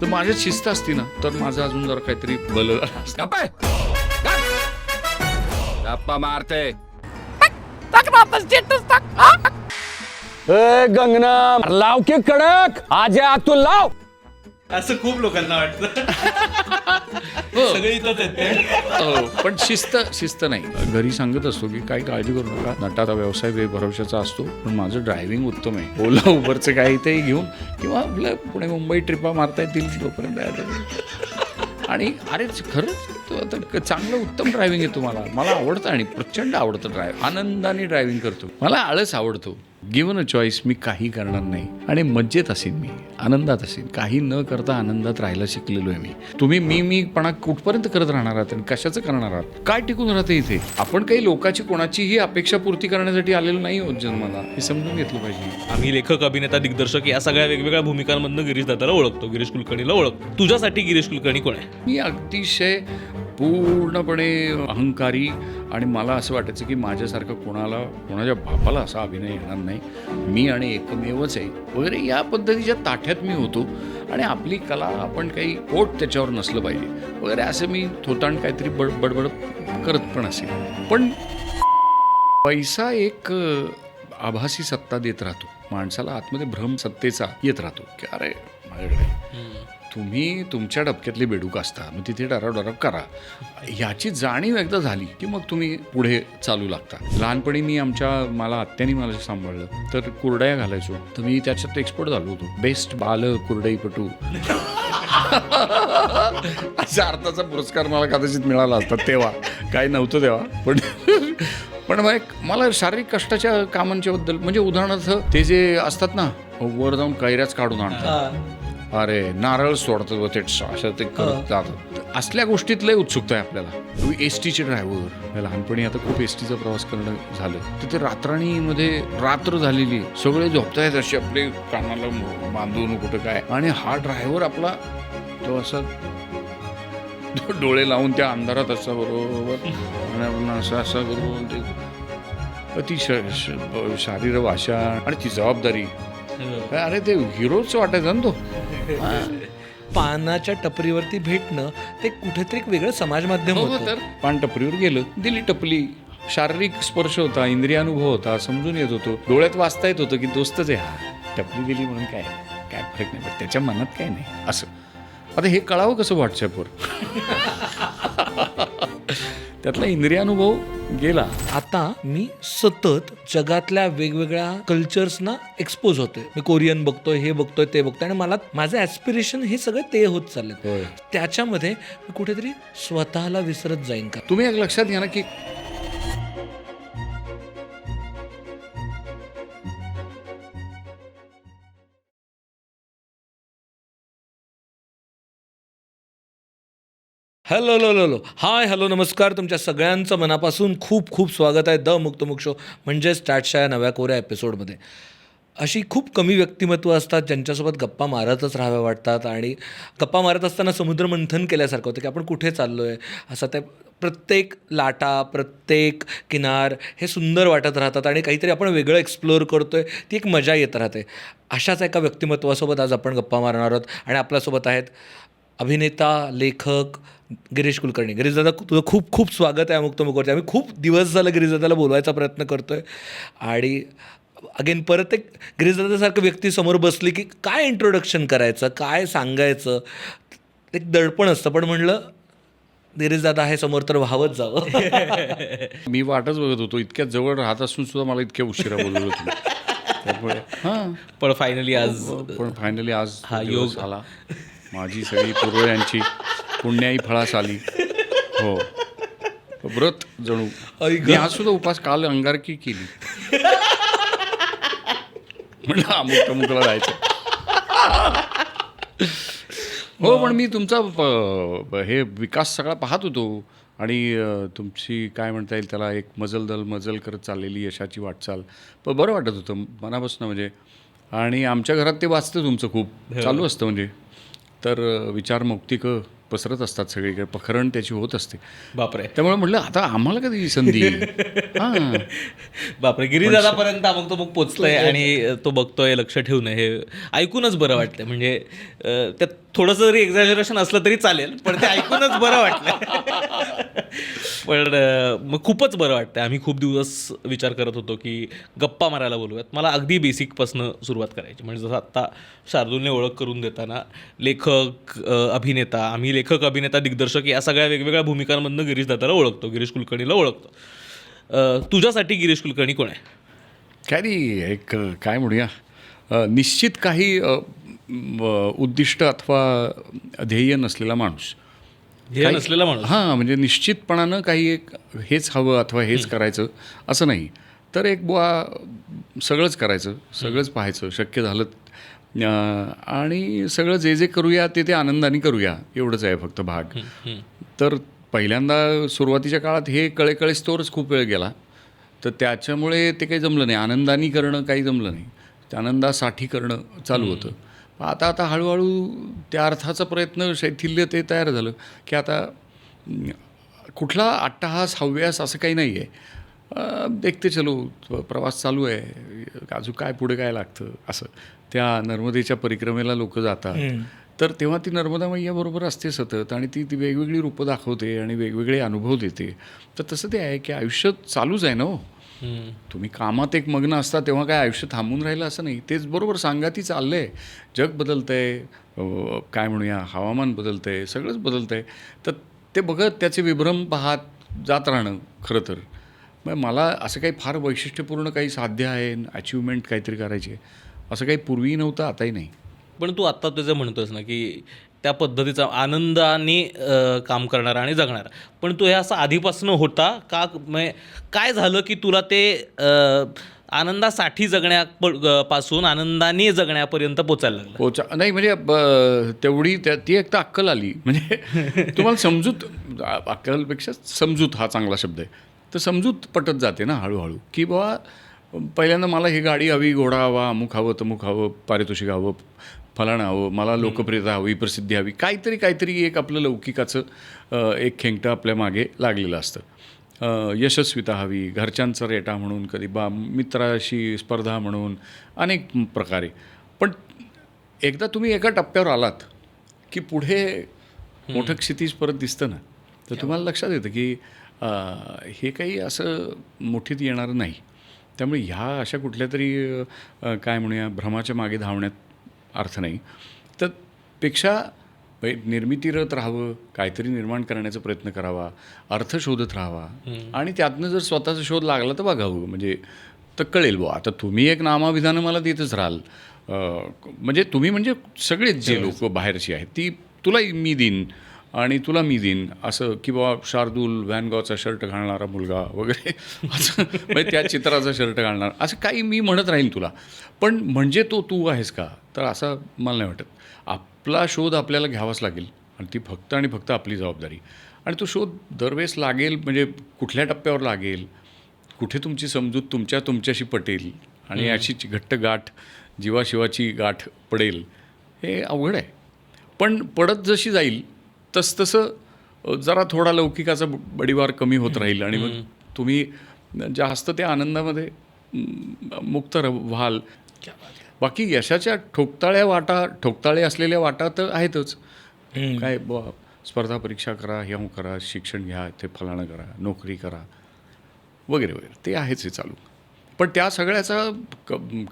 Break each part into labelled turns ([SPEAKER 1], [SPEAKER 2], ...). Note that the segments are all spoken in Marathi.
[SPEAKER 1] तर माझ्यात शिस्त असती ना तर माझं अजून जरा काहीतरी बल
[SPEAKER 2] गप्पा मारते.
[SPEAKER 3] गंगना लाव की कडक आज तू लाव.
[SPEAKER 4] असं खूप लोकांना वाटतं. सगळे इथंच येते.
[SPEAKER 1] पण शिस्त नाही. घरी सांगत असतो की काही काळजी करू नका, नटाचा व्यवसाय बेभरवशाचा असतो, पण माझं ड्रायव्हिंग उत्तम आहे. ओला उबरचं काही ते घेऊन किंवा आपलं पुणे मुंबई ट्रिपा मारता येतील तोपर्यंत. आणि अरे खरंच तो आता चांगलं उत्तम ड्रायव्हिंग आहे तुम्हाला. मला आवडतं आणि प्रचंड आवडतं ड्रायव्ह. आनंदाने ड्रायव्हिंग करतो. मला आळस आवडतो. गिव्हन अ चॉईस मी काही करणार नाही आणि मज्जेत असेल, मी आनंदात असेल. काही न करता आनंदात राहायला शिकलेलो आहे मी. तुम्ही मीपणा कुठपर्यंत करत राहणार आहात आणि कशाचं करणार आहात? काय टिकून राहतं इथे? आपण काही लोकांची कोणाचीही अपेक्षा पूर्ती करण्यासाठी आलेलो नाही होत जन्माला. हे समजून घेतलं पाहिजे.
[SPEAKER 4] आम्ही लेखक, अभिनेता, दिग्दर्शक या सगळ्या वेगवेगळ्या भूमिकांमधनं गिरीश दादाला ओळखतो, गिरीश कुलकर्णीला ओळखतो. तुझ्यासाठी गिरीश कुलकर्णी कोण आहे?
[SPEAKER 1] मी अतिशय पूर्णपणे अहंकारी आणि मला असं वाटायचं की माझ्यासारखं कोणाच्या बापाला असा अभिनय येणार नाही, मी आणि एकमेवच आहे वगैरे या पद्धतीच्या ताठ्यात मी होतो. आणि आपली कला आपण काही पोट त्याच्यावर नसलं पाहिजे वगैरे असं मी थोतांड काहीतरी बडबड करत पण असेल. पण पैसा एक आभासी सत्ता देत राहतो माणसाला, आतमध्ये भ्रम सत्तेचा येत राहतो की अरे माझ्याकडे. तुम्ही तुमच्या डबक्यातले बेडूक असता, मग तिथे डराव करा. ह्याची जाणीव एकदा झाली की मग तुम्ही पुढे चालू लागता. लहानपणी मला आत्याने मला सांभाळलं तर कुरडया घालायचो, तर मी त्याच्यात एक्सपर्ट झालो होतो. बेस्ट बाल कुरडईपटू अशा अर्थाचा पुरस्कार मला कदाचित मिळाला असता तेव्हा. काही नव्हतं तेव्हा. पण मला शारीरिक कष्टाच्या कामांच्या बद्दल, म्हणजे उदाहरणार्थ ते जे असतात ना वर जाऊन कैऱ्याच काढून आणतात, अरे नारळ सोडतात ते असं ते करत जातात, असल्या गोष्टीत लय उत्सुकता आहे आपल्याला. एस टीचे ड्रायव्हर, लहानपणी आता खूप एस टीचा प्रवास करणं झालं, तिथे रात्राणीमध्ये रात्र झालेली, सगळे झोपतायत असे आपले कानाला बांधून कुठं काय, आणि हा ड्रायव्हर आपला तो असा डोळे लावून त्या अंधारात असा बरोबर आणि आपण असं करून ते अति शारीर भाषा आणि ती जबाबदारी. अरे ते हिरोच वाटायचं ना तो.
[SPEAKER 5] पानाच्या टपरीवरती भेटणं ते कुठेतरी एक वेगळं समाज माध्यम होतं.
[SPEAKER 1] तर पान टपरीवर गेलं, दिली टपली, शारीरिक स्पर्श होता, इंद्रियानुभव होता, समजून येत होतो, डोळ्यात वाचता येत होतं की दोस्तच आहे हा, टपली दिली म्हणून काय फरक नाही, पण त्याच्या मनात काय नाही असं. आता हे कळावं कसं व्हॉट्सॲपवर? त्यातला इंद्रियानुभव गेला.
[SPEAKER 5] आता मी सतत जगातल्या वेगवेगळ्या कल्चर्सना एक्सपोज होतोय. मी कोरियन बघतोय, हे बघतोय, ते बघतोय, आणि मला माझं ॲस्पिरेशन हे सगळं ते होत चाललंय. त्याच्यामध्ये मी कुठेतरी स्वतःला विसरत जाईन का?
[SPEAKER 1] तुम्ही एक लक्षात घ्या ना की
[SPEAKER 5] हॅलो हाय हॅलो नमस्कार. तुमच्या सगळ्यांचं मनापासून खूप खूप स्वागत आहे द मुक्तमुख शो म्हणजे स्टार्टच्या या नव्या कोऱ्या एपिसोडमध्ये. अशी खूप कमी व्यक्तिमत्व असतात ज्यांच्यासोबत गप्पा मारतच राहाव्या वाटतात, आणि गप्पा मारत असताना समुद्रमंथन केल्यासारखं होतं की आपण कुठे चाललो आहे असं. ते प्रत्येक लाटा, प्रत्येक किनार हे सुंदर वाटत राहतात आणि काहीतरी आपण वेगळं एक्सप्लोअर करतो आहे, ती एक मजा येत राहते. अशाच एका व्यक्तिमत्वासोबत आज आपण गप्पा मारणार आहोत आणि आपल्यासोबत आहेत अभिनेता, लेखक गिरीश कुलकर्णी. गिरीश दादा, तुझं खूप खूप स्वागत आहे मुक्तमुखवरती. आम्ही खूप दिवस झालं गिरीश दादाला बोलवायचा प्रयत्न करतो आहे, आणि अगेन परत एक गिरीश दादासारखं व्यक्ती समोर बसली की काय इंट्रोडक्शन करायचं, काय सांगायचं, एक दडपण असतं. पण म्हणलं गिरीश दादा आहे समोर तर व्हावंच जावं.
[SPEAKER 1] मी वाटच बघत होतो, इतक्या जवळ राहत असून सुद्धा मला इतक्या उशिरा बोलवलं होतं. त्यामुळे
[SPEAKER 4] पण फायनली
[SPEAKER 1] आज
[SPEAKER 4] हा
[SPEAKER 1] योग आला. माझी सगळी पूर्वजांची पुण्याई फळास आली. हो, व्रत जणू. मी आज सुद्धा उपास काल अंगारकी केली. म्हणलं अमुकला जायचं. हो, पण मी तुमचा हे विकास सगळा पाहत होतो, आणि तुमची काय म्हणता येईल त्याला, एक मजल करत चाललेली यशाची वाटचाल पण बरं वाटत होतं मनापासून. म्हणजे आणि आमच्या घरात ते वाचतं तुमचं खूप चालू असतं. म्हणजे तर विचारमौक्तिक पसरत असतात सगळीकडे, पखरण त्याची होत असते.
[SPEAKER 4] बापरे
[SPEAKER 1] त्यामुळे म्हटलं आता आम्हाला कधी ही संधी हां
[SPEAKER 4] बापरे गिरीदादापर्यंत मग तो मग पोचतोय आणि तो बघतोय, लक्ष ठेवून हे ऐकूनच बरं वाटतं. म्हणजे त्यात थोडंसं जरी एक्झॅजरेशन असलं तरी चालेल, पण ते ऐकूनच बरं वाटलं. पण मग खूपच बरं वाटतं. आम्ही खूप दिवस विचार करत होतो की गप्पा मारायला बोलूयात. मला अगदी बेसिकपासनं सुरुवात करायची. म्हणजे जसं आत्ता शार्दूलने ओळख करून देताना लेखक, अभिनेता, आम्ही लेखक, अभिनेता, दिग्दर्शक या सगळ्या वेगवेगळ्या भूमिकांमधनं गिरीश दादाला ओळखतो, गिरीश कुलकर्णीला ओळखतो. तुझ्यासाठी गिरीश कुलकर्णी कोण आहे?
[SPEAKER 1] काय नाही, एक काय म्हणूया, निश्चित काही उद्दिष्ट अथवा ध्येय नसलेला माणूस.
[SPEAKER 4] ध्येय नसलेला माणूस.
[SPEAKER 1] हां, म्हणजे निश्चितपणानं काही एक हेच हवं अथवा हेच करायचं असं नाही. तर एक बुवा सगळंच करायचं, सगळंच पाहायचं शक्य झालं, आणि सगळं जे जे करूया ते आनंदाने करूया, एवढंच आहे फक्त भाग. तर पहिल्यांदा सुरुवातीच्या काळात हे कळेकळेस्तोवरच खूप वेळ गेला, तर त्याच्यामुळे ते काही जमलं नाही. आनंदाने करणं काही जमलं नाही, त्या आनंदासाठी करणं चालू होतं. आता हळूहळू त्या अर्थाचा प्रयत्न, शैथिल्य ते तयार झालं की आता कुठला अट्टहास, हव्यास असं काही नाही आहे. देखते चलो, प्रवास चालू आहे, अजून काय पुढे काय लागतं असं. त्या नर्मदेच्या परिक्रमेला लोक जातात, तर तेव्हा ती नर्मदा मैयाबरोबर असते सतत, आणि ती वेगवेगळी रूपं दाखवते आणि वेगवेगळे अनुभव देते. तर तसं ते आहे की आयुष्य चालूच आहे ना हो. तुम्ही कामात एक मग्न असता तेव्हा काय आयुष्य थांबून राहिलं असं नाही. तेच बरोबर सांगाती चाललं आहे. जग बदलतं आहे, काय म्हणूया, हवामान बदलतं आहे, सगळंच बदलतं आहे. तर ते बघत त्याचे विभ्रम पाहत जात राहणं खरं तर. मग मला असं काही फार वैशिष्ट्यपूर्ण काही साध्य आहे, अचिव्हमेंट काहीतरी करायची आहे, असं काही पूर्वीही नव्हतं, आताही नाही.
[SPEAKER 4] पण तू आत्ता तुझं म्हणतोस ना की त्या पद्धतीचा आनंदाने काम करणारा आणि जगणारा, पण तू हे असं आधीपासून होता का? म्हणजे काय झालं की तुला ते आनंदासाठी पासून आनंदाने जगण्यापर्यंत पोचायला लागलं?
[SPEAKER 1] नाही म्हणजे तेवढी ती एक तर अक्कल आली. म्हणजे तुम्हाला समजूत, अक्कलपेक्षा समजूत हा चांगला शब्द आहे. तर समजूत पटत जाते ना हळूहळू, की बाबा पहिल्यांदा मला ही गाडी हवी, घोडा हवा, अमुक हवं, तमुक हवं, पारितोषिक हवं, फलाणं हवं, मला लोकप्रियता हवी, प्रसिद्धी हवी, काहीतरी एक आपलं लौकिकाचं एक खेंगटं आपल्या मागे लागलेलं असतं. यशस्विता हवी, घरच्यांचा रेटा म्हणून, कधी मित्राशी स्पर्धा म्हणून, अनेक प्रकारे. पण एकदा तुम्ही एका टप्प्यावर आलात की पुढे मोठं क्षितिज परत दिसतं ना, तर तुम्हाला लक्षात येतं की हे काही असं मोठीत येणारं नाही. त्यामुळे ह्या अशा कुठल्या तरी काय म्हणूया भ्रमाच्या मागे धावण्यात अर्थ नाही. तर पेक्षा निर्मितीरत राहावं, काहीतरी निर्माण करण्याचा प्रयत्न करावा, अर्थ शोधत राहावा, आणि त्यातनं जर स्वतःचा शोध लागला तर बघावं. म्हणजे तर कळेल बुवा. आता तुम्ही एक नामाविधानं मला देतच राहाल, म्हणजे तुम्ही म्हणजे सगळेच जे लोक बाहेरची आहेत ती तुला मी देईन आणि तुला मी देईन, असं की बाबा शार्दूल व्हॅन गॉचा शर्ट घालणारा मुलगा वगैरे असं, म्हणजे त्या चित्राचा शर्ट घालणार, असं काही मी म्हणत राहीन तुला. पण म्हणजे तू आहेस का, तर असं मला नाही वाटत. आपला शोध आपल्याला घ्यावाच लागेल, आणि ती फक्त आणि फक्त आपली जबाबदारी. आणि तो शोध दरवेळेस लागेल म्हणजे कुठल्या टप्प्यावर लागेल, कुठे तुमची समजूत तुमच्याशी पटेल आणि अशी घट्ट गाठ, जीवाशिवाची गाठ पडेल, हे अवघड आहे. पण पडत जशी जाईल तसं जरा थोडा लौकिकाचा बडीवार कमी होत राहील, आणि मग तुम्ही जास्त त्या आनंदामध्ये मुक्त व्हाल. बाकी यशाच्या ठोकताळे असलेल्या वाटा तर आहेतच. काय स्पर्धा परीक्षा करा, हे करा, शिक्षण घ्या, ते फलाणं करा, नोकरी करा, वगैरे वगैरे, ते आहेच हे चालू. पण त्या सगळ्याचा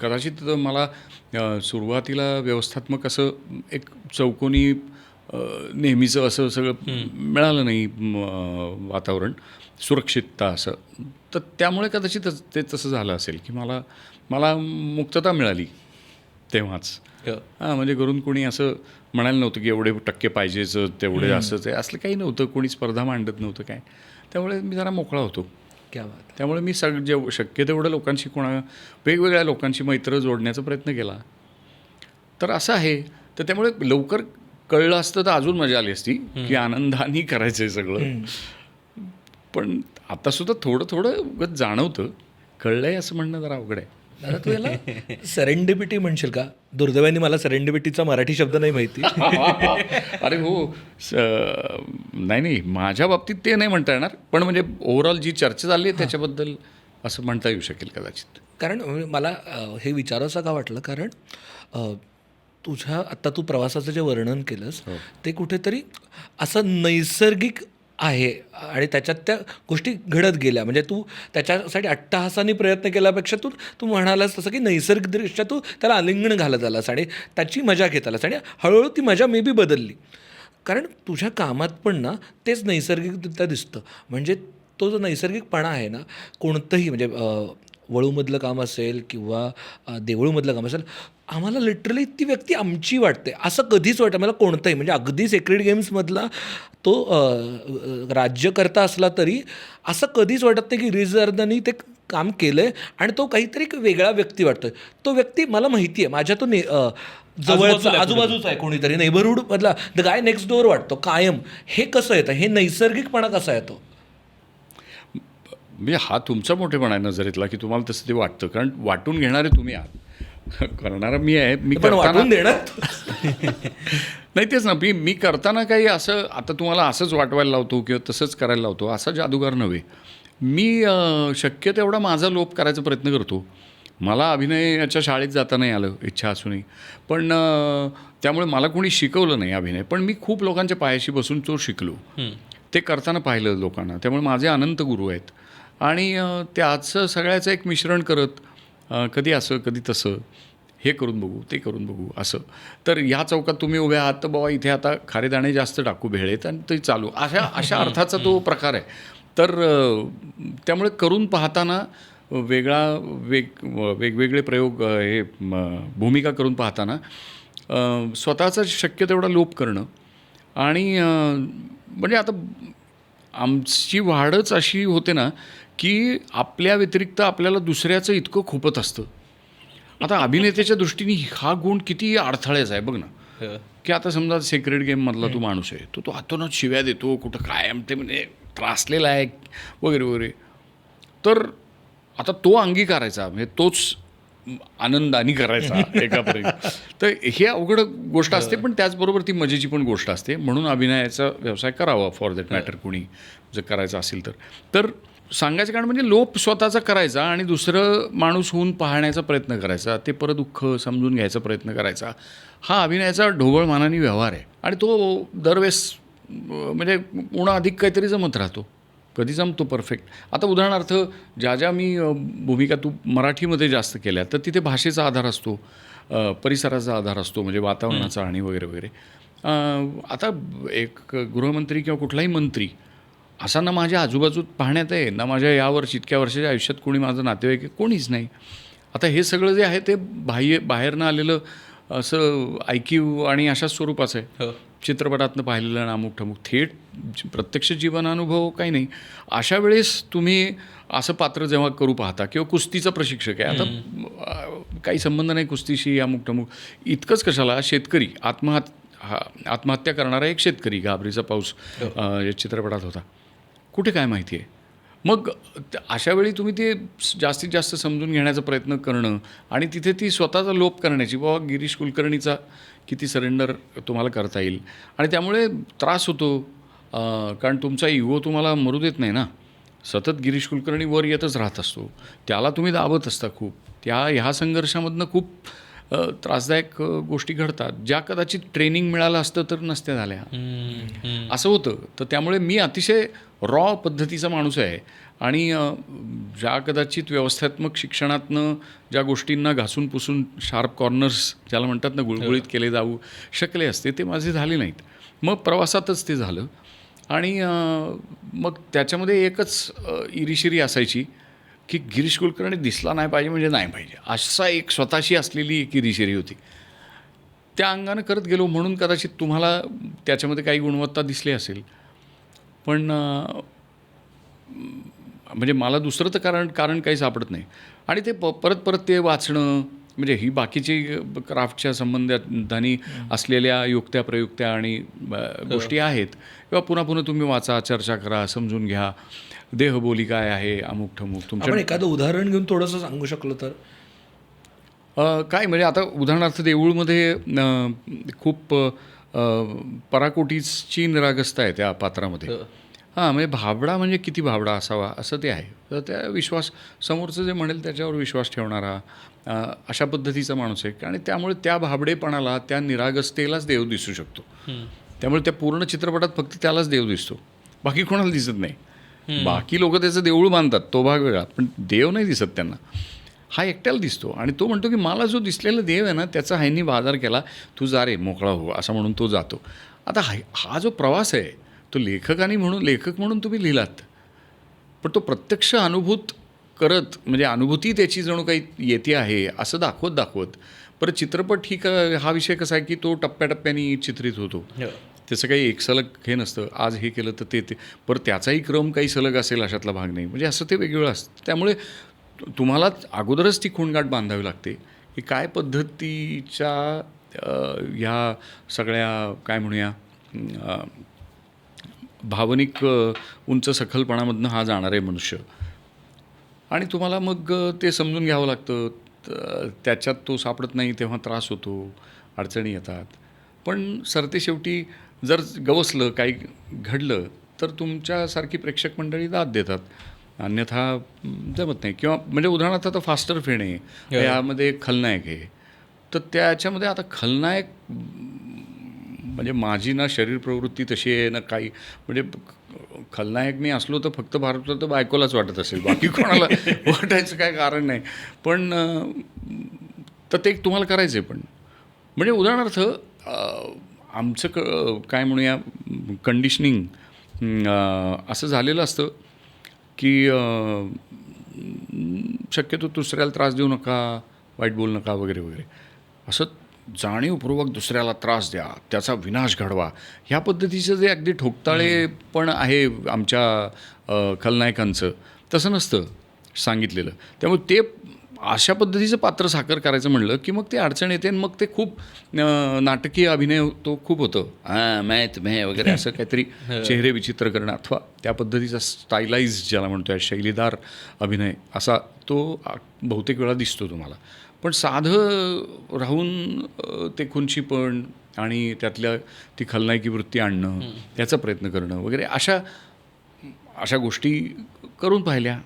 [SPEAKER 1] कदाचित मला सुरुवातीला व्यवस्थात्मक असं एक चौकोनी नेहमीचं असं सगळं मिळालं नाही वातावरण, सुरक्षितता असं. तर त्यामुळे कदाचित ते तसं झालं असेल की मला मुक्तता मिळाली तेव्हाच. हां, म्हणजे घरून कोणी असं म्हणायला नव्हतं की एवढे टक्के पाहिजेच, तेवढे असंच आहे, असलं काही नव्हतं. कोणी स्पर्धा मांडत नव्हतं काय. त्यामुळे मी जरा मोकळा होतो. त्यामुळे मी शक्य तेवढं लोकांशी, वेगवेगळ्या लोकांशी मैत्र जोडण्याचा प्रयत्न केला. तर असं आहे. तर त्यामुळे लवकर कळलं असतं तर अजून मजा आली असती की आनंदाने करायचं आहे सगळं. पण आतासुद्धा थोडं जाणवतं. कळलं आहे असं म्हणणं जरा अवघड आहे.
[SPEAKER 5] दादा तू याला सेरेंडिपिटी म्हणशील का? दुर्दैवाने मला सेरेंडिपिटीचा मराठी शब्द नाही माहिती.
[SPEAKER 1] अरे हो नाही माझ्या बाबतीत ते नाही म्हणता येणार, पण म्हणजे ओव्हरऑल जी चर्चा झाली आहे त्याच्याबद्दल असं म्हणता येऊ शकेल कदाचित.
[SPEAKER 5] कारण मला हे विचारावंसं का वाटलं, कारण तुझ्या आत्ता तू प्रवासाचं जे वर्णन केलंस ते कुठेतरी असं नैसर्गिक आहे आणि त्याच्यात त्या गोष्टी घडत गेल्या. म्हणजे तू त्याच्यासाठी अट्टहासाने प्रयत्न केल्यापेक्षा तू म्हणालास तसं की नैसर्गिकदृष्ट्या तू त्याला आलिंगन घालत आलास आणि त्याची मजा घेत आलास आणि हळूहळू ती मजा मे बी बदलली. कारण तुझ्या कामात पण ना तेच नैसर्गिकरित्या दिसतं. म्हणजे तो जो नैसर्गिकपणा आहे ना, कोणतंही म्हणजे वळूमधलं काम असेल किंवा देवळूमधलं काम असेल, आम्हाला लिटरली ती व्यक्ती आमची वाटते असं कधीच वाटतं मला कोणतंही. म्हणजे अगदी सेक्रेड गेम्समधला तो राज्यकर्ता असला तरी असं कधीच वाटत नाही की रिजर्दनी ते काम केलं आहे आणि तो काहीतरी एक वेगळा व्यक्ती वाटतोय. तो व्यक्ती मला माहिती आहे, माझ्या तो जवळचा आजूबाजूचा आहे, कोणीतरी नेबरहूडमधला द गाय नेक्स्ट डोअर वाटतो कायम. हे कसं येतं, हे नैसर्गिकपणा कसा येतो?
[SPEAKER 1] म्हणजे हा तुमचा मोठेपणा आहे नजरेतला की तुम्हाला तसं ते वाटतं, कारण वाटून घेणारे तुम्ही आहात, करणारा मी आहे. मी
[SPEAKER 5] पण वाटून देणार
[SPEAKER 1] नाही तेच ना, मी करताना काही असं आता तुम्हाला असंच वाटवायला लावतो किंवा तसंच करायला लावतो असा जादूगार नव्हे. मी शक्य तेवढा माझा लोप करायचा प्रयत्न करतो. मला अभिनयाच्या शाळेत जाता नाही आलं इच्छा असूनही, पण त्यामुळे मला कोणी शिकवलं नाही अभिनय, पण मी खूप लोकांच्या पायाशी बसून तो शिकलो. ते करताना पाहिलं लोकांना, त्यामुळे माझे अनंत गुरु आहेत आणि त्याचं सगळ्याचं एक मिश्रण करत कधी असं कधी तसं, हे करून बघू ते करून बघू असं. तर ह्या चौकात तुम्ही उभे आहात तर बाबा इथे आता खारे दाणे जास्त टाकू भेळेत आणि ते चालू अशा अर्थाचा तो प्रकार आहे. तर त्यामुळे करून पाहताना वेगवेगळे प्रयोग हे भूमिका करून पाहताना स्वतःचा शक्य तेवढा लोप करणं आणि म्हणजे आता आमची वाढच अशी होते ना की आपल्या व्यतिरिक्त आपल्याला दुसऱ्याचं इतकं खूपत असतं. आता अभिनेत्याच्या दृष्टीने हा गुण किती अडथळ्याचा आहे बघ ना, की आता समजा सेक्रेड गेममधला तो माणूस आहे, तो हातोनात शिव्या देतो, कुठं कायम ते म्हणजे त्रासलेला आहे वगैरे वगैरे. तर आता तो अंगीकारायचा म्हणजे तोच आनंदाने करायचा एकापर्यंत, तर हे अवघड गोष्ट असते. पण त्याचबरोबर ती मजेची पण गोष्ट असते. म्हणून अभिनयाचा व्यवसाय करावा फॉर दॅट मॅटर कोणी जर करायचं असेल तर सांगायचं कारण म्हणजे लोप स्वतःचा करायचा आणि दुसरं माणूस होऊन पाहण्याचा प्रयत्न करायचा, ते परत दुःख समजून घ्यायचा प्रयत्न करायचा, हा अभिनयाचा ढोबळमानाने व्यवहार आहे. आणि तो दरवेळेस म्हणजे पुन्हा अधिक काहीतरी जमत राहतो, कधी जमतो परफेक्ट. आता उदाहरणार्थ ज्या मी भूमिका तू मराठीमध्ये जास्त केल्या तर तिथे भाषेचा आधार असतो, परिसराचा आधार असतो, म्हणजे वातावरणाचा आणि वगैरे वगैरे. आता एक गृहमंत्री किंवा कुठलाही मंत्री असा ना माझ्या आजूबाजूत पाहण्यात आहे ना माझ्या इतक्या वर्षाच्या आयुष्यात कोणी माझं नातेवाईक आहे, कोणीच नाही. आता हे सगळं जे आहे ते बाहेरनं आलेलं असं ऐकीव आणि अशाच स्वरूपाचं आहे. चित्रपटातनं पाहिलेलं अमुक ठमुक, थेट प्रत्यक्ष जीवनानुभव काही नाही. अशा वेळेस तुम्ही असं पात्र जेव्हा करू पाहता किंवा कुस्तीचा प्रशिक्षक आहे, आता काही संबंध नाही कुस्तीशी अमुक ठमुक, इतकंच कशाला शेतकरी आत्महत्या करणारा एक शेतकरी, घाबरीचा पाऊस या चित्रपटात होता, कुठे काय माहिती आहे. मग अशा वेळी तुम्ही ते जास्तीत जास्त समजून घेण्याचा प्रयत्न करणं आणि तिथे ती स्वतःचा लोप करण्याची, बाबा गिरीश कुलकर्णीचा किती सरेंडर तुम्हाला करता येईल. आणि त्यामुळे त्रास होतो, कारण तुमचा इगो तुम्हाला मरू देत नाही ना. सतत गिरीश कुलकर्णी वर येतच राहत असतो, त्याला तुम्ही दाबत असता खूप. ह्या संघर्षामधनं खूप त्रासदायक गोष्टी घडतात, ज्या कदाचित ट्रेनिंग मिळालं असतं तर नसत्या झाल्या, असं होतं. तर त्यामुळे मी अतिशय रॉ पद्धतीचा माणूस आहे आणि ज्या कदाचित व्यवस्थात्मक शिक्षणातनं ज्या गोष्टींना घासून पुसून शार्प कॉर्नर्स ज्याला म्हणतात ना गुळगुळीत केले जाऊ शकले असते, ते माझे झाले नाहीत. मग प्रवासातच ते झालं आणि मग त्याच्यामध्ये एकच इरिशिरी असायची की गिरीश कुलकर्णी दिसला नाही पाहिजे म्हणजे नाही पाहिजे, असा एक स्वतःशी असलेली एक इरिशिरी होती. त्या अंगानं करत गेलो म्हणून कदाचित तुम्हाला त्याच्यामध्ये काही गुणवत्ता दिसली असेल, पण म्हणजे मला दुसरं तर कारण काही सापडत नाही. आणि ते परत ते वाचणं म्हणजे ही बाकीची क्राफ्टच्या संबंधाने असलेल्या युक्त्या प्रयुक्त्या आणि गोष्टी आहेत, किंवा पुन्हा तुम्ही वाचा, चर्चा करा, समजून घ्या, देहबोली काय आहे, अमुक ठमुक तुमच्या.
[SPEAKER 5] आपण एखादं उदाहरण घेऊन थोडंसं सांगू शकलो तर
[SPEAKER 1] काय म्हणजे आता उदाहरणार्थ देऊळमध्ये खूप पराकोटीची निरागसता आहे त्या पात्रामध्ये. हां, म्हणजे भाबडा म्हणजे किती भाबडा असावा असं ते आहे. तर त्या विश्वास समोरचं जे म्हणेल त्याच्यावर विश्वास ठेवणारा अशा पद्धतीचा माणूस आहे आणि त्यामुळे त्या भाबडेपणाला, त्या निरागसतेलाच देव दिसू शकतो. त्यामुळे त्या पूर्ण चित्रपटात फक्त त्यालाच देव दिसतो, बाकी कोणाला दिसत नाही. बाकी लोक त्याचं देऊळ बांधतात, तो भाग वेगळा, पण देव नाही दिसत त्यांना. हा एकट्याला दिसतो आणि तो म्हणतो की मला जो दिसलेला देव आहे ना त्याचा ह्यांनी बाजार केला, तू जा रे मोकळा हो, असं म्हणून तो जातो. आता हा जो प्रवास आहे तो लेखक म्हणून तुम्ही लिहिलात, पण तो प्रत्यक्ष अनुभूत करत म्हणजे अनुभूती त्याची जणू काही येते आहे असं दाखवत परत चित्रपट हा विषय कसा आहे की तो टप्प्याटप्प्याने चित्रित होतो. त्याचं काही एक सलग हे नसतं, आज हे केलं तर ते परत त्याचाही क्रम काही सलग असेल अशातला भाग नाही, म्हणजे असं ते वेगवेगळं असतं. त्यामुळे तुम्हाला अगोदरच ती खूणगाठ बांधावी लागते की काय पद्धतीच्या ह्या सगळ्या काय म्हणूया भावनिक उंच सखलपणामधनं हा जाणार आहे मनुष्य, आणि तुम्हाला मग ते समजून घ्यावं लागतं. त्याच्यात तो सापडत नाही तेव्हा त्रास होतो, अडचणी येतात. पण सरते शेवटी जर गवसलं काही घडलं तर तुमच्यासारखी प्रेक्षक मंडळी दाद देतात, अन्यथा जमत नाही. किंवा म्हणजे उदाहरणार्थ आता फास्टर फेण आहे, यामध्ये एक खलनायक आहे, तर त्याच्यामध्ये आता खलनायक म्हणजे माझी ना शरीर प्रवृत्ती तशी आहे ना काही, म्हणजे खलनायक मी असलो तर फक्त भारतात तर बायकोलाच वाटत असेल, बाकी कोणाला वाटायचं काय कारण नाही. पण तर ते तुम्हाला करायचं आहे. पण म्हणजे उदाहरणार्थ आमचं काय म्हणूया कंडिशनिंग असं झालेलं असतं की शक्यतो दुसऱ्याला त्रास देऊ नका, वाईट बोलू नका वगैरे वगैरे, असं जाणीवपूर्वक दुसऱ्याला त्रास द्या, त्याचा विनाश घडवा, ह्या पद्धतीचं जे अगदी ठोकताळे पण आहे आमच्या खलनायकांचं, तसं नसतं सांगितलेलं. त्यामुळे ते अशा पद्धतीचं पात्र साकार करायचं म्हणलं की मग ते अडचण येते आणि मग ते खूप नाटकीय अभिनय तो खूप होतं, मैं तुम्हें वगैरे असं काहीतरी चेहरे विचित्र करणं अथवा त्या पद्धतीचा स्टायलाइज ज्याला म्हणतो आहे शैलीदार अभिनय असा तो बहुतेक वेळा दिसतो तुम्हाला. पण साधं राहून ते खुनशीपण आणि त्यातल्या ती खलनायकी वृत्ती आणणं, त्याचा प्रयत्न करणं वगैरे अशा गोष्टी करून पाहिल्या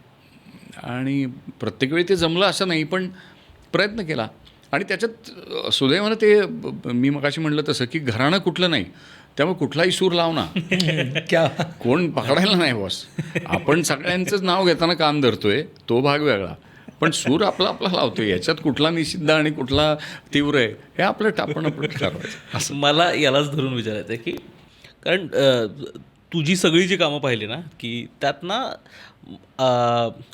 [SPEAKER 1] आणि प्रत्येक वेळी ते जमलं असं नाही, पण प्रयत्न केला. आणि त्याच्यात सुदैवानं ते मी मगाशी म्हणलं तसं की घराणं कुठलं नाही, त्यामुळे कुठलाही सूर लाव ना,
[SPEAKER 5] क्या
[SPEAKER 1] कोण पकडायला नाही बॉस. आपण सगळ्यांचंच नाव घेताना कान धरतोय, तो भाग वेगळा, पण सूर आपला लावतो, याच्यात कुठला निषिद्ध आणि कुठला तीव्र आहे हे आपलं आपण ठरवायचं.
[SPEAKER 4] असं मला यालाच धरून विचारायचं आहे की कारण तुझी सगळी जी कामं पाहिली ना की त्यात ना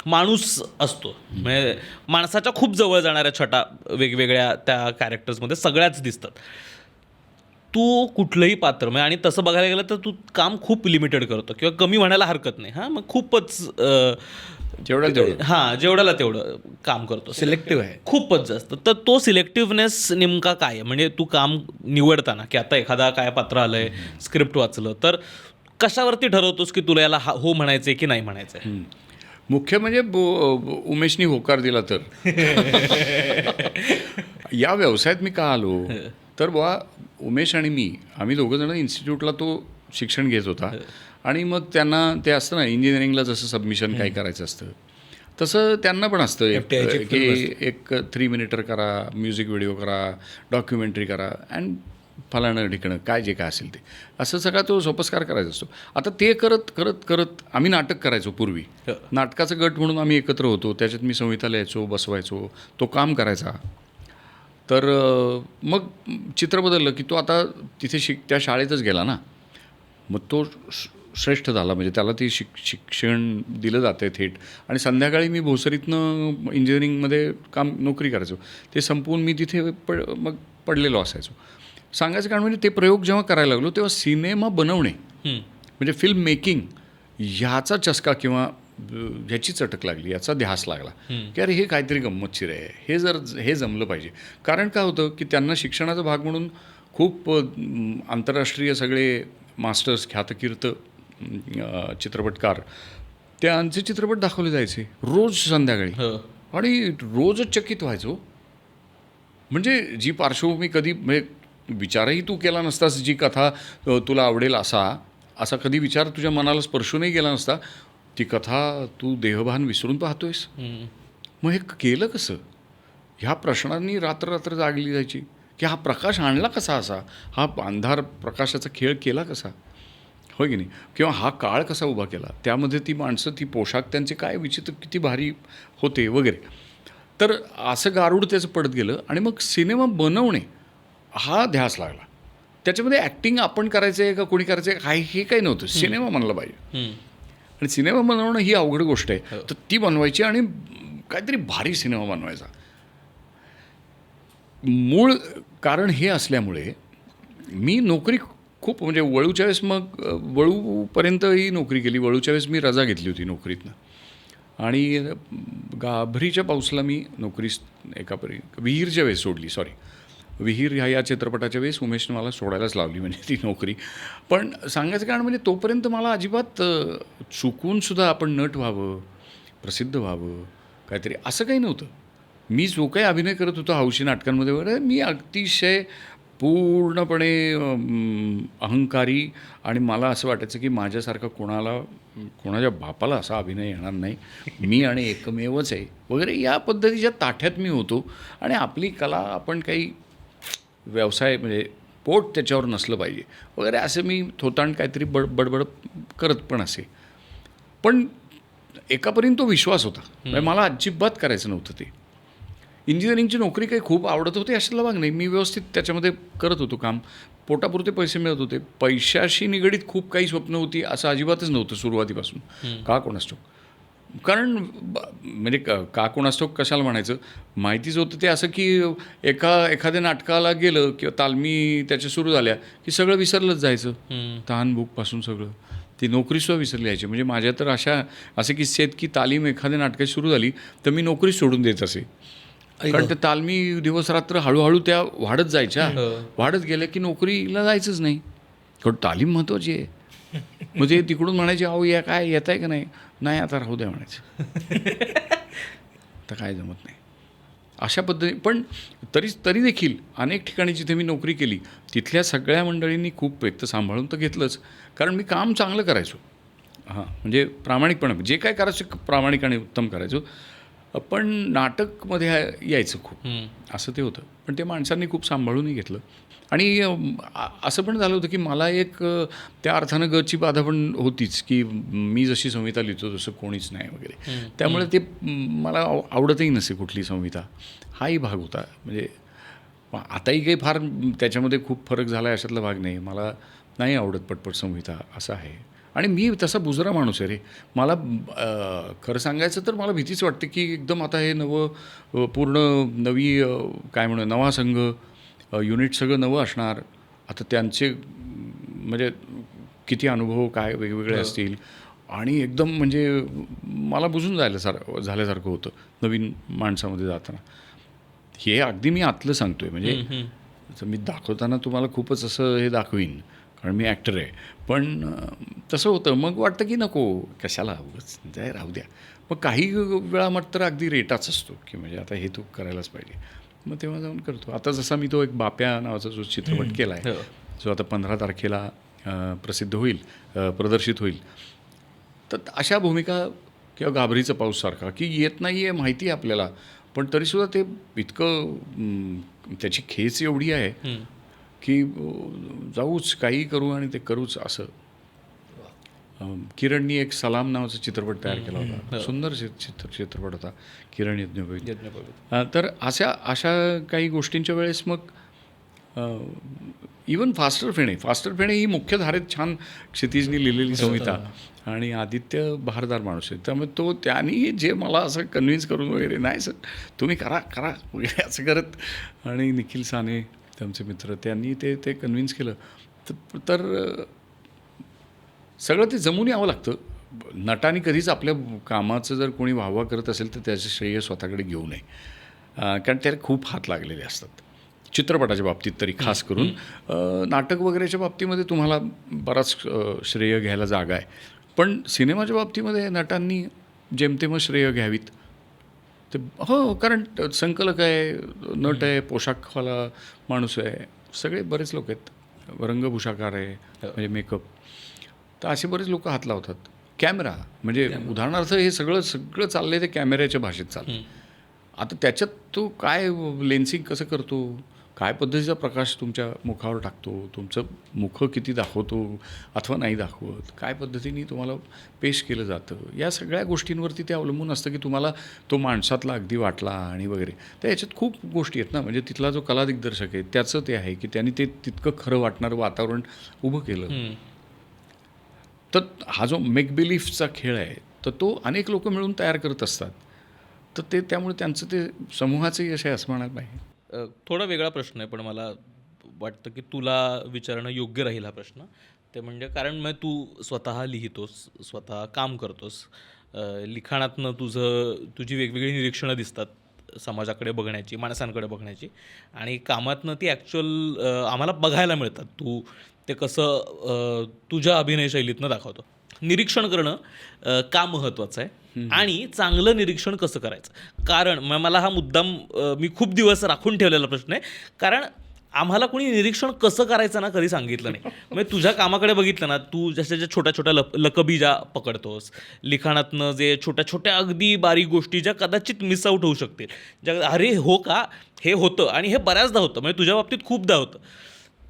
[SPEAKER 4] माणूस असतो, म्हणजे माणसाच्या खूप जवळ जाणाऱ्या छटा वेगवेगळ्या त्या कॅरेक्टर्समध्ये सगळ्याच दिसतात. तू कुठलंही पात्र म्हणजे आणि तसं बघायला गेलं तर तू काम खूप लिमिटेड करतो किंवा कमी म्हणायला हरकत नाही. हां, मग खूपच जेवढ्याला तेवढं काम करतो,
[SPEAKER 5] सिलेक्टिव्ह आहे
[SPEAKER 4] खूपच जास्त. तर तो सिलेक्टिव्हनेस नेमका काय आहे? म्हणजे तू काम निवडताना की आता एखादा काय पात्र आलं आहे, स्क्रिप्ट वाचलं, तर कशावरती ठरवतोस की तुला याला हो म्हणायचं आहे की नाही म्हणायचं आहे?
[SPEAKER 1] मुख्य म्हणजे उमेशनी होकार दिला तर या व्यवसायात मी का आलो तर बुवा उमेश आणि मी आम्ही दोघंजणं इन्स्टिट्यूटला तो शिक्षण घेत होता आणि मग त्यांना ते असतं ना इंजिनिअरिंगला जसं सबमिशन काय करायचं असतं तसं त्यांना पण असतं की एक 3 मिनिटर करा, म्युझिक व्हिडिओ करा, डॉक्युमेंटरी करा अँड फलाणं ढिकणं काय जे काय असेल ते असं सगळा तो सोपस्कार करायचा असतो. आता ते करत करत करत आम्ही नाटक करायचो पूर्वी, नाटकाचं गट म्हणून आम्ही एकत्र होतो, त्याच्यात मी संहिता लिहायचो, बसवायचो, तो काम करायचा. तर मग चित्र बदललं की तो आता तिथे त्या शाळेतच गेला ना, मग तो श्रेष्ठ झाला, म्हणजे त्याला ते शिक्षण दिलं जातं थेट. आणि संध्याकाळी मी भोसरीतनं इंजिनिअरिंगमध्ये नोकरी करायचो, ते संपवून मी तिथे मग पडलेलो असायचो. सांगायचं कारण म्हणजे ते प्रयोग जेव्हा करायला लागलो तेव्हा सिनेमा बनवणे म्हणजे फिल्म मेकिंग ह्याचा चस्का किंवा ह्याची चटक लागली, याचा ध्यास लागला की अरे हे काहीतरी गंमतशीर आहे, हे जमलं पाहिजे. कारण काय होतं की त्यांना शिक्षणाचा भाग म्हणून खूप आंतरराष्ट्रीय सगळे मास्टर्स, ख्यातकीर्त चित्रपटकार त्यांचे चित्रपट दाखवले जायचे रोज संध्याकाळी आणि रोजच चकित व्हायचो म्हणजे जी पार्श्वभूमी कधी म्हणजे विचारही तू केला नसतास, जी कथा तुला आवडेल असा कधी विचार तुझ्या मनाला स्पर्शूनही गेला नसता, ती कथा तू देहभान विसरून पाहतोयस. मग हे केलं कसं? ह्या प्रश्नांनी रात्र जागली जायची की हा प्रकाश आणला कसा असा, हा अंधार प्रकाशाचा खेळ केला कसा, होय की नाही? किंवा हा काळ कसा उभा केला, त्यामध्ये ती माणसं, ती पोशाख त्यांचे काय विचित्र, किती भारी होते वगैरे. तर असं गारूड त्याचं पडत गेलं आणि मग सिनेमा बनवणे हा ध्यास लागला. त्याच्यामध्ये ॲक्टिंग आपण करायचं आहे का कोणी करायचं आहे काय हे काही नव्हतं, सिनेमा बनला पाहिजे. आणि सिनेमा बनवणं ही अवघड गोष्ट आहे. तर ती बनवायची आणि काहीतरी भारी सिनेमा बनवायचा. मूळ कारण हे असल्यामुळे मी नोकरी खूप म्हणजे वळूच्या वेळेस मग वळूपर्यंतही नोकरी केली. वळूच्या वेळेस मी रजा घेतली होती नोकरीतनं आणि गाभरीच्या पाऊसला मी नोकरी विहीरच्या वेळेस सोडली. विहीर ह्या चित्रपटाच्या वेळेस उमेशने मला सोडायलाच लावली म्हणजे ती नोकरी. पण सांगायचं कारण म्हणजे तोपर्यंत मला अजिबात चुकूनसुद्धा आपण नट व्हावं, प्रसिद्ध व्हावं, काहीतरी असं काही नव्हतं. मी जो काही अभिनय करत होतो हौशी नाटकांमध्ये वगैरे, मी अतिशय पूर्णपणे अहंकारी आणि मला असं वाटायचं की माझ्यासारखा कोणाच्या बापाला असा अभिनय येणार नाही, मी आणि एकमेवच आहे वगैरे, या पद्धतीच्या ताठ्यात मी होतो. आणि आपली कला, आपण काही व्यवसाय म्हणजे पोट त्याच्यावर नसलं पाहिजे वगैरे असं मी थोतांड काहीतरी बडबड करत पण असे. पण एकापर्यंत तो विश्वास होता, म्हणजे मला अजिबात करायचं नव्हतं ते. इंजिनिअरिंगची नोकरी काही खूप आवडत होती अशाला भाग नाही, मी व्यवस्थित त्याच्यामध्ये करत होतो काम, पोटापुरते पैसे मिळत होते. पैशाशी निगडीत खूप काही स्वप्न होती असं अजिबातच नव्हतं सुरुवातीपासून. का कोणास ठाऊक, कारण म्हणजे का कोणास ठाऊक कशाला म्हणायचं, माहितीच होतं ते असं की एखाद्या नाटकाला गेलं किंवा तालमी त्याच्या सुरू झाल्या की सगळं विसरलंच जायचं, तहान भूकपासून सगळं. ती नोकरीसुद्धा विसरली यायची. म्हणजे माझ्या तर असे किस्से आहेत की तालीम एखाद्या नाटकाची सुरू झाली तर मी नोकरी सोडून देत असे, कारण ते तालमी दिवस रात्र हळूहळू त्या वाढत जायच्या. वाढत गेल्या की नोकरीला जायचंच नाही, कारण तालीम महत्त्वाची आहे. मग ते तिकडून म्हणायचे, अहो या काय येत आहे का नाही, आता राहू द्या म्हणायचं, तर काय जमत नाही अशा पद्धतीने. पण तरी देखील अनेक ठिकाणी जिथे मी नोकरी केली तिथल्या सगळ्या मंडळींनी खूप एक तर सांभाळून तर घेतलंच, कारण मी काम चांगलं करायचो. हां, म्हणजे प्रामाणिकपणे जे काय करायचं प्रामाणिक आणि उत्तम करायचो. पण नाटकमध्ये यायचं खूप, असं ते होतं. पण ते माणसांनी खूप सांभाळूनही घेतलं. आणि असं पण झालं होतं की मला एक त्या अर्थानं गची बाधा पण होतीच की मी जशी संहिता लिहितो तसं कोणीच नाही वगैरे. त्यामुळे ते मला आवडतही नसे कुठली संहिता, हाही भाग होता. म्हणजे आताही काही फार त्याच्यामध्ये खूप फरक झाला आहे अशातला भाग नाही. मला नाही आवडत पटपट संहिता, असं आहे. आणि मी तसा बुजरा माणूस आहे रे. मला खरं सांगायचं तर मला भीतीच वाटते की एकदम आता हे पूर्ण नवी काय म्हणू, नवा संघ युनिट सगळं नवं असणार. आता त्यांचे म्हणजे किती अनुभव काय वेगवेगळे असतील आणि एकदम म्हणजे मला बुजून झाल्यासारखं होतं नवीन माणसामध्ये जाताना. हे अगदी मी आतलं सांगतोय, म्हणजे मी दाखवताना तुम्हाला खूपच असं हे दाखवीन कारण मी ॲक्टर आहे. पण तसं होतं, मग वाटतं की नको कशाला उगाच जाय राहू द्या. मग काही वेळा मात्र अगदी रेटाच असतो की म्हणजे आता हे तू करायलाच पाहिजे, मग तेव्हा जाऊन करतो. आता जसा मी तो एक बाप्या नावाचा जो चित्रपट केला आहे, जो आता 15 तारखेला प्रसिद्ध होईल, प्रदर्शित होईल, तर अशा भूमिका किंवा गाभरीचा पाऊससारखा की येत नाही आहे माहिती आहे आपल्याला, पण तरीसुद्धा ते इतकं त्याची खेच एवढी आहे की जाऊच काही करू आणि ते करूच असं. किरणनी एक सलाम नावाचा चित्रपट तयार केला होता, सुंदर चित्रपट होता, किरण यज्ञोपवीत. तर अशा काही गोष्टींच्या वेळेस मग इवन फास्टर फेणे ही मुख्य धारेत छान क्षितिजनी लिहिलेली संहिता आणि आदित्य बहारदार माणूस आहे, त्यामुळे त्यांनी जे मला असं कन्व्हिन्स करून वगैरे, नाही सर तुम्ही करा वगैरे असं करत, आणि निखिल साने त्यांचे मित्र, त्यांनी ते कन्व्हिन्स केलं. तर सगळं ते जमून यावं लागतं. नटाने कधीच आपल्या कामाचं जर कोणी वाहवा करत असेल तर त्याचं श्रेय स्वतःकडे घेऊ नये, कारण त्याला खूप हात लागलेले असतात चित्रपटाच्या बाबतीत तरी खास करून. नाटक वगैरेच्या बाबतीमध्ये तुम्हाला बराच श्रेय घ्यायला जागा आहे, पण सिनेमाच्या बाबतीमध्ये नटांनी जेमतेम श्रेय घ्यावीत ते हो, कारण संकलक आहे, नट आहे, पोशाखवाला माणूस आहे, सगळे बरेच लोक आहेत, रंगभूषाकार आहे, म्हणजे मेकअप, तर असे बरेच लोक हात लावतात. कॅमेरा म्हणजे उदाहरणार्थ हे सगळं चाललंय ते कॅमेऱ्याच्या भाषेत चाललं. आता त्याच्यात तो काय लेन्सिंग कसं करतो, काय पद्धतीचा प्रकाश तुमच्या मुखावर टाकतो, तुमचं मुख किती दाखवतो अथवा नाही दाखवत, काय पद्धतीने तुम्हाला पेश केलं जातं, या सगळ्या गोष्टींवरती ते अवलंबून असतं की तुम्हाला तो माणसातला अगदी वाटला आणि वगैरे. तर याच्यात खूप गोष्टी आहेत ना, म्हणजे तिथला जो कला दिग्दर्शक आहे त्याचं ते आहे की त्यांनी ते तितकं खरं वाटणारं वातावरण उभं केलं. तर हा जो मेक बिलीफचा खेळ आहे तर तो अनेक लोक मिळून तयार करत असतात. तर ते त्यामुळे त्यांचं ते समूहाचं यश आहे असं म्हणायला पाहिजे.
[SPEAKER 4] थोडा वेगळा प्रश्न आहे, पण मला वाटतं की तुला विचारणं योग्य राहील हा प्रश्न. ते म्हणजे कारण मग तू स्वतः लिहितोस, स्वतः काम करतोस, लिखाणातनं तुझी वेगवेगळी निरीक्षणं दिसतात समाजाकडे बघण्याची, माणसांकडे बघण्याची, आणि कामातनं ती ॲक्च्युअल आम्हाला बघायला मिळतात. तू ते कसं तुझ्या अभिनय शैलीतनं दाखवतो. निरीक्षण करणं का महत्त्वाचं आहे आणि चांगलं निरीक्षण कसं करायचं? कारण मला हा मुद्दाम मी खूप दिवस राखून ठेवलेला प्रश्न आहे, कारण आम्हाला कोणी निरीक्षण कसं करायचं ना कधी सांगितलं नाही. म्हणजे तुझ्या कामाकडे बघितलं ना, तू जशा ज्या छोट्या छोट्या लकबी ज्या पकडतोस, लिखाणातनं जे छोट्या छोट्या अगदी बारीक गोष्टी ज्या कदाचित मिस आऊट होऊ शकतील, ज्या अरे हो का हे होतं, आणि हे बऱ्याचदा होतं, म्हणजे तुझ्या बाबतीत खूपदा होतं.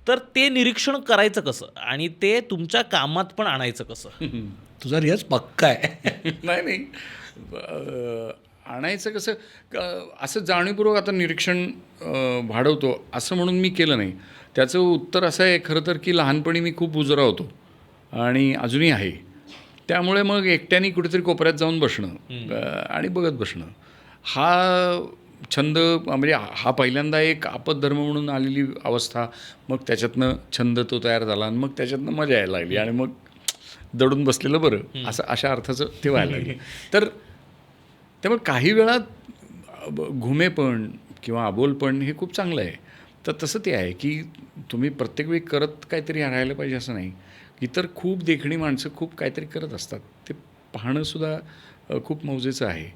[SPEAKER 4] तर ते निरीक्षण करायचं कसं आणि ते तुमच्या कामात पण आणायचं कसं?
[SPEAKER 5] तुझा रियाज पक्का आहे.
[SPEAKER 1] नाही आणायचं कसं असं जाणीवपूर्वक आता निरीक्षण वाढवतो असं म्हणून मी केलं नाही. त्याचं उत्तर असं आहे खरं तर की लहानपणी मी खूप बुजरा होतो आणि अजूनही आहे. त्यामुळे मग एकट्याने कुठेतरी कोपऱ्यात जाऊन बसणं आणि बघत बसणं हा छंद, म्हणजे हा पहिल्यांदा एक आपदधर्म म्हणून आलेली अवस्था, मग त्याच्यातनं छंद तो तयार झाला आणि मग त्याच्यातनं मजा यायला लागली आणि मग दडून बसलेलं बरं असं अशा अर्थाचं ते व्हायला लागलं. तर त्यामुळे काही वेळा घुमेपण किंवा अबोलपण हे खूप चांगलं आहे. तर तसं ते आहे की तुम्ही प्रत्येक वेळी करत काहीतरी राहायला पाहिजे असं नाही. इतर खूप देखणी माणसं खूप काहीतरी करत असतात, ते पाहणंसुद्धा खूप मौजेचं आहे.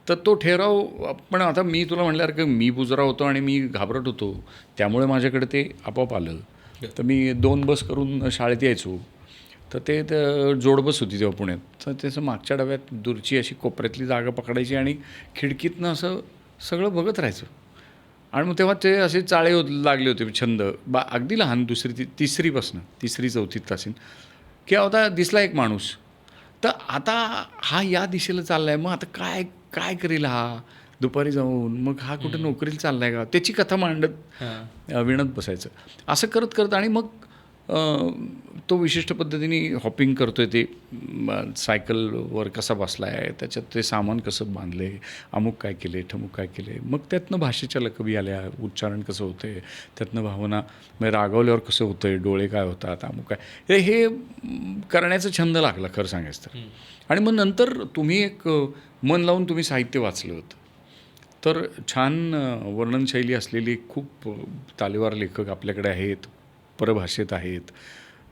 [SPEAKER 1] तर तो ठेराव, पण आता मी तुला म्हटल्यासारखं मी बुजरा होतो आणि मी घाबरट होतो, त्यामुळे माझ्याकडे ते आपोआप आलं. तर मी 2 बस करून शाळेत यायचो. तर ते जोडबस होती तेव्हा पुण्यात. तर त्याचं मागच्या डब्यात दूरची अशी कोपऱ्यातली जागा पकडायची आणि खिडकीतनं असं सगळं बघत राहायचं. आणि मग तेव्हा ते असे चाळे लागले होते छंद, अगदी लहान, तिसरी चौथीत असेल की आता दिसला एक माणूस, तर आता हा या दिशेला चालला आहे, मग आता काय करेल हा दुपारी जाऊन, मग हा कुठं नोकरीला चालला आहे का, त्याची कथा विणत बसायचं. असं करत करत आणि मग तो विशिष्ट पद्धतीने हॉपिंग करतोय, ते सायकलवर कसा बसला आहे, त्याच्यात ते सामान कसं बांधले, अमुक काय केले, ठमुक काय केले, मग त्यातनं भाषेच्या लकबी आल्या, उच्चारण कसं होतंय, त्यातनं भावना, म्हणजे रागवल्यावर कसं होतंय, डोळे काय होतात, अमुक काय, हे करण्याचा छंद लागला खरं सांगायचं तर. आणि मग नंतर तुम्ही एक मन लावून तुम्ही साहित्य वाचलं होतं, तर छान वर्णनशैली असलेली खूप तालेवार लेखक आपल्याकडे आहेत, परभाषेत आहेत.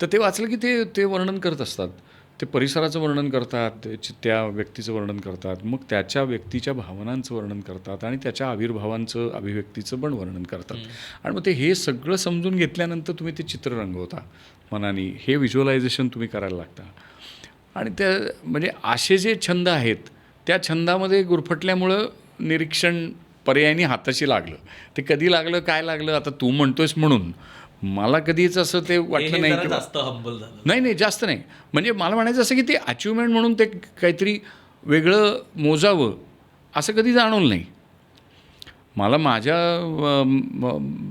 [SPEAKER 1] तर ते वाचलं की ते वर्णन करत असतात, ते परिसराचं वर्णन करतात, त्या व्यक्तीचं वर्णन करतात, मग त्याच्या व्यक्तीच्या भावनांचं वर्णन करतात आणि त्याच्या आविर्भावांचं, अभिव्यक्तीचं पण वर्णन करतात. आणि मग हे सगळं समजून घेतल्यानंतर तुम्ही ते चित्र रंगवता मनाने, हे व्हिज्युअलायझेशन तुम्ही करायला लागता. आणि त्या म्हणजे असे जे छंद आहेत त्या छंदामध्ये गुरफटल्यामुळं निरीक्षण पर्यायाने हाताशी लागलं. ते कधी लागलं, काय लागलं, आता तू म्हणतोयस म्हणून मला कधीच असं ते वाटलं नाही.
[SPEAKER 4] जास्त हंबल झालं
[SPEAKER 1] नाही जास्त नाही, म्हणजे मला म्हणायचं असं की ते अचिव्हमेंट म्हणून ते काहीतरी वेगळं मोजावं असं कधी जाणवलं नाही मला. माझ्या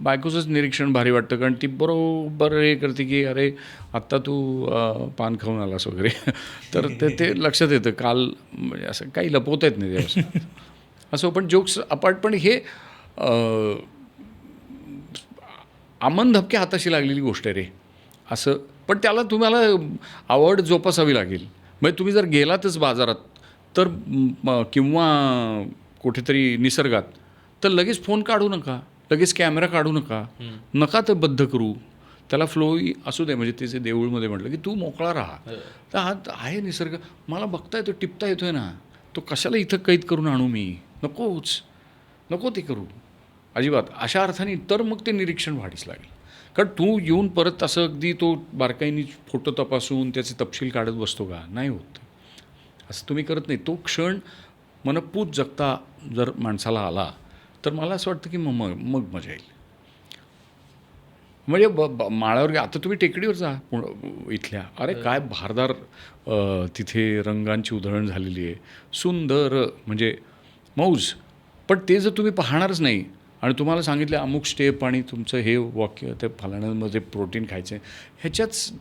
[SPEAKER 1] बायकोचंच निरीक्षण भारी वाटतं, कारण ती बरोबर हे करते की अरे आत्ता तू पान खाऊन आलास वगैरे. तर ते लक्षात येतं. काल म्हणजे असं काही लपवता येत नाही ते असं. पण जोक्स अपार्ट, पण हे आमन धपके हाताशी लागलेली गोष्ट आहे रे असं. पण त्याला तुम्हाला आवड जोपासावी लागेल. म्हणजे तुम्ही जर गेलातच बाजारात तर किंवा कुठेतरी निसर्गात, तर लगेच फोन काढू नका, लगेच कॅमेरा काढू नका तर बद्ध करू. त्याला फ्लो असू दे. म्हणजे तिचे देऊळमध्ये म्हटलं की तू मोकळा राहा. तर हा आहे निसर्ग, मला बघता येतो, टिपता येतोय ना, तो कशाला इथं कैद करून आणू मी, नको ते करू अजिबात. अशा अर्थाने तर मग ते निरीक्षण वाढीस लागेल. कारण तू येऊन परत असं अगदी तो बारकाईने फोटो तपासून त्याचे तपशील काढत बसतो का, नाही होत. असं तुम्ही करत नाही. तो क्षण मनपूत जगता जर माणसाला आला तर मला असं वाटतं की मग मजा येईल. म्हणजे माळावर आता तुम्ही टेकडीवर जा इथल्या, अरे काय भारदार तिथे रंगांची उधळण झालेली आहे, सुंदर म्हणजे मौज. पण ते जर तुम्ही पाहणारच नाही आणि तुम्हाला सांगितलं अमुक स्टेप आणि तुमचं हे वाक्य ते फलाण्यांमध्ये प्रोटीन खायचं आहे, ह्याच्याच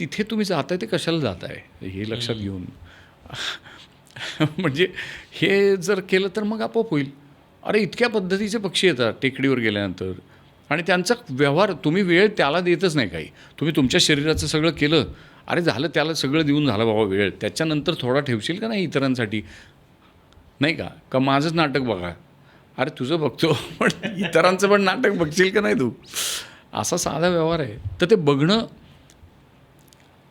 [SPEAKER 1] तिथे तुम्ही जाताय ते कशाला जाताय हे लक्षात घेऊन म्हणजे हे जर केलं तर मग आपोआप होईल. अरे इतक्या पद्धतीचे पक्षी येतात टेकडीवर गेल्यानंतर आणि त्यांचा व्यवहार तुम्ही वेळ त्याला देतच नाही काही. तुम्ही तुमच्या शरीराचं सगळं केलं, अरे झालं त्याला सगळं देऊन झालं बाबा वेळ, त्याच्यानंतर थोडा ठेवशील का नाही इतरांसाठी, नाही का माझंच नाटक बघा, अरे तुझं बघतो पण इतरांचं पण नाटक बघशील का नाही तू, असा साधा व्यवहार आहे. तर ते बघणं,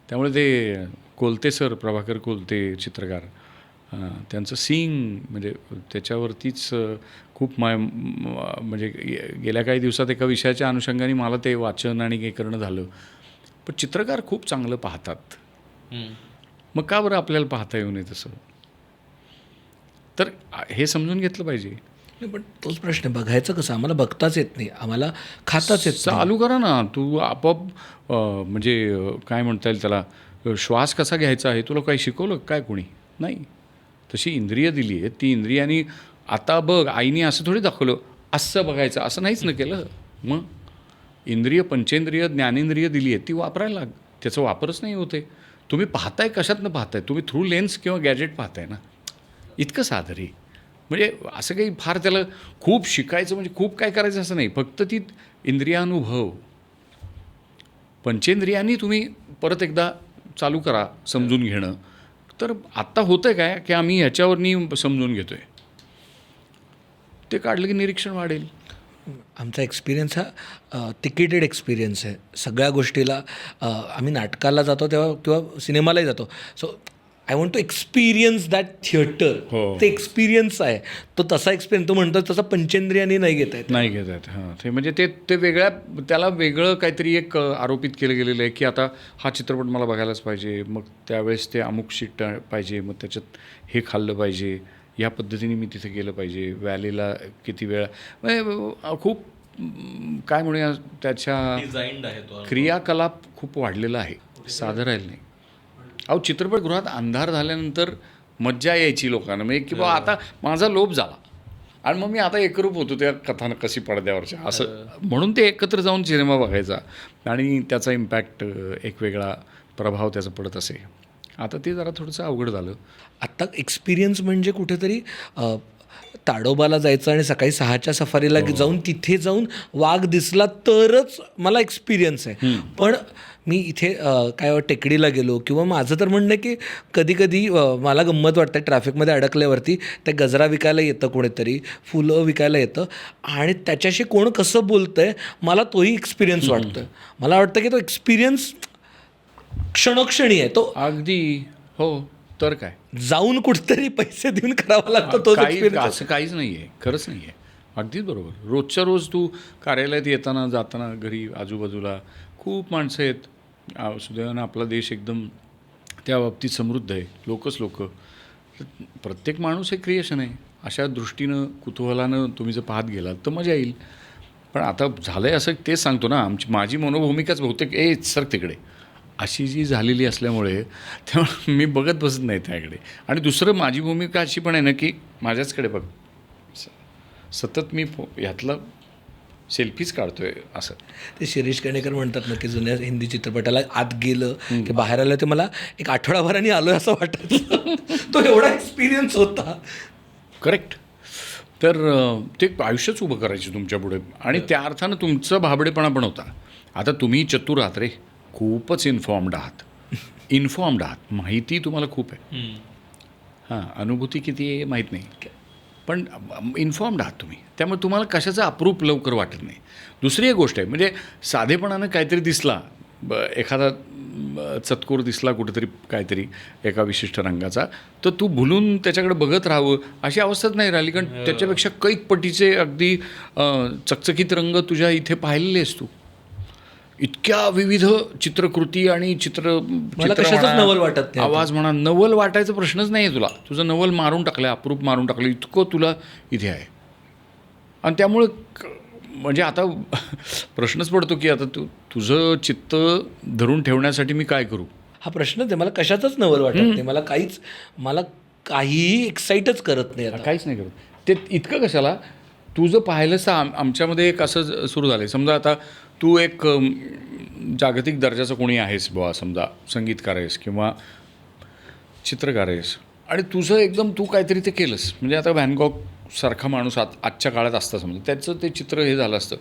[SPEAKER 1] त्यामुळे ते कोलते सर, प्रभाकर कोलते चित्रकार, त्यांचं सीइंग म्हणजे त्याच्यावरतीच खूप म्हणजे गेल्या काही दिवसात एका विषयाच्या अनुषंगाने मला ते वाचन आणि हे करणं झालं. पण चित्रकार खूप चांगलं पाहतात, मग का बरं आपल्याला पाहता येऊ नये तसं. तर हे समजून घेतलं पाहिजे.
[SPEAKER 5] पण तोच प्रश्न, बघायचं कसं, आम्हाला बघताच येत नाही, आम्हाला खाताच येत नाही.
[SPEAKER 1] चालू करा ना, तू आपोआप म्हणजे काय म्हणता येईल त्याला, श्वास कसा घ्यायचा आहे तुला काही शिकवलं काय कोणी नाही. तशी इंद्रिय दिली आहे, ती इंद्रियानी आता बघ, आईने असं थोडी दाखवलं असं बघायचं, असं नाहीच न केलं. मग इंद्रिय, पंचेंद्रिय, ज्ञानेंद्रिय दिली आहे, ती वापरायला लाग. त्याचा वापरच नाही होते. तुम्ही पाहताय कशातनं पाहताय, तुम्ही थ्रू लेन्स किंवा गॅजेट पाहताय ना, इतकं साधं रे. म्हणजे असं काही फार त्याला खूप शिकायचं म्हणजे खूप काय करायचं असं नाही. फक्त ती इंद्रियानुभव पंचेंद्रियांनी तुम्ही परत एकदा चालू करा समजून घेणं. तर आत्ता होतं आहे काय की आम्ही ह्याच्यावरनी समजून घेतो आहे, ते काढलं की निरीक्षण वाढेल.
[SPEAKER 5] आमचा एक्सपिरियन्स हा तिकीटेड एक्सपिरियन्स आहे. सगळ्या गोष्टीला आम्ही नाटकाला जातो तेव्हा किंवा सिनेमालाही जातो, so I want to experience that theatre.
[SPEAKER 1] हो.
[SPEAKER 5] ते एक्सपिरियन्स आहे तो, तसा एक्सपिरियन्स तो म्हणतो तसा पंचेंद्रियांनी नाही घेता येत.
[SPEAKER 1] नाही घेत आहेत. हां, ते म्हणजे ते वेगळ्या, त्याला वेगळं काहीतरी एक आरोपित केलं गेलेलं आहे की आता हा चित्रपट मला बघायलाच पाहिजे, मग त्यावेळेस ते अमुक शीट पाहिजे, मग त्याच्यात हे खाल्लं पाहिजे, या पद्धतीने मी तिथे गेलं पाहिजे, व्हॅलीला किती वेळ, म्हणजे खूप काय म्हणूया त्याच्या
[SPEAKER 4] डिझाईन्ड आहे तो.
[SPEAKER 1] क्रियाकलाप खूप वाढलेला आहे, साधं राहिलं नाही. अहो चित्रपटगृहात अंधार झाल्यानंतर मज्जा यायची लोकांना, म्हणजे की बाबा आता माझा लोभ झाला आणि मग मी आता एकरूप होतो त्या कथानक कशी पडद्यावरच्या, असं म्हणून ते एकत्र जाऊन सिनेमा बघायचा आणि त्याचा इम्पॅक्ट एक वेगळा प्रभाव त्याचा पडत असे. आता ते जरा थोडंसं अवघड झालं.
[SPEAKER 5] आत्ता एक्सपिरियन्स म्हणजे कुठेतरी ताडोबाला जायचं आणि सकाळी 6च्या सफारीला जाऊन तिथे जाऊन वाघ दिसला तरच मला एक्सपिरियन्स आहे. पण मी इथे काय टेकडीला गेलो किंवा माझं तर म्हणणं आहे की कधी कधी मला गंमत वाटते, ट्रॅफिकमध्ये अडकल्यावरती ते गजरा विकायला येतं कोणीतरी, फुलं विकायला येतं आणि त्याच्याशी कोण कसं बोलतं आहे मला तोही एक्सपिरियन्स वाटतो आहे. मला वाटतं की तो एक्सपिरियन्स क्षणोक्षणी आहे तो.
[SPEAKER 1] अगदी हो. तर काय
[SPEAKER 5] जाऊन कुठेतरी पैसे देऊन करावा लागतो तो एक्सपिरियन्स.
[SPEAKER 1] असं काहीच नाही आहे, खरंच नाही आहे. अगदीच बरोबर. रोजच्या रोज तू कार्यालयात येताना जाताना घरी आजूबाजूला खूप माणसं आहेत. सुदैवानं आपला देश एकदम त्या बाबतीत समृद्ध आहे, लोक. प्रत्येक माणूस हे क्रिएशन आहे. अशा दृष्टीनं कुतूहलानं तुम्ही जर पाहत गेलात तर मजा येईल. पण आता झालं आहे असं, तेच सांगतो ना, माझी मनोभूमिकाच बहुतेक सर तिकडे अशी जी झालेली असल्यामुळे त्यामुळे मी बघत बसत नाही त्याकडे. आणि दुसरं माझी भूमिका अशी पण आहे ना की माझ्याचकडे बघ, सतत मी ह्यातलं सेल्फीज काढतोय असं.
[SPEAKER 5] ते शिरीष कणेकर म्हणतात ना की जुन्या हिंदी चित्रपटाला आत गेलं की बाहेर आलं ते मला एक आठवडाभराने आलो असं वाटायचं. तो एवढा एक्सपिरियन्स होता.
[SPEAKER 1] करेक्ट. तर ते आयुष्यच उभं करायचं तुमच्यापुढे आणि त्या अर्थानं तुमचा भाबडेपणा पण होता. आता तुम्ही चतुर आहात रे, खूपच इन्फॉर्म्ड आहात, माहिती तुम्हाला खूप आहे. हां, अनुभूती किती आहे माहीत नाही, पण इन्फॉर्म्ड आहात तुम्ही, त्यामुळे तुम्हाला कशाचं अप्रूप लवकर वाटत नाही. दुसरी एक गोष्ट आहे म्हणजे साधेपणानं काहीतरी दिसला, एखादा चतकोर दिसला कुठेतरी काहीतरी एका विशिष्ट रंगाचा, तर तू भुलून त्याच्याकडे बघत राहावं अशी अवस्थाच नाही राहिली. कारण त्याच्यापेक्षा कैक पटीचे अगदी चकचकीत रंग तुझ्या इथे पाहिलेले आहेस तू. इतक्या विविध चित्रकृती आणि
[SPEAKER 5] मला
[SPEAKER 1] चित्र
[SPEAKER 5] कशाचंच
[SPEAKER 1] म्हणा,
[SPEAKER 5] नवल वाटत नाही.
[SPEAKER 1] आवाज म्हणा, नवल वाटायचा प्रश्नच नाही आहे तुला. तुझं नवल मारून टाकलं, अप्रूप मारून टाकलं, इतकं तुला इथे आहे. आणि त्यामुळं म्हणजे आता प्रश्नच पडतो की आता तुझं चित्त धरून ठेवण्यासाठी मी काय करू.
[SPEAKER 5] हा प्रश्नच आहे. मला कशाचंच नवल वाटत नाही. मला काहीही एक्साईटच करत नाही आता.
[SPEAKER 1] काहीच नाही करत. ते इतकं कशाला. तुझं पाहिलंच आमच्यामध्ये एक असं सुरू झालं आहे. समजा आता तू एक जागतिक दर्जाचं कोणी आहेस बुवा, समजा संगीतकार आहेस किंवा चित्रकार आहेस, आणि तुझं एकदम तू काहीतरी ते केलंस. म्हणजे आता व्हॅन गॉग सारखा माणूस आजच्या काळात असता समजा, त्याचं ते चित्र हे झालं असतं,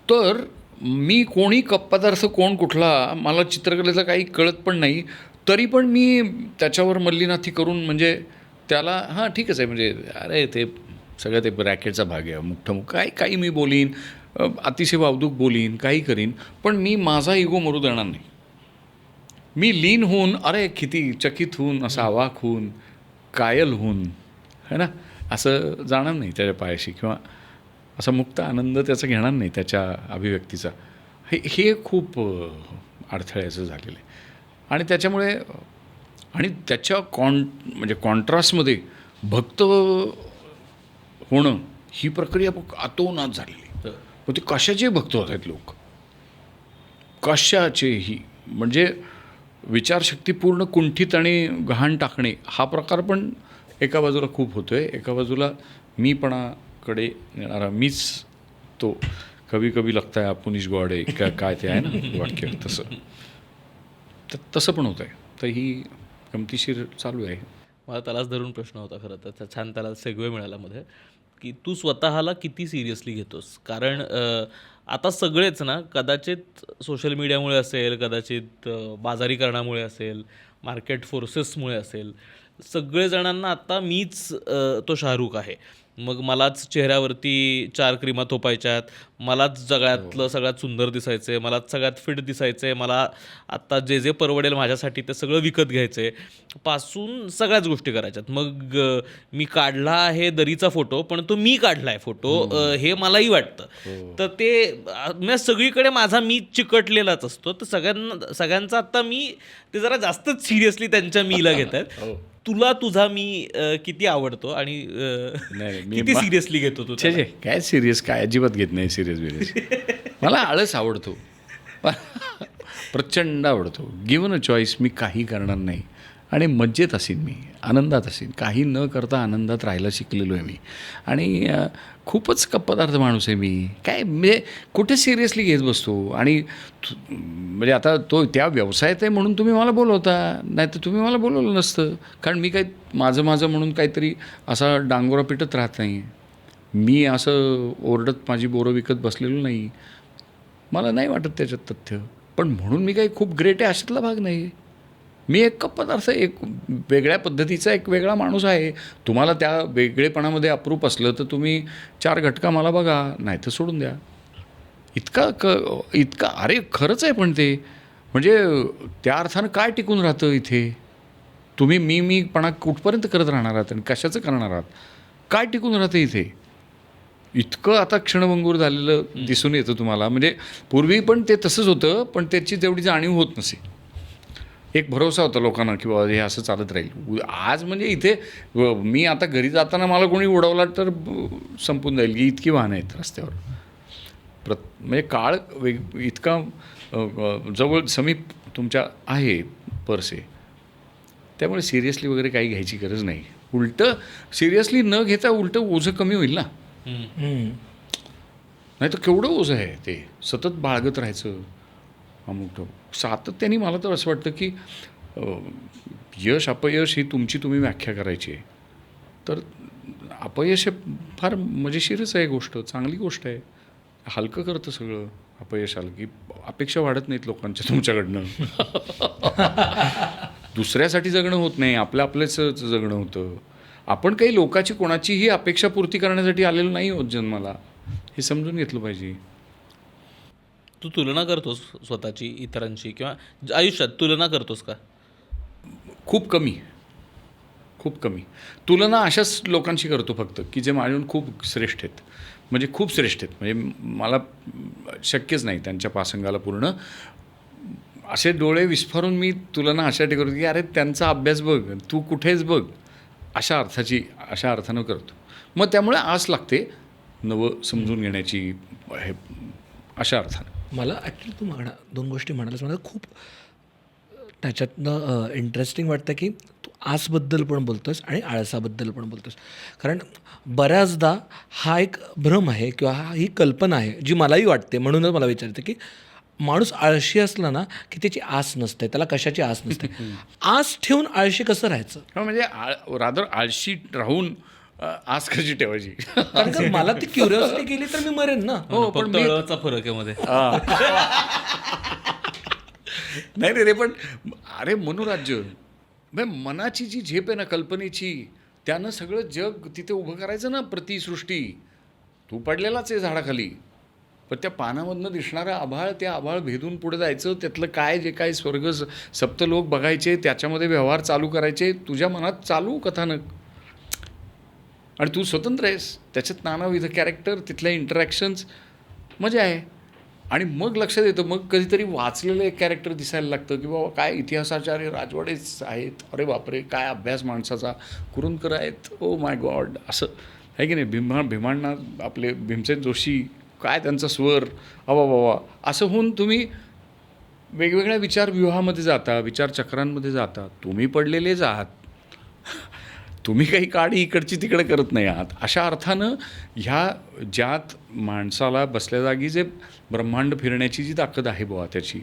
[SPEAKER 1] तर मी कोणी कप्पदार्थ कोण कुठला, मला चित्रकलेचं काही कळत पण नाही, तरी पण मी त्याच्यावर मल्लीनाथी करून म्हणजे त्याला हां ठीकच आहे, म्हणजे अरे ते सगळं ते रॅकेटचा भाग आहे, मुठ्ठमुख काही मी बोलीन, अतिशय वावदूक बोलीन, काही करीन, पण मी माझा इगो मरू देणार नाही. मी लीन होऊन, अरे किती चकित होऊन, असा अवाक होऊन, कायल होऊन, है ना, असं जाणार नाही त्याच्या पायाशी, किंवा असा मुक्त आनंद त्याचा घेणार नाही त्याच्या अभिव्यक्तीचा. हे खूप अडथळ्याचं झालेलं आहे. आणि त्याच्यामुळे आणि त्याच्या म्हणजे कॉन्ट्रास्टमध्ये भक्त होणं ही प्रक्रिया अतोनात झालेली. मग ते कशाचे भक्त होत आहेत लोक, कशाचेही, म्हणजे विचारशक्ती पूर्ण कुंठित आणि गहाण टाकणे हा प्रकार पण एका बाजूला खूप होतो आहे. एका बाजूला मीपणाकडे येणारा मीच तो कभी कभी लगता है आपुनिश गॉड आहे काय ते आहे ना वाक्य, तसं पण होतं आहे. तर ही गमतीशीर चालू आहे.
[SPEAKER 4] मला त्यालाच धरून प्रश्न होता खरं तर, छान त्याला सेगवे मिळाला मध्ये, की तू स्वतःला किती सिरियसली घेतोस. कारण आता सगळेच ना, कदाचित सोशल मीडियामुळे असेल, कदाचित बाजारीकरणामुळे असेल, मार्केट फोर्सेसमुळे असेल, सगळेजणांना आता मीच तो शाहरुख आहे, मग मलाच चेहऱ्यावरती 4 क्रीमा थोपायच्यात, मलाच जगातलं सगळ्यात सुंदर दिसायचं आहे, मलाच सगळ्यात फिट दिसायचं आहे, मला आत्ता जे परवडेल माझ्यासाठी ते सगळं विकत घ्यायचं आहे पासून सगळ्याच गोष्टी करायच्यात. मग मी काढला आहे दरीचा फोटो, पण तो मी काढला आहे फोटो हे मलाही वाटतं. तर ते सगळीकडे माझा मी चिकटलेलाच असतो. तर सगळ्यांचा आत्ता मी ते जरा जास्तच सिरियसली त्यांच्या मीला घेत आहेत. तुला तुझा मी किती आवडतो आणि किती सिरियसली घेतो तू?
[SPEAKER 1] काय सिरियस, काय अजिबात घेत नाही सिरियस बिरियस. मला आळस आवडतो, प्रचंड आवडतो. गिव्हन अ चॉईस मी काही करणार नाही आणि मज्जेत असेन, मी आनंदात असेन, काही न करता आनंदात राहायला शिकलेलो आहे मी. आणि खूपच कप्पदार्थ माणूस आहे मी. काय म्हणजे कुठे सिरियसली घेत बसतो. आणि म्हणजे आता तो त्या व्यवसायात आहे म्हणून तुम्ही मला बोलवता, नाही तर तुम्ही मला बोलवलं नसतं. कारण मी काही माझं म्हणून काहीतरी असा डांगोरा पिटत राहत नाही. मी असं ओरडत माझी बोरं विकत बसलेलो नाही. मला नाही वाटत त्याच्यात तथ्य. पण म्हणून मी काही खूप ग्रेट आहे अशातला भाग नाही. मी एक कप्पदार्थ, एक वेगळ्या पद्धतीचा एक वेगळा माणूस आहे. तुम्हाला त्या वेगळेपणामध्ये अप्रूप असलं तर तुम्ही 4 घटका मला बघा, नाही तर सोडून द्या. इतका अरे खरंच आहे. पण ते म्हणजे त्या अर्थानं काय टिकून राहतं इथे. तुम्ही मीपणा कुठपर्यंत करत राहणार आहात आणि कशाचं करणार आहात, काय टिकून राहतं इथे. इतकं आता क्षणभंगूर झालेलं दिसून येतं तुम्हाला. म्हणजे पूर्वी पण ते तसंच होतं, पण त्याची तेवढी जाणीव होत नसे. एक भरोसा होता लोकांना की बाबा हे असं चालत राहील. आज म्हणजे इथे मी आता घरी जाताना मला कोणी उडवला तर संपून जाईल की इतकी वाहनं आहेत रस्त्यावर. म्हणजे काळ इतका जवळ समीप तुमच्या आहे परसे. त्यामुळे सिरियसली वगैरे काही घ्यायची गरज नाही. उलटं सिरियसली न घेता उलटं ओझं कमी होईल ना. नाही तर केवढं ओझं आहे ते सतत बाळगत राहायचं. अमुक सातत्याने. मला तर असं वाटतं की यश अपयश ही तुम्ही व्याख्या करायची आहे. तर अपयश हे फार मजेशीरच आहे गोष्ट, चांगली गोष्ट आहे. हलकं करतं सगळं. अपयश आलं की अपेक्षा वाढत नाहीत लोकांच्या तुमच्याकडनं. दुसऱ्यासाठी जगणं होत नाही, आपलेच जगणं होतं. आपण काही लोकाची कोणाचीही अपेक्षा पूर्ती करण्यासाठी आलेलो नाही होत जन्माला, हे समजून घेतलं पाहिजे.
[SPEAKER 4] तू तुलना करतोस स्वतःची इतरांशी किंवा आयुष्यात तुलना करतोस का?
[SPEAKER 1] खूप कमी तुलना अशाच लोकांशी करतो फक्त की जे माझ्याहून खूप श्रेष्ठ आहेत, म्हणजे खूप श्रेष्ठ आहेत, म्हणजे मला शक्यच नाही त्यांच्या पासंगाला पूर्ण असे डोळे विस्फारून मी तुलना अशासाठी करतो की अरे त्यांचा अभ्यास बघ, तू कुठेच बघ, अशा अर्थानं करतो. मग त्यामुळे आस लागते नवं समजून घेण्याची, हे अशा अर्थानं.
[SPEAKER 5] मला ॲक्च्युली तू दोन गोष्टी म्हणालास, मला खूप त्याच्यातनं इंटरेस्टिंग वाटतं की तू आसबद्दल पण बोलतोस आणि आळसाबद्दल पण बोलतोस. कारण बऱ्याचदा हा एक भ्रम आहे किंवा ही कल्पना आहे जी मलाही वाटते, म्हणूनच मला विचारते की माणूस आळशी असला ना की त्याची आस नसते, त्याला कशाची आस नसते. आस ठेवून आळशी कसं राहायचं?
[SPEAKER 1] म्हणजे रादर आळशी राहून आस कशी ठेवायची.
[SPEAKER 5] कारण का मला ती क्युरिओसिटी केली तर मी मरेन ना.
[SPEAKER 1] हो, पण
[SPEAKER 4] फक्त अळचा फरक आहे मध्ये.
[SPEAKER 1] नाही रे, पण अरे मनोराज्य म्हणजे मनाची जी झेप आहे ना, कल्पनेची, त्यानं सगळं जग तिथे उभं करायचं ना, प्रतिसृष्टी. तू पडलेलाच आहे झाडाखाली, पण त्या पानामधनं दिसणारं आभाळ, ते आभाळ भेदून पुढे जायचं, त्यातलं काय जे काय स्वर्ग सप्तलोक बघायचे, त्याच्यामध्ये व्यवहार चालू करायचे, तुझ्या मनात चालू कथानक. आणि तू स्वतंत्र आहेस, त्याच्यात नानाविध कॅरेक्टर, तिथल्या इंटरॅक्शन्स, मजा आहे. आणि मग लक्षात येतं, मग कधीतरी वाचलेलं एक कॅरेक्टर दिसायला लागतं की बाबा काय इतिहासाचार्य राजवाडेच आहेत, अरे बापरे काय अभ्यास माणसाचा, कुरुंदकर आहेत, ओ माय गॉड, असं आहे की नाही. भीमांना आपले भीमसेन जोशी, काय त्यांचा स्वर, अवा बाबा, असं होऊन तुम्ही वेगवेगळ्या विचारव्यूहामध्ये जाता, विचारचक्रांमध्ये जाता. तुम्ही पडलेलेच आहात, तुम्ही काही काडी इकडची तिकडे करत नाही आहात. अशा अर्थानं ह्या ज्यात माणसाला बसल्या जागी जे ब्रह्मांड फिरण्याची जी ताकद आहे बुवा त्याची,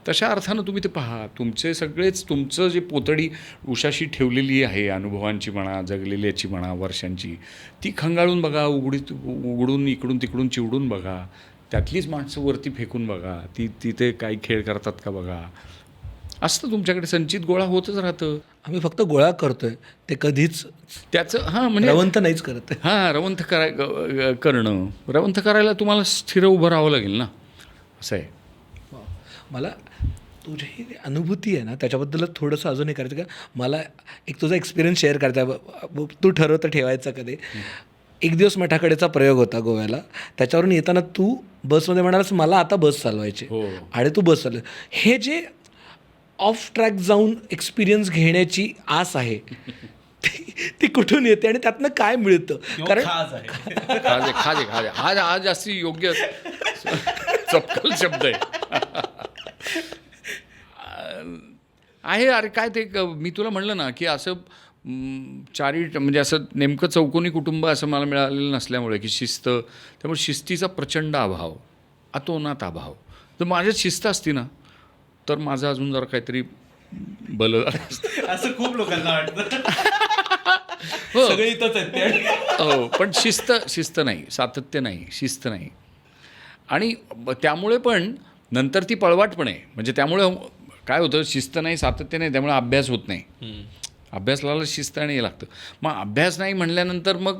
[SPEAKER 1] तशा अर्थानं तुम्ही ते पहा. तुमचं जे पोतडी उशाशी ठेवलेली आहे अनुभवांची म्हणा, जगलेल्याची म्हणा, वर्षांची, ती खंगाळून बघा, उघडून इकडून तिकडून चिवडून बघा, त्यातलीच माणसं वरती फेकून बघा, तिथे काही खेळ करतात का बघा. असतं तुमच्याकडे संचित गोळा होतच राहतं.
[SPEAKER 5] आम्ही फक्त गोळा करतोय, ते कधीच
[SPEAKER 1] त्याचं म्हणजे
[SPEAKER 5] रवंत नाहीच करत.
[SPEAKER 1] रवंथ करणं, रवंथ करायला तुम्हाला स्थिर उभं राहावं लागेल ना, असं आहे.
[SPEAKER 5] मला तुझी ही अनुभूती आहे ना त्याच्याबद्दलच थोडंसं अजून हे करायचं का. मला एक तुझा एक्सपिरियन्स शेअर करता, तू ठरवतं ठेवायचं कधी. एक दिवस मठाकडेचा प्रयोग होता गोव्याला, त्याच्यावरून येताना तू बसमध्ये म्हणालास मला आता बस चालवायची, आणि तू बस चालव. हे जे ऑफ ट्रॅक जाऊन एक्सपिरियन्स घेण्याची आस आहे ती कुठून येते आणि त्यातनं काय मिळतं? कारण
[SPEAKER 1] खाजे हा जास्ती योग्य चपकल शब्द आहे. अरे काय ते मी तुला म्हणलं ना की असं म्हणजे असं नेमकं चौकोनी कुटुंब असं मला मिळालेलं नसल्यामुळे की शिस्त, त्यामुळे शिस्तीचा प्रचंड अभाव, अतोनात अभाव. जर माझ्यात शिस्त असती ना तर माझं अजून जरा काहीतरी बल
[SPEAKER 4] असं खूप लोकांना वाटतं.
[SPEAKER 1] हो.
[SPEAKER 4] सगळे इथंच आहेत ते.
[SPEAKER 1] हो, पण शिस्त नाही, सातत्य नाही, शिस्त नाही. आणि त्यामुळे पण नंतर ती पळवाट पण आहे. म्हणजे त्यामुळे काय होतं, शिस्त नाही, सातत्य नाही, त्यामुळे अभ्यास होत नाही. अभ्यासाला शिस्त आणि हे लागतं. मग अभ्यास नाही म्हणल्यानंतर मग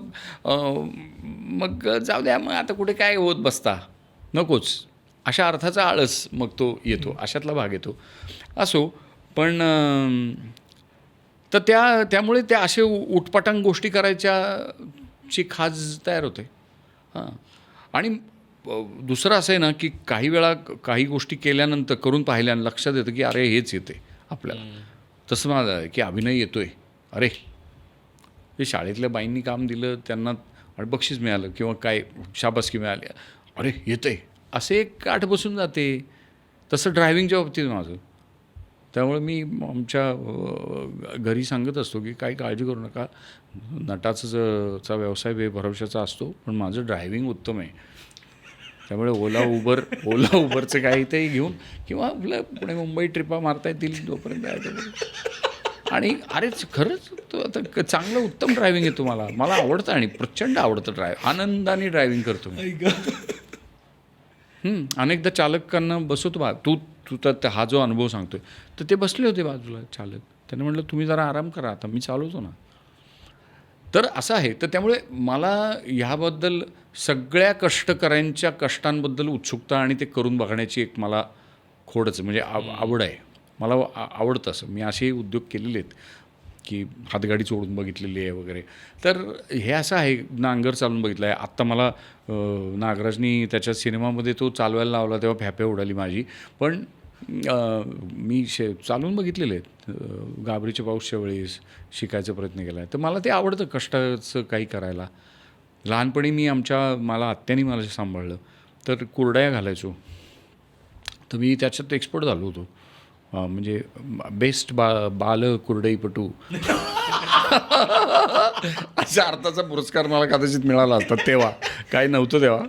[SPEAKER 1] जाऊ द्या, मग आता कुठे काय होत बसता, नकोच, अशा अर्थाचा आळस मग तो येतो, अशातला भाग येतो. असो, पण तर त्यामुळे त्या असे उटपटांग गोष्टी करायच्याची खाज तयार होते. हां, आणि दुसरं असं आहे ना की काही वेळा काही गोष्टी केल्यानंतर, करून पाहिल्यानं लक्षात येतं की अरे हेच येते आपल्याला. तसं माझं आहे की अभिनय येतो आहे, अरे हे शाळेतल्या बाईंनी काम दिलं, त्यांना बक्षीस मिळालं किंवा काय शाबासकी मिळाली, अरे येतं आहे, असे एक गाठ बसून जाते. तसं ड्रायव्हिंगच्या बाबतीत माझं. त्यामुळे मी आमच्या घरी सांगत असतो की काही काळजी करू नका, नटाचा व्यवसाय बेभरवशाचा असतो, पण माझं ड्रायव्हिंग उत्तम आहे. त्यामुळे ओला उबरचं काही ते घेऊन किंवा आपलं पुणे मुंबई ट्रिपा मारता येतील जोपर्यंत आहे. आणि अरे खरंच तो आता चांगलं उत्तम ड्रायव्हिंग आहे तुम्हाला, मला आवडतं आणि प्रचंड आवडतं आनंदाने ड्रायव्हिंग करतो मी. अनेकदा चालकांना बसवतो तू तर हा जो अनुभव सांगतोय, तर ते बसले होते बाजूला चालक. त्याने म्हटलं तुम्ही जरा आराम करा, आता मी चालवतो ना. तर असं आहे. तर त्यामुळे मला ह्याबद्दल सगळ्या कष्टकऱ्यांच्या कष्टांबद्दल उत्सुकता आणि ते करून बघण्याची एक मला खोडच म्हणजे आवड आहे. मला आवडतं असं. मी असेही उद्योग केलेले आहेत की हातगाडी चोडून बघितलेली आहे वगैरे. तर हे असं आहे, नांगर चालून बघितलं आहे. आत्ता मला नागराजनी त्याच्या सिनेमामध्ये तो चालवायला लावला तेव्हा फॅफ्या उडाली माझी. पण मी चालवून बघितलेले आहेत. गाबरीच्या पाऊसच्या वेळेस शिकायचा प्रयत्न केला आहे. तर मला ते आवडतं कष्टाचं काही करायला. लहानपणी मी मला आत्याने मला सांभाळलं, तर कुरड्या घालायचो. तर मी त्याच्यात एक्सपर्ट झालो होतो. म्हणजे बेस्ट बाल कुरडईपटू अशा अर्थाचा पुरस्कार मला कदाचित मिळाला असता तेव्हा. काही नव्हतं तेव्हा.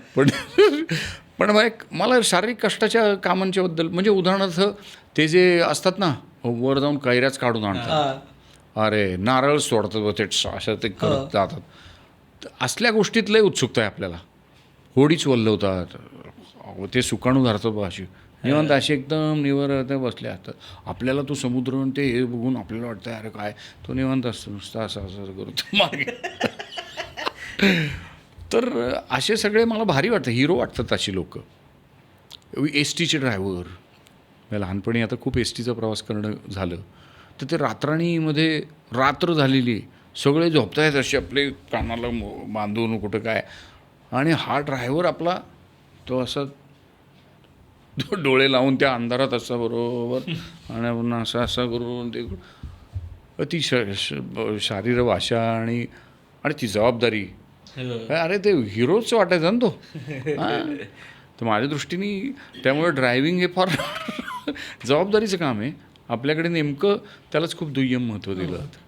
[SPEAKER 1] पण मला शारीरिक कष्टाच्या कामांच्याबद्दल म्हणजे उदाहरणार्थ ते जे असतात ना, वर जाऊन कैऱ्याच काढून आणतात, अरे नारळ सोडतात ते अशा ते करत जातात. असल्या गोष्टीत लय उत्सुकता आहे आपल्याला. होडीच वल्लवतात, ते सुकाणू धरतात अशी निवांत, अशी एकदम निवर बसले असतात. आपल्याला तो समुद्र ते हे बघून आपल्याला वाटतं अरे काय, तो निवांत असतो नुसता असं असं करतो मागे. तर असे सगळे मला भारी वाटतं, हिरो वाटतात अशी लोक. एस टीचे ड्रायव्हर, लहानपणी आता खूप एस टीचा प्रवास करणं झालं, तर ते रात्राणीमध्ये रात्र झालेली, सगळे झोपतायत असे आपले कानाला बांधून कुठं काय, आणि हा ड्रायव्हर आपला तो असा डोळे लावून त्या अंधारात असा बरोबर आणि पुन्हा असं असं करून ते ती शारीर भाषा आणि ती जबाबदारी, अरे ते हिरोच वाटायचा ना तो. तर माझ्या दृष्टीने त्यामुळे ड्रायव्हिंग हे फार जबाबदारीचं काम आहे. आपल्याकडे नेमकं त्यालाच खूप दुय्यम महत्त्व दिलं जातं.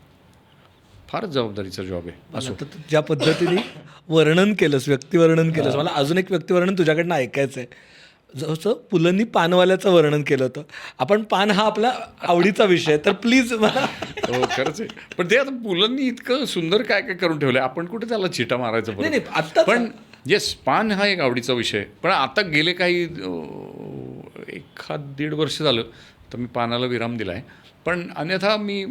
[SPEAKER 1] फारच जबाबदारीचा जॉब आहे. असं
[SPEAKER 5] ज्या पद्धतीने वर्णन केलंस, व्यक्तिवर्णन केलंस, मला अजून एक व्यक्तिवर्णन तुझ्याकडनं ऐकायचं आहे. जसं पुलंनी पानवाल्याचं वर्णन केलं होतं. आपण पान हा आपला आवडीचा विषय, तर प्लीज मला.
[SPEAKER 1] हो खरंच आहे. पण ते आता पुलंनी इतकं सुंदर काय काय करून ठेवलं, आपण कुठे त्याला चिटा मारायचं परत?
[SPEAKER 5] नाही आत्ता
[SPEAKER 1] पण येस, पान हा एक आवडीचा विषय. पण आता गेले काही 1-1.5 वर्ष झालं तर मी पानाला विराम दिला आहे. पण अन्यथा मी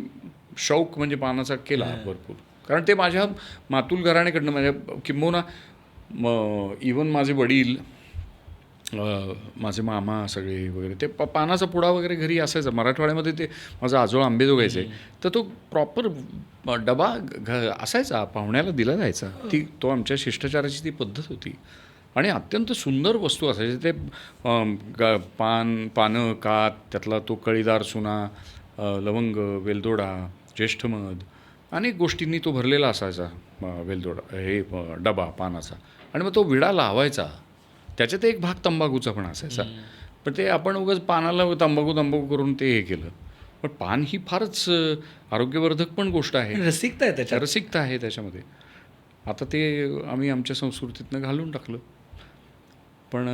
[SPEAKER 1] शौक म्हणजे पानाचा केला भरपूर. कारण ते माझ्या मातुल घराण्याकडनं, माझ्या किंबहुना इवन माझे वडील, माझे मामा सगळे वगैरे, ते पानाचा पुडा वगैरे घरी असायचा. मराठवाड्यामध्ये ते माझा आजोळ आंबेजोगायचे, तर तो प्रॉपर डबा असायचा, पाहुण्याला दिला जायचा. तो आमच्या शिष्टाचाराची ती पद्धत होती. आणि अत्यंत सुंदर वस्तू असायची. ते पानं, कात, त्यातला तो कळीदार चुना, लवंग, वेलदोडा, ज्येष्ठमध, अनेक गोष्टींनी तो भरलेला असायचा वेलदोडा, हे डबा पानाचा. आणि मग तो विडा लावायचा. त्याच्यात एक भाग तंबाखूचा पण असायचा. पण ते आपण उगाच पानाला तंबाखू करून ते हे केलं. पण पान ही फारच आरोग्यवर्धक पण गोष्ट आहे.
[SPEAKER 5] रसिकता आहे त्याच्यात,
[SPEAKER 1] रसिकता आहे त्याच्यामध्ये. आता ते आम्ही आमच्या संस्कृतीतनं घालून टाकलं. पण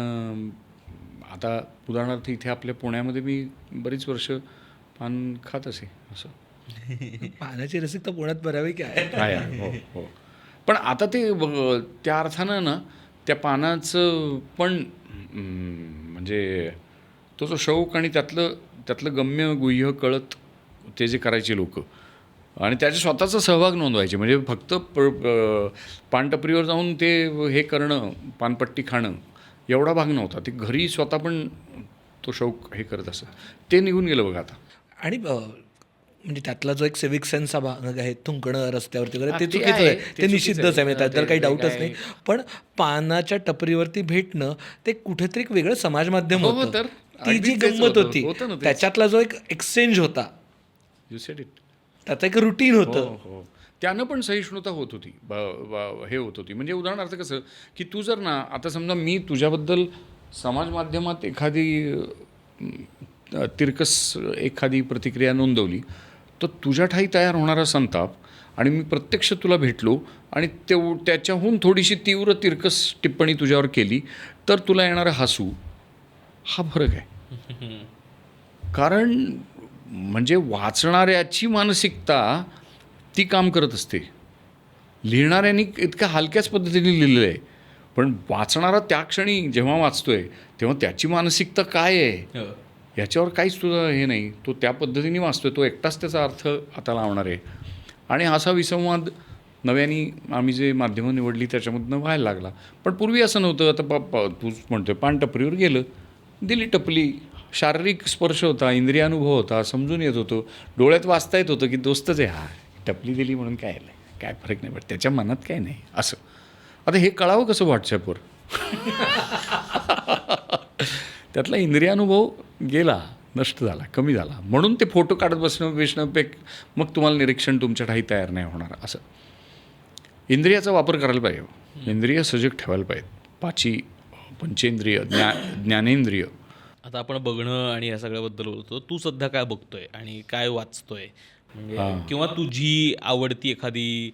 [SPEAKER 1] आता उदाहरणार्थ इथे आपल्या पुण्यामध्ये मी बरीच वर्ष पान खात असे. असं
[SPEAKER 5] पानाची रसिकता पुण्यात बऱ्यापैकी आहे.
[SPEAKER 1] आहे. हो हो. पण आता ते त्या अर्थानं ना, त्या पानाचं पण म्हणजे तो जो शौक आणि त्यातलं गम्य गुह्य कळत ते जे करायचे लोक, आणि त्याचा स्वतःचा सहभाग नोंदवायचे. म्हणजे फक्त पानटपरीवर जाऊन ते हे करणं, पानपट्टी खाणं, एवढा भाग नव्हता. ते घरी स्वतः पण तो शौक हे करत असत. ते निघून गेलं बघा आता.
[SPEAKER 5] आणि म्हणजे त्यातला जो एक सिव्हिक सेन्स हा भाग आहे, थुंकणं रस्त्यावरती वगैरे, ते
[SPEAKER 1] ते
[SPEAKER 5] चुकीचं
[SPEAKER 1] आहे,
[SPEAKER 5] आहे,
[SPEAKER 1] ते
[SPEAKER 5] ते निषिद्धच
[SPEAKER 1] चुकीचं
[SPEAKER 5] आहे.
[SPEAKER 1] आहे.
[SPEAKER 5] त्यात काही
[SPEAKER 1] ते
[SPEAKER 5] डाऊटच
[SPEAKER 1] काय
[SPEAKER 5] नाही. पण पानाच्या टपरीवरती भेटणं ते कुठेतरी एक वेगळं समाज माध्यम
[SPEAKER 1] हो,
[SPEAKER 5] होतं.
[SPEAKER 1] तर
[SPEAKER 5] ती जी
[SPEAKER 1] अगदीच तेच
[SPEAKER 5] गंमत
[SPEAKER 1] होतं.
[SPEAKER 5] होती,
[SPEAKER 1] होतं ना तेच.
[SPEAKER 5] त्याच्यातला जो एक एक्सचेंज होता,
[SPEAKER 1] यू सेड इट.
[SPEAKER 5] त्याचं एक रुटीन होतं.
[SPEAKER 1] हो. त्यानं पण सहिष्णुता होत होती, हे होत होती. म्हणजे उदाहरणार्थ कसं की तू जर ना, आता समजा मी तुझ्याबद्दल समाज माध्यमात एखादी तिरकस एखादी प्रतिक्रिया नोंदवली, तर तुझ्या ठाई तयार होणारा संताप, आणि मी प्रत्यक्ष तुला भेटलो आणि त्याच्याहून थोडीशी तीव्र तिरकस टिप्पणी तुझ्यावर केली, तर तुला येणारं हसू, हा फरक आहे. कारण म्हणजे वाचणाऱ्याची मानसिकता ती काम करत असते. लिहिणाऱ्यांनी इतक्या हलक्याच पद्धतीने लिहिलेलं आहे, पण वाचणारा त्या क्षणी जेव्हा वाचतोय तेव्हा त्याची मानसिकता काय आहे याच्यावर काहीच तुझं हे नाही. तो त्या पद्धतीने वाचतोय, तो एकटाच त्याचा अर्थ आता लावणार आहे. आणि असा विसंवाद नव्याने आम्ही जे माध्यमं निवडली त्याच्यामधनं व्हायला लागला. पण पूर्वी असं नव्हतं. आता तूच म्हणतोय पानटपरीवर गेलं, दिली टपली, शारीरिक स्पर्श होता, इंद्रियानुभव होता, समजून येत होतं, डोळ्यात वाचता येत होतं की दोस्तच आहे हा, टपली दिली म्हणून काय फरक नाही पडत, त्याच्या मनात काय नाही असं. आता हे कळावं कसं व्हॉट्सॲपवर? त्यातला इंद्रियानुभव गेला, नष्ट झाला, कमी झाला. म्हणून ते फोटो काढत बसणं मग तुम्हाला निरीक्षण तुमच्या ठाई तयार नाही होणार. असं इंद्रियाचा वापर करायला पाहिजे, इंद्रिय सजग ठेवायला पाहिजेत. पंचेंद्रिय, ज्ञानेंद्रिय.
[SPEAKER 4] आता आपण बघणं आणि या सगळ्याबद्दल बोलतो. तू सध्या काय बघतोय आणि काय वाचतोय, म्हणजे किंवा तुझी आवडती एखादी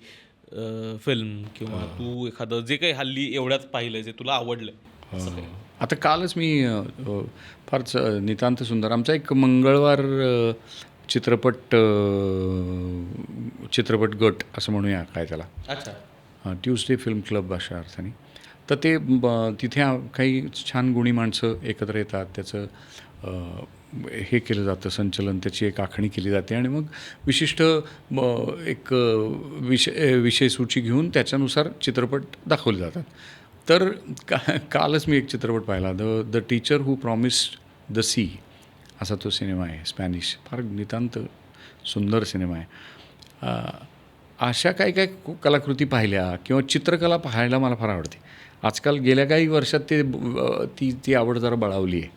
[SPEAKER 4] फिल्म किंवा तू एखादं जे काही हल्ली एवढ्याच पाहिलं जे तुला आवडलं?
[SPEAKER 1] आता कालच मी फारच नितांत सुंदर आमचा एक मंगळवार चित्रपट गट असं म्हणूया काय त्याला,
[SPEAKER 4] अच्छा,
[SPEAKER 1] ट्यूजडे फिल्म क्लब अशा अर्थाने. तर ते तिथे काही छान गुणी माणसं एकत्र येतात, त्याचं हे केलं जातं, संचलन, त्याची एक आखणी केली जाते आणि मग विशिष्ट एक विषयसूची घेऊन त्याच्यानुसार चित्रपट दाखवले जातात. तर कालच मी एक चित्रपट पाहिला, the teacher who promised the sea असा तो सिनेमा आहे, स्पॅनिश, फार नितांत सुंदर सिनेमा आहे. अशा काही कलाकृती पाहिल्या किंवा चित्रकला पाहायला मला फार आवडते. आजकाल गेल्या काही वर्षात ती आवड जरा बळावली आहे.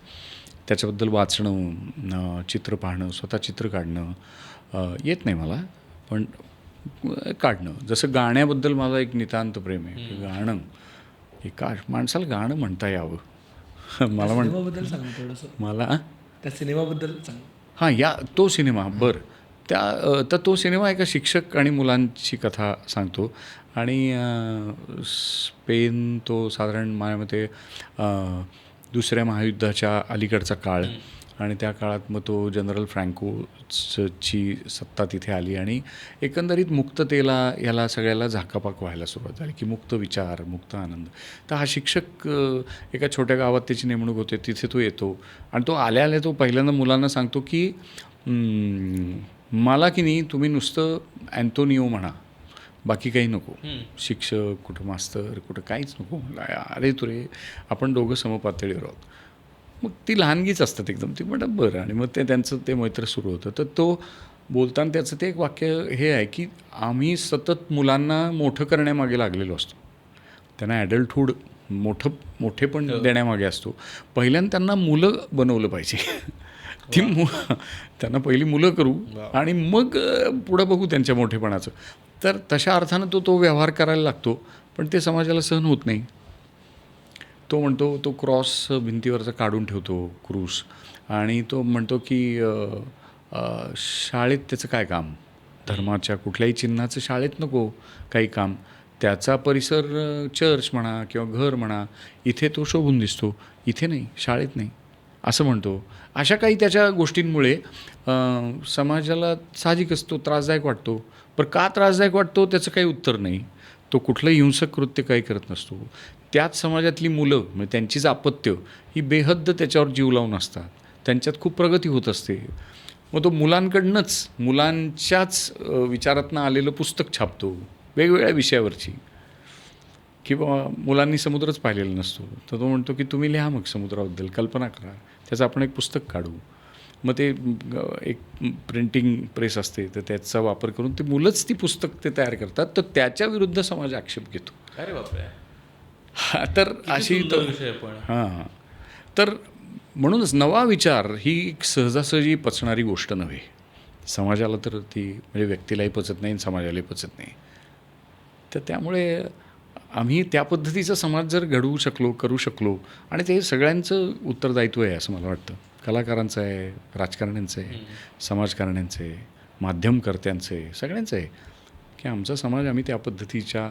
[SPEAKER 1] त्याच्याबद्दल वाचणं, चित्र पाहणं, स्वतः चित्र काढणं येत नाही मला, पण काढणं. जसं गाण्याबद्दल माझा एक नितांत प्रेम आहे की गाणं एका माणसाला गाणं म्हणता यावं. मला
[SPEAKER 5] सिनेमाबद्दल सांग थोडंसं.
[SPEAKER 1] मला
[SPEAKER 5] त्या सिनेमाबद्दल सांग.
[SPEAKER 1] हां, तो सिनेमा बरं. तर तो सिनेमा एका शिक्षक आणि मुलांची कथा सांगतो आणि स्पेन तो साधारण माझ्या मते दुसऱ्या महायुद्धाच्या अलीकडचा काळ आणि त्या काळात मग तो जनरल फ्रँकोची सत्ता तिथे आली आणि एकंदरीत मुक्ततेला याला सगळ्याला झाकापाक व्हायला सुरुवात झाली की मुक्त विचार, मुक्त आनंद. तर हा शिक्षक एका छोट्या गावात त्याची नेमणूक होते, तिथे तो येतो आणि तो आल्या तो पहिल्यांदा मुलांना सांगतो की मला की नाही तुम्ही नुसतं अँटोनिओ म्हणा, बाकी काही नको. शिक्षक कुठं, मास्तर कुठं, काहीच नको. अरे तुरे आपण दोघं समपातळीवर आहोत. मग ती लहानगीच असतात एकदम. ती म्हणतात बरं. आणि मग त्यांचं ते मैत्र सुरू होतं. तर तो बोलताना त्याचं ते एक वाक्य हे आहे की आम्ही सतत मुलांना मोठं करण्यामागे लागलेलो असतो, त्यांना ॲडल्टहूड मोठेपण देण्यामागे असतो. पहिल्यांदा त्यांना मुलं बनवलं पाहिजे. त्यांना पहिली मुलं करू आणि मग पुढं बघू त्यांच्या मोठेपणाचं. तर तशा अर्थानं तो व्यवहार करायला लागतो, पण ते समाजाला सहन होत नाही. तो म्हणतो, तो क्रॉस भिंतीवरचा काढून ठेवतो, क्रूस, आणि तो म्हणतो की शाळेत त्याचं काय काम, धर्माच्या कुठल्याही चिन्हाचं शाळेत नको काही काम. त्याचा परिसर चर्च म्हणा किंवा घर म्हणा, इथे तो शोभून दिसतो, इथे नाही, शाळेत नाही असं म्हणतो. अशा काही त्याच्या गोष्टींमुळे समाजाला साहजिकच तो त्रासदायक वाटतो. पण का त्रासदायक वाटतो त्याचं काही उत्तर नाही. तो कुठलंही हिंसक कृत्य काही करत नसतो. त्याच समाजातली मुलं म्हणजे त्यांचीच अपत्य ही बेहद्द त्याच्यावर जीव लावून असतात, त्यांच्यात खूप प्रगती होत असते. मग तो मुलांकडनंच, मुलांच्याच विचारातनं आलेलं पुस्तक छापतो वेगवेगळ्या विषयावरची, किंवा मुलांनी समुद्रच पाहिलेला नसतो तर तो म्हणतो की तुम्ही लिहा मग समुद्राबद्दल, कल्पना करा, त्याचं आपण एक पुस्तक काढू. मग ते एक प्रिंटिंग प्रेस असते तर त्याचा वापर करून ते मुलंच ती पुस्तक ते तयार करतात. तर त्याच्या विरुद्ध समाज आक्षेप घेतो.
[SPEAKER 4] अरे बापरे.
[SPEAKER 1] तर अशी हां, तर म्हणूनच नवा विचार ही एक सहजासहजी पचणारी गोष्ट नव्हे. समाजाला तर ती म्हणजे व्यक्तीलाही पचत नाही, समाजालाही पचत नाही. तर त्यामुळे आम्ही त्या पद्धतीचा समाज जर घडवू शकलो, करू शकलो, आणि ते सगळ्यांचं उत्तरदायित्व आहे असं मला वाटतं. कलाकारांचं आहे, राजकारण्यांचं आहे, समाजकारण्यांचं आहे, माध्यमकर्त्यांचं आहे, सगळ्यांचं आहे की आमचा समाज आम्ही त्या पद्धतीच्या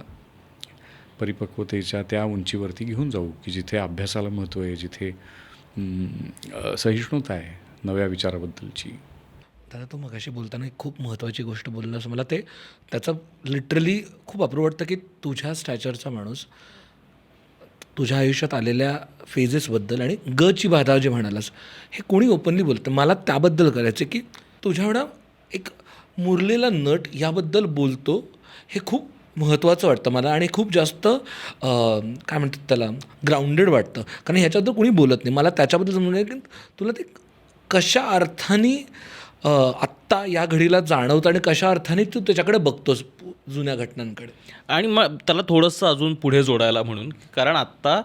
[SPEAKER 1] परिपक्वतेच्या त्या उंचीवरती घेऊन जाऊ की जिथे अभ्यासाला महत्त्व आहे, जिथे सहिष्णुता आहे नव्या विचाराबद्दलची.
[SPEAKER 5] दादा, तू मगाशी बोलताना एक खूप महत्त्वाची गोष्ट बोललास. मला त्याचं लिटरली खूप अप्रूव वाटतं की तुझ्या स्टॅचरचा माणूस तुझ्या आयुष्यात आलेल्या फेजेसबद्दल आणि गची बाधा जे म्हणालास, हे कोणी ओपनली बोलतं. मला त्याबद्दल करायचं की तुझ्या एवढा एक मुरलेला नट याबद्दल बोलतो, हे खूप महत्त्वाचं वाटतं मला आणि खूप जास्त काय म्हणतात त्याला ग्राउंडेड वाटतं. कारण ह्याच्याबद्दल कोणी बोलत नाही. मला त्याच्याबद्दल समजून घ्या की तुला ते कशा अर्थाने आत्ता या घडीला जाणवतं आणि कशा अर्थाने तू त्याच्याकडे बघतोस जुन्या घटनांकडे.
[SPEAKER 4] आणि मग त्याला थोडंसं अजून पुढे जोडायला म्हणून, कारण आत्ता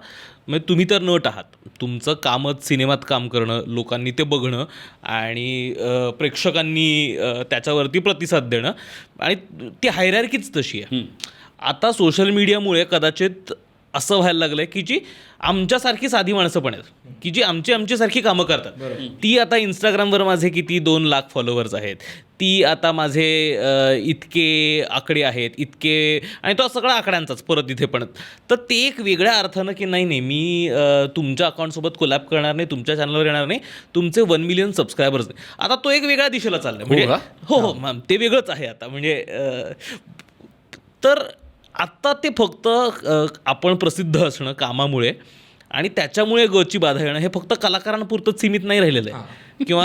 [SPEAKER 4] म्हणजे तुम्ही तर नट आहात, तुमचं कामच सिनेमात काम करणं, लोकांनी ते बघणं आणि प्रेक्षकांनी त्याच्यावरती प्रतिसाद देणं, आणि ती हायरार्कीच तशी आहे. आता सोशल मीडियामुळे कदाचित असं व्हायला लागलं आहे की जी आमच्यासारखी साधी माणसं पण आहेत की जी आमच्यासारखी कामं करतात. ती आता इंस्टाग्रामवर माझे किती 2 लाख फॉलोअर्स आहेत, ती आता माझे इतके आकडे आहेत, इतके, आणि तो सगळा आकड्यांचाच परत इथे पण. तर ते एक वेगळ्या अर्थानं की नाही मी तुमच्या अकाउंटसोबत कोलॅब करणार नाही, तुमच्या चॅनलवर येणार नाही, तुमचे 1 मिलियन सबस्क्रायबर्स नाही. आता तो एक वेगळ्या दिशेला चालला आहे. म्हणजे हो मॅम, ते वेगळंच आहे आता. म्हणजे तर आत्ता ते फक्त आपण प्रसिद्ध असणं कामामुळे आणि त्याच्यामुळे गची बाधा येणं हे फक्त कलाकारांपुरतंच सीमित नाही राहिलेलं आहे किंवा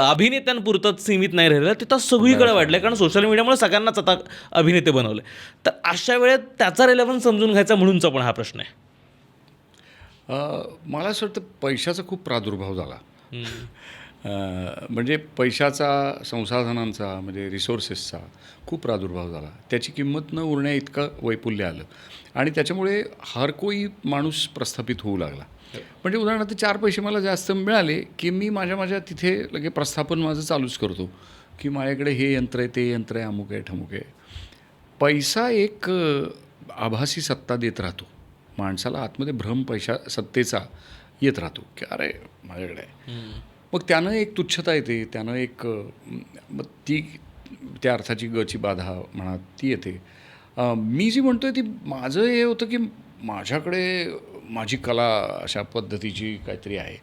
[SPEAKER 4] अभिनेत्यांपुरतंच सीमित नाही राहिलेलं आहे. ते तर सगळीकडे वाढलं आहे, कारण सोशल मीडियामुळे सगळ्यांनाच आता अभिनेते बनवले. तर अशा वेळेत त्याचा रेलेव्हन्स समजून घ्यायचा म्हणूनचा पण हा प्रश्न आहे.
[SPEAKER 1] मला असं वाटतं पैशाचा खूप प्रादुर्भाव झाला. म्हणजे पैशाचा, संसाधनांचा, म्हणजे रिसोर्सेसचा खूप प्रादुर्भाव झाला. त्याची किंमत न उरण्या इतकं वैपुल्य आलं आणि त्याच्यामुळे हर कोई माणूस प्रस्थापित होऊ लागला. म्हणजे उदाहरणार्थ 4 पैसे मला जास्त मिळाले की मी माझ्या तिथे लगे प्रस्थापन माझं चालूच करतो की माझ्याकडे हे यंत्र आहे, ते यंत्र आहे, अमुक आहे, ठमुक आहे. पैसा एक आभासी सत्ता देत राहतो माणसाला. आतमध्ये भ्रम सत्तेचा येत राहतो की अरे माझ्याकडे आहे. मग त्यानं एक तुच्छता येते, त्यानं एक मग ती त्या अर्थाची गची बाधा म्हणा ती येते. मी जी म्हणतो आहे ती माझं हे होतं की माझ्याकडे माझी कला अशा पद्धतीची काहीतरी आहे.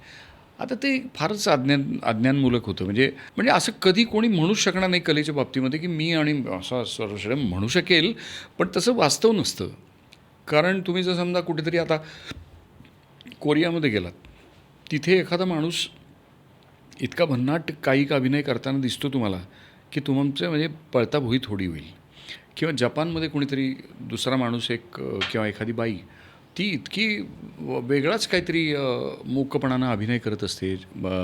[SPEAKER 1] आता ते फारच अज्ञानमूलक होतं. म्हणजे असं कधी कोणी म्हणूच शकणार नाही कलेच्या बाबतीमध्ये की मी आणि असं सर्वश्रेय म्हणू शकेल, पण तसं वास्तव नसतं. कारण तुम्ही जर समजा कुठेतरी आता कोरियामध्ये गेलात, तिथे एखादा माणूस इतका भन्नाट कायिक अभिनय करताना दिसतो तुम्हाला की तुमचं म्हणजे पळता भुई थोडी होईल. किंवा जपानमध्ये कोणीतरी दुसरा माणूस एक किंवा एखादी बाई ती इतकी वेगळाच काहीतरी मूकपणानं अभिनय करत असते,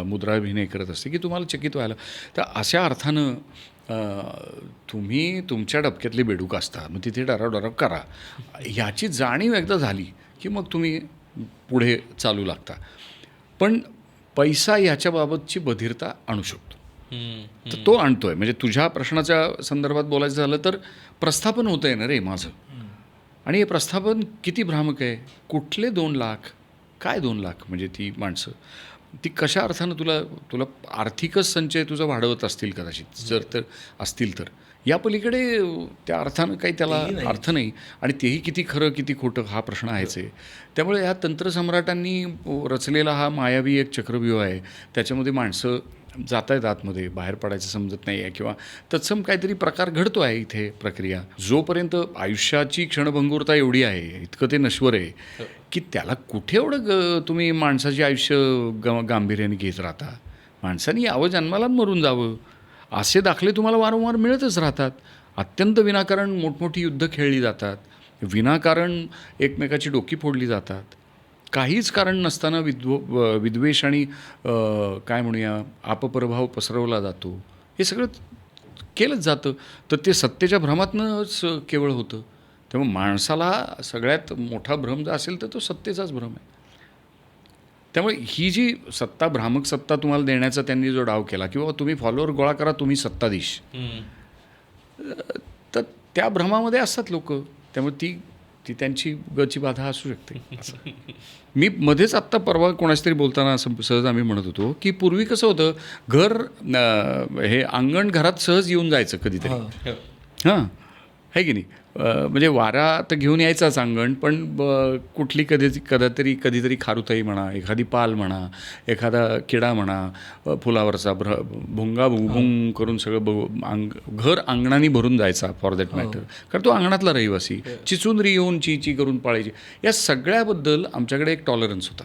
[SPEAKER 1] मुद्राभिनय करत असते की तुम्हाला चकित व्हायला. तर अशा अर्थानं तुम्ही तुमच्या डबक्यातले बेडूक असता, मग तिथे डराव करा. ह्याची जाणीव एकदा झाली की मग तुम्ही पुढे चालू लागता. पण पैसा ह्याच्याबाबतची बधिरता आणू शकतो. तर तो आणतोय. म्हणजे तुझ्या प्रश्नाच्या संदर्भात बोलायचं झालं तर प्रस्थापन होतं आहे ना रे माझं. आणि हे प्रस्थापन किती भ्रामक आहे. कुठले 2 लाख, काय 2 लाख, म्हणजे ती माणसं ती कशा अर्थानं तुला आर्थिकच संचय तुझा वाढवत असतील कदाचित, जर तर असतील तर. या पलीकडे त्या अर्थानं काही त्याला अर्थ नाही. आणि तेही किती खरं किती खोटं हा प्रश्न आहेच आहे. त्यामुळे ह्या तंत्रसम्राटांनी रचलेला हा मायावी एक चक्रव्यूह आहे. त्याच्यामध्ये माणसं जात आहेत आतमध्ये, बाहेर पडायचं समजत नाही आहे किंवा तत्सम काहीतरी प्रकार घडतो आहे इथे प्रक्रिया. जोपर्यंत आयुष्याची क्षणभंगुरता एवढी आहे, इतकं ते नश्वर आहे की त्याला कुठे एवढं तुम्ही माणसाचे आयुष्य गांभीर्याने घेत राहता. माणसाने यावं जन्माला मरून जावं असे दाखले तुम्हाला वारंवार मिळतच राहतात. अत्यंत विनाकारण मोठमोठी युद्ध खेळली जातात, विनाकारण एकमेकाची डोकी फोडली जातात, काहीच कारण नसताना विद्वेष आणि काय म्हणूया अपप्रभाव पसरवला जातो. हे सगळं केलंच जातं. तर ते सत्तेच्या भ्रमातनंच केवळ होतं. त्यामुळे माणसाला सगळ्यात मोठा भ्रम जर असेल तर तो सत्तेचाच भ्रम आहे. त्यामुळे ही जी सत्ता, भ्रामक सत्ता तुम्हाला देण्याचा त्यांनी जो डाव केला किंवा तुम्ही फॉलोअर गोळा करा, तुम्ही सत्ताधीश, तर त्या भ्रमामध्ये असतात लोक. त्यामुळे ती त्यांची गची बाधा असू शकते. मी मध्येच आत्ता परवा कोणाशी तरी बोलताना असं सहज आम्ही म्हणत होतो की पूर्वी कसं होतं, घर हे अंगण घरात सहज येऊन जायचं कधीतरी. हां, आहे की नाही. म्हणजे वारा तर घेऊन यायचाच अंगण, पण कुठली कधीतरी खारुताई म्हणा, एखादी पाल म्हणा, एखादा किडा म्हणा, फुलावरचा भुंगा भुंग करून सगळं घर अंगणाने भरून जायचा फॉर दॅट मॅटर. कारण तो अंगणातला रहिवासी चिचुंदरी येऊन ची करून पाळायची. या सगळ्याबद्दल आमच्याकडे एक टॉलरन्स होता.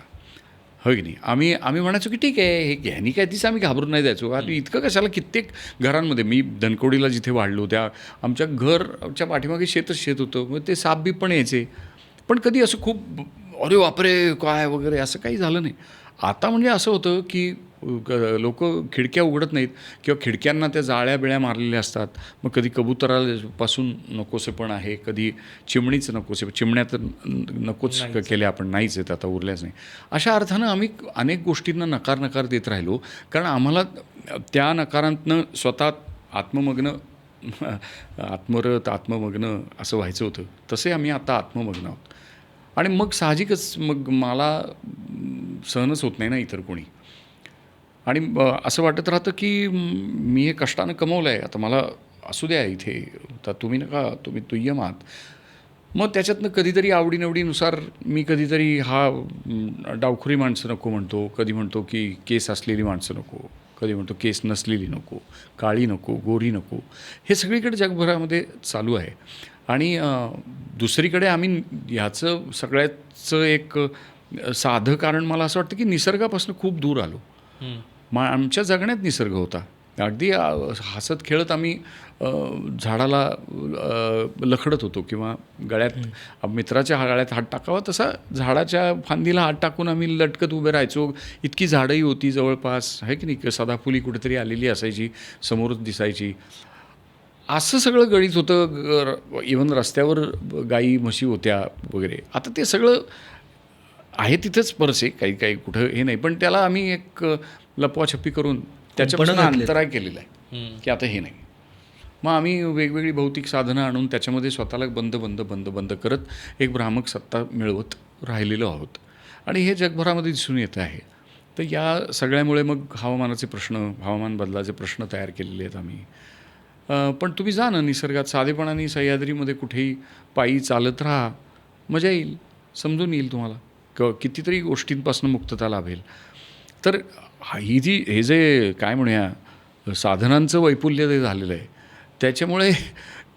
[SPEAKER 1] हो की नाही. आम्ही म्हणायचो की ठीक आहे, हे ह्यानी काय दिसं आम्ही घाबरून नाही जायचो. आणि इतकं कशाला, कित्येक घरांमध्ये, मी धनकवडीला जिथे वाढलो त्या आमच्या घरच्या पाठीमागे शेत होतं. मग ते साप बीप पण यायचे, पण कधी असं खूप अरे बापरे काय वगैरे असं काही झालं नाही. आता म्हणजे असं होतं की लोक खिडक्या उघडत नाहीत किंवा खिडक्यांना त्या जाळ्या बिळ्या मारलेल्या असतात. मग कधी कबुतरापासून नकोसे पण आहे, कधी चिमणीच नकोसे, चिमण्या तर नकोच केल्या आपण, नाहीच आहेत आता, उरल्याच नाही. अशा अर्थानं आम्ही अनेक गोष्टींना नकार देत राहिलो, कारण आम्हाला त्या नकारांतनं स्वतः आत्ममग्न आत्ममग्न असं व्हायचं होतं. तसे आम्ही आता आत्ममग्न आहोत. आणि मग साहजिकच मग मला सहनच होत नाही ना इतर कोणी. आणि असं वाटत राहतं की मी हे कष्टानं कमवलं आहे, आता मला असू द्या इथे, तर तुम्ही नका, तुम्ही दुय्यम आहात. मग त्याच्यातनं कधीतरी आवडीनिवडीनुसार मी कधीतरी डावखुरी माणसं नको म्हणतो, कधी म्हणतो की केस असलेली माणसं नको, कधी म्हणतो केस नसलेली नको, काळी नको, गोरी नको. हे सगळीकडे जगभरामध्ये चालू आहे. आणि दुसरीकडे आम्ही ह्याचं सगळ्याचं एक साधं कारण मला असं वाटतं की निसर्गापासून खूप दूर आलो. आमच्या जगण्यात निसर्ग होता. अगदी हसत खेळत आम्ही झाडाला लखडत होतो किंवा गळ्यात, मित्राच्या गळ्यात हात टाकावा तसा झाडाच्या फांदीला हात टाकून आम्ही लटकत उभे राहायचो. इतकी झाडंही होती जवळपास, आहे की नाही, सदाफुली कुठेतरी आलेली असायची, समोरच दिसायची. असं सगळं गणित होतं. इव्हन रस्त्यावर गाई म्हशी होत्या वगैरे. आता ते सगळं आहे तिथंच परसे, काही कुठं हे नाही, पण त्याला आम्ही एक लपवाछपी करून त्याच्यापासून अंतराय केलेला आहे की आता हे नाही. मग आम्ही वेगवेगळी भौतिक साधनं आणून त्याच्यामध्ये स्वतःला बंद करत एक भ्रामक सत्ता मिळवत राहिलेलो आहोत. आणि हे जगभरामध्ये दिसून येतं आहे. तर या सगळ्यामुळे मग हवामान बदलाचे प्रश्न तयार केलेले आहेत आम्ही. पण तुम्ही जा ना निसर्गात, साधेपणाने सह्याद्रीमध्ये कुठेही पायी चालत राहा, मजा येईल, समजून येईल तुम्हाला, कितीतरी गोष्टींपासून मुक्तता लाभेल. तर हे जे काय म्हणूया साधनांचं वैपुल्य जे झालेलं आहे, त्याच्यामुळे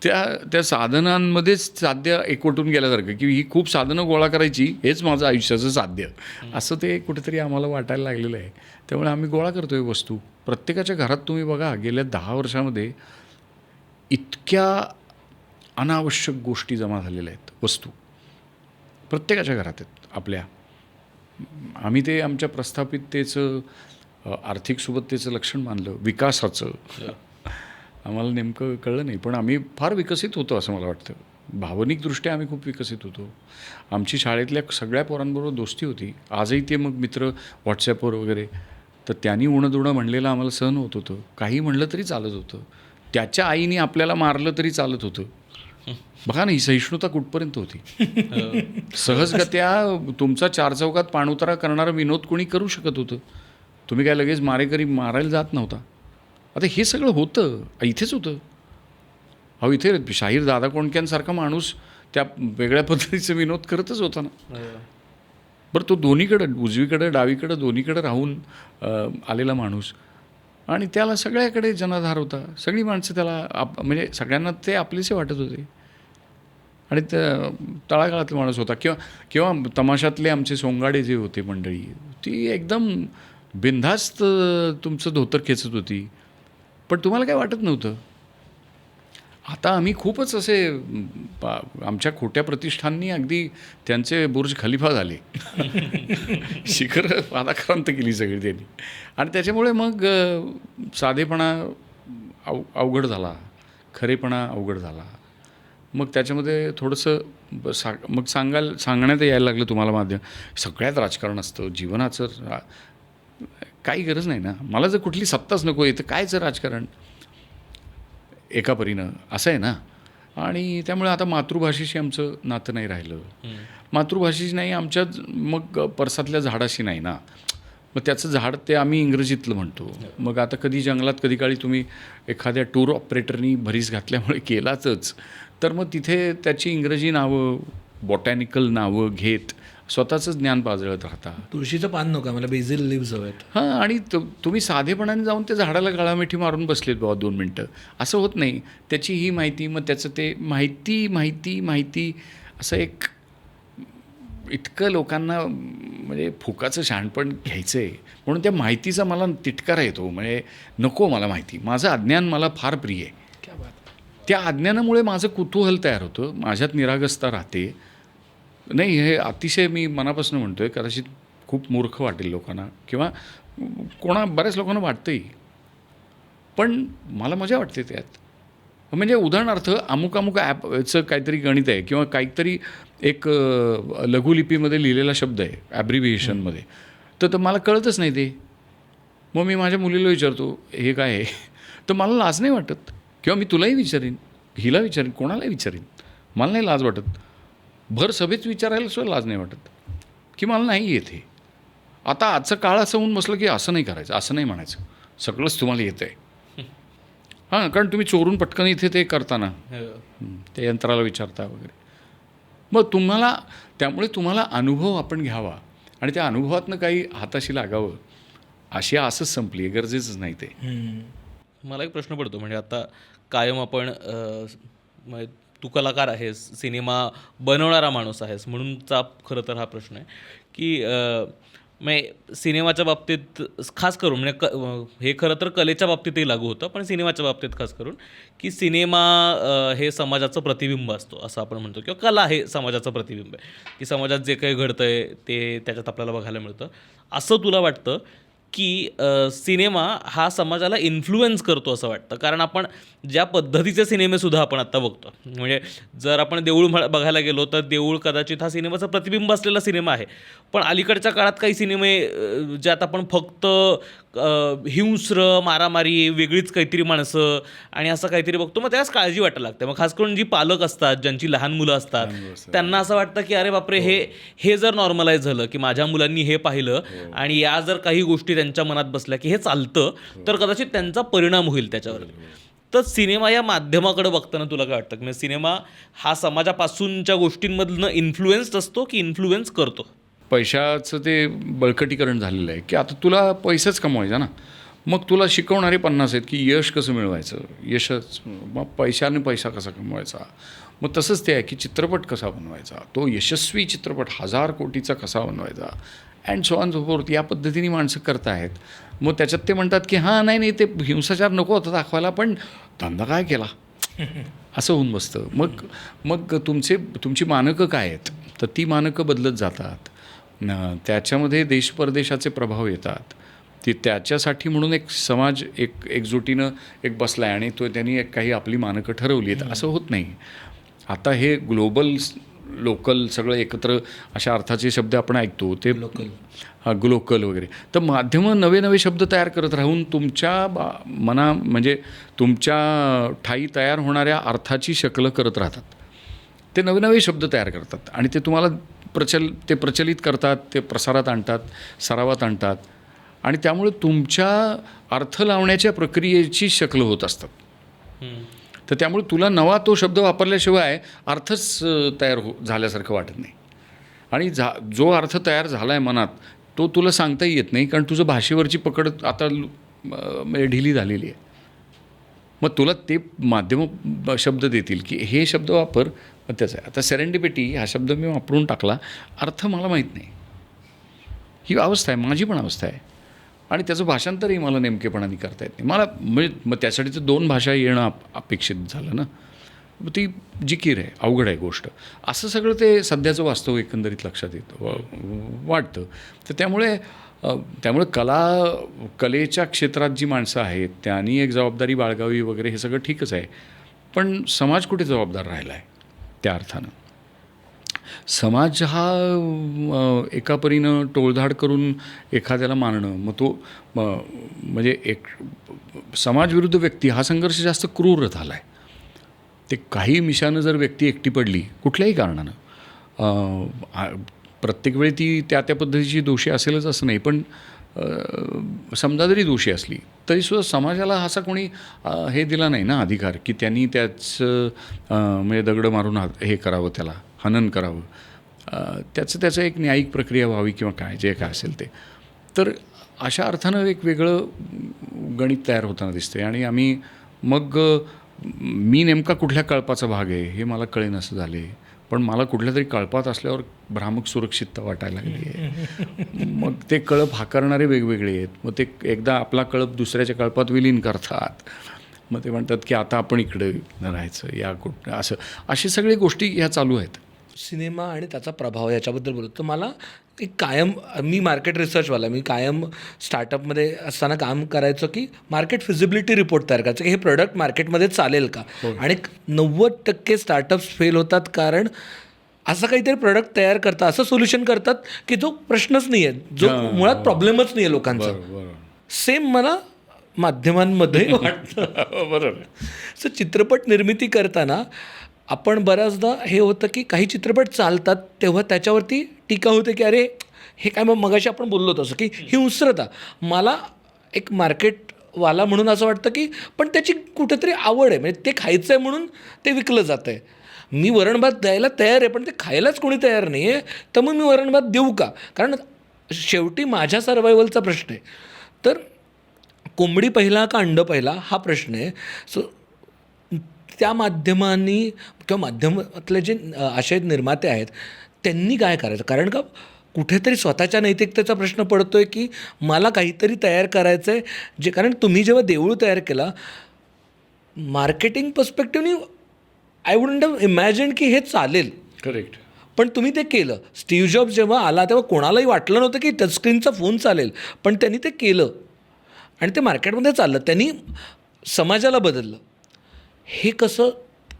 [SPEAKER 1] त्या साधनांमध्येच साध्य एकवटून गेल्यासारखं, की ही खूप साधनं गोळा करायची, हेच माझं आयुष्याचं साध्य, असं ते कुठेतरी आम्हाला वाटायला लागलेलं आहे. त्यामुळे आम्ही गोळा करतो आहे वस्तू. प्रत्येकाच्या घरात तुम्ही बघा, गेल्या 10 वर्षामध्ये इतक्या अनावश्यक गोष्टी जमा झालेल्या आहेत, वस्तू प्रत्येकाच्या घरात आहेत आपल्या. आम्ही ते आमच्या प्रस्थापिततेचं, आर्थिक सुबत्तेचं लक्षण मानलं, विकासाचं. आम्हाला नेमकं कळलं नाही, पण आम्ही फार विकसित होतो असं मला वाटतं. भावनिकदृष्ट्या आम्ही खूप विकसित होतो. आमची शाळेतल्या सगळ्या पोरांबरोबर दोस्ती होती. आजही ते मग मित्र व्हॉट्सॲपवर वगैरे, तर त्यांनी उणं म्हणलेलं आम्हाला सहन होत होतं. काही म्हणलं तरी चालत होतं. त्याच्या आईने आपल्याला मारलं तरी चालत होतं. बघा ना, ही सहिष्णुता कुठपर्यंत होती. सहजगत्या तुमचा 4 चौकात पाणउतारा करणारा विनोद कोणी करू शकत होतं. तुम्ही काय लगेच मारायला जात नव्हता. आता हे सगळं होतं, इथेच होतं. अहो इथे शाहीर दादा कोंडक्यांसारखा माणूस त्या वेगळ्या पद्धतीचे विनोद करतच होता ना. बरं, तो दोन्हीकडं, उजवीकडं डावीकडं दोन्हीकडं राहून आलेला माणूस, आणि त्याला सगळ्याकडे जनाधार होता. सगळी माणसं त्याला म्हणजे सगळ्यांना ते आपलेसे वाटत होते. आणि त्या तळागाळातला माणूस होता. किंवा तमाशातले आमचे सोंगाडे जे होते मंडळी, ती एकदम बिनधास्त तुमचं धोतर खेचत होती, पण तुम्हाला काय वाटत नव्हतं. आता आम्ही खूपच असे आमच्या खोट्या प्रतिष्ठाननी अगदी त्यांचे बुर्ज खलिफा झाले. शिखर पादाक्रांत केली सगळी त्यांनी. आणि त्याच्यामुळे मग साधेपणा अवघड झाला, खरेपणा अवघड झाला. मग त्याच्यामध्ये थोडंसं मग सांगण्यात यायला लागलं तुम्हाला माध्यम, सगळ्यात राजकारण असतं जीवनाचं. काही गरज नाही ना, मला जर कुठली सत्ताच नको आहे तर कायचं राजकारण एका परीनं, असं आहे ना. आणि त्यामुळे आता मातृभाषेशी आमचं नातं नाही राहिलं. मातृभाषेशी नाही, आमच्या मग परसातल्या झाडाशी नाही ना. मग त्याचं झाड ते आम्ही इंग्रजीतलं म्हणतो. मग आता कधी जंगलात कधी काळी तुम्ही एखाद्या टूर ऑपरेटरनी भरीस घातल्यामुळे केलाचंच, तर मग तिथे त्याची इंग्रजी नावं, बॉटॅनिकल नावं घेत स्वतःचं ज्ञान पाजळत राहता.
[SPEAKER 5] तुळशीचं पान नका, मला बेझिल लिव्ज हवेत.
[SPEAKER 1] हां, आणि तुम्ही साधेपणाने जाऊन त्या झाडाला गळामिठी मारून बसलेत बाबा 2 मिनटं, असं होत नाही. त्याची ही माहिती, मग त्याचं ते माहिती असं एक इतकं लोकांना म्हणजे फुकाचं शहाणपण घ्यायचं आहे म्हणून त्या माहितीचा मला तिटकारा येतो. म्हणजे नको मला माहिती, माझं अज्ञान मला फार प्रिय आहे. त्या अज्ञानामुळे माझं कुतूहल तयार होतं, माझ्यात निरागसता राहते. नाही, हे अतिशय मी मनापासून म्हणतो आहे, कदाचित खूप मूर्ख वाटेल लोकांना किंवा बऱ्याच लोकांना वाटतंही, पण मला मजा वाटते त्यात. म्हणजे उदाहरणार्थ अमुक ॲपचं काहीतरी गणित आहे किंवा काहीतरी एक लघुलिपीमध्ये लिहिलेला शब्द आहे ॲब्रिव्हिएशनमध्ये, तर मला कळतच नाही ते. मग मी माझ्या मुलीला विचारतो हे काय आहे, तर मला लाज नाही वाटत. किंवा मी तुलाही विचारीन, हिला विचारीन, कोणालाही विचारीन, मला नाही लाज वाटत. भर सभेत विचारायला सुद्धा लाज नाही वाटत की मला नाही येत हे. आता आजचं काळ असं होऊन बसलं की असं नाही करायचं, असं नाही म्हणायचं, सगळंच तुम्हाला येतं आहे. हां, कारण तुम्ही चोरून पटकन इथे ते करताना ते यंत्राला विचारता वगैरे. मग त्यामुळे तुम्हाला अनुभव आपण घ्यावा आणि त्या अनुभवातनं काही हाताशी लागावं अशी आसच संपली आहे, गरजेचंच नाही ते.
[SPEAKER 4] मला एक प्रश्न पडतो, म्हणजे आता कायम आपण म्हणजे तू कलाकार आहेस, सिनेमा बनवणारा माणूस आहेस, म्हणूनचा खरं तर हा प्रश्न आहे की म्हणजे सिनेमाच्या बाबतीत खास करून म्हणजे हे खरं तर कलेच्या बाबतीतही लागू होतं, पण सिनेमाच्या बाबतीत खास करून की सिनेमा हे समाजाचं प्रतिबिंब असतो असं आपण म्हणतो, किंवा कला हे समाजाचं प्रतिबिंब आहे की समाजात जे काही घडतं आहे ते त्याच्यात आपल्याला बघायला मिळतं. असं तुला वाटतं की सिनेमा हा समाजाला इन्फ्लुएन्स करतो असं वाटतं? कारण आपण ज्या पद्धतीचे सिनेमेसुद्धा आपण आत्ता बघतो, म्हणजे जर आपण देऊळ बघायला गेलो तर देऊळ कदाचित हा सिनेमाचा प्रतिबिंब असलेला सिनेमा आहे, पण अलीकडच्या काळात काही सिनेमे ज्यात आपण फक्त हिंस्र, मारामारी, वेगळीच काहीतरी माणसं आणि असं काहीतरी बघतो, मग त्याच काळजी वाटायला लागते. मग खास करून जी पालक असतात, ज्यांची लहान मुलं असतात, त्यांना असं वाटतं की अरे बापरे, हे जर नॉर्मलाइज झालं की माझ्या मुलांनी हे पाहिलं आणि या जर काही गोष्टी त्यांच्या मनात बसल्या की हे चालतं, तर कदाचित त्यांचा परिणाम होईल त्याच्यावर. तर सिनेमा या माध्यमाकडे बघताना तुला काय वाटतं, म्हणजे सिनेमा हा समाजापासूनच्या गोष्टींमधनं इन्फ्लुएन्स्ड असतो की इन्फ्लुएन्स करतो?
[SPEAKER 1] पैशाचं ते बळकटीकरण झालेलं आहे की आता तुला पैसाच कमवायचा ना, मग तुला शिकवणारे 50 आहेत की यश कसं मिळवायचं, यशच मग पैशाने पैसा कसा कमवायचा. मग तसंच ते आहे की चित्रपट कसा बनवायचा, तो यशस्वी चित्रपट 1000 कोटीचा कसा बनवायचा, and so on so fourth. या पद्धतीने माणसं करत आहेत. मग त्याच्यात ते म्हणतात की हां नाही ते हिंसाचार नको होता दाखवायला, पण धंदा काय केला असं होऊन बसतं. मग तुमची मानकं काय आहेत, तर ती मानकं बदलत जातात. त्याच्यामध्ये देश परदेशाचे प्रभाव येतात. ती त्याच्यासाठी म्हणून एक समाज एकजुटीनं बसला आहे आणि त्यांनी काही आपली मानकं ठरवली आहेत, असं होत नाही. आता हे ग्लोबल लोकल सगळं एकत्र अशा अर्थाचे शब्द आपण ऐकतो, ते ग्लोकल वगैरे. तर माध्यमं नवे शब्द तयार करत राहून तुमच्या म्हणजे तुमच्या ठायी तयार होणाऱ्या अर्थाची शकलं करत राहतात. ते नवे शब्द तयार करतात आणि ते तुम्हाला प्रचलित करतात, ते प्रसारात आणतात, सरावात आणतात आणि त्यामुळे तुमच्या अर्थ लावण्याच्या प्रक्रियेची शकलं होत असतात. तर त्यामुळे तुला नवा तो शब्द वापरल्याशिवाय अर्थच तयार झाल्यासारखं वाटत नाही. आणि जो अर्थ तयार झाला आहे मनात तो तुला सांगताही येत नाही, कारण तुझं भाषेवरची पकड आता म्हणजे ढिली झालेली आहे. मग तुला ते माध्यम शब्द देतील की हे शब्द वापर, मग त्याचं आहे. आता सेरेंडिपिटी हा शब्द मी वापरून टाकला, अर्थ मला माहीत नाही. ही अवस्था आहे, माझी पण अवस्था आहे. आणि त्याचं भाषांतरही मला नेमकेपणाने करता येत नाही. मला मग त्यासाठी तर 2 भाषा येणं अपेक्षित झालं ना. ती जिकीर आहे, अवघड आहे गोष्ट. असं सगळं ते सध्याचं वास्तव एकंदरीत लक्षात येतं वाटतं. तर त्यामुळे कलेच्या क्षेत्रात जी माणसं आहेत त्यांनी एक जबाबदारी बाळगावी वगैरे हे सगळं ठीकच आहे, पण समाज कुठे जबाबदार राहिला आहे त्या अर्थानं? समाज हा एका परीनं टोळधाड करून एखाद्याला मारणं, मग तो म्हणजे एक समाजविरुद्ध व्यक्ती हा संघर्ष जास्त क्रूर झाला आहे. ते काही मिशानं जर व्यक्ती एकटी पडली कुठल्याही कारणानं, प्रत्येक वेळी ती त्या पद्धतीची दोषी असेलच असं नाही, पण समजा जरी दोषी असली तरीसुद्धा समाजाला असा कोणी हे दिला नाही ना अधिकार की त्यांनी म्हणजे दगडं मारून हे करावं, त्याला हनन करावं. त्याचं एक न्यायिक प्रक्रिया व्हावी किंवा काय जे काय असेल ते. तर अशा अर्थानं एक वेगळं गणित तयार होताना दिसते. आणि मग मी नेमका कुठल्या कळपाचा भाग आहे हे मला कळेन असं झाले. पण मला कुठल्या तरी कळपात असल्यावर भ्रामक सुरक्षितता वाटायला लागली आहे. मग ते कळप हाकारणारे वेगवेगळे आहेत. मग ते एकदा आपला कळप दुसऱ्याच्या कळपात विलीन करतात. मग ते म्हणतात की आता आपण इकडे राहायचं या असं अशी सगळी गोष्टी ह्या चालू आहेत.
[SPEAKER 5] सिनेमा आणि त्याचा प्रभाव याच्याबद्दल बोलतो तर मला एक कायम मी मार्केट रिसर्चवाला मी कायम स्टार्टअपमध्ये असताना काम करायचं की मार्केट फिजिबिलिटी रिपोर्ट तयार करायचं की हे प्रोडक्ट मार्केटमध्ये चालेल का. आणि 90% स्टार्टअप्स फेल होतात कारण असं काहीतरी प्रोडक्ट तयार करतात असं सोल्युशन करतात की जो प्रश्नच नाही आहे जो मुळात प्रॉब्लेमच नाही आहे लोकांचा. सेम मला माध्यमांमध्ये वाटतं.
[SPEAKER 1] बरोबर.
[SPEAKER 5] सो चित्रपट निर्मिती करताना आपण बऱ्याचदा हे होतं की काही चित्रपट चालतात तेव्हा त्याच्यावरती टीका होते की अरे हे काय मग मगाशी आपण बोललो तसं की ही उसरता. मला एक मार्केटवाला म्हणून असं वाटतं की पण त्याची कुठेतरी आवड आहे म्हणजे ते खायचं आहे म्हणून ते विकलं जातं आहे. मी वरण भात द्यायला तयार आहे पण ते खायलाच कोणी तयार नाही आहे तर मग मी वरण भात देऊ का. कारण शेवटी माझ्या सर्वायवलचा प्रश्न आहे. तर कोंबडी पहिला का अंड पहिला हा प्रश्न आहे. सो त्या माध्यमांनी किंवा माध्यमातले जे असे निर्माते आहेत त्यांनी काय करायचं. कारण का कुठेतरी स्वतःच्या नैतिकतेचा प्रश्न पडतो आहे की मला काहीतरी तयार करायचं आहे जे कारण तुम्ही जेव्हा देऊळ तयार केला मार्केटिंग पर्स्पेक्टिव्हनी आय वुडंट हॅव इमॅजिन की हे चालेल.
[SPEAKER 1] करेक्ट.
[SPEAKER 5] पण तुम्ही ते केलं. स्टीव्ह जॉब्स जेव्हा आला तेव्हा कोणालाही वाटलं नव्हतं की टचस्क्रीनचा फोन चालेल पण त्यांनी ते केलं आणि ते मार्केटमध्ये चाललं. त्यांनी समाजाला बदललं. हे कसं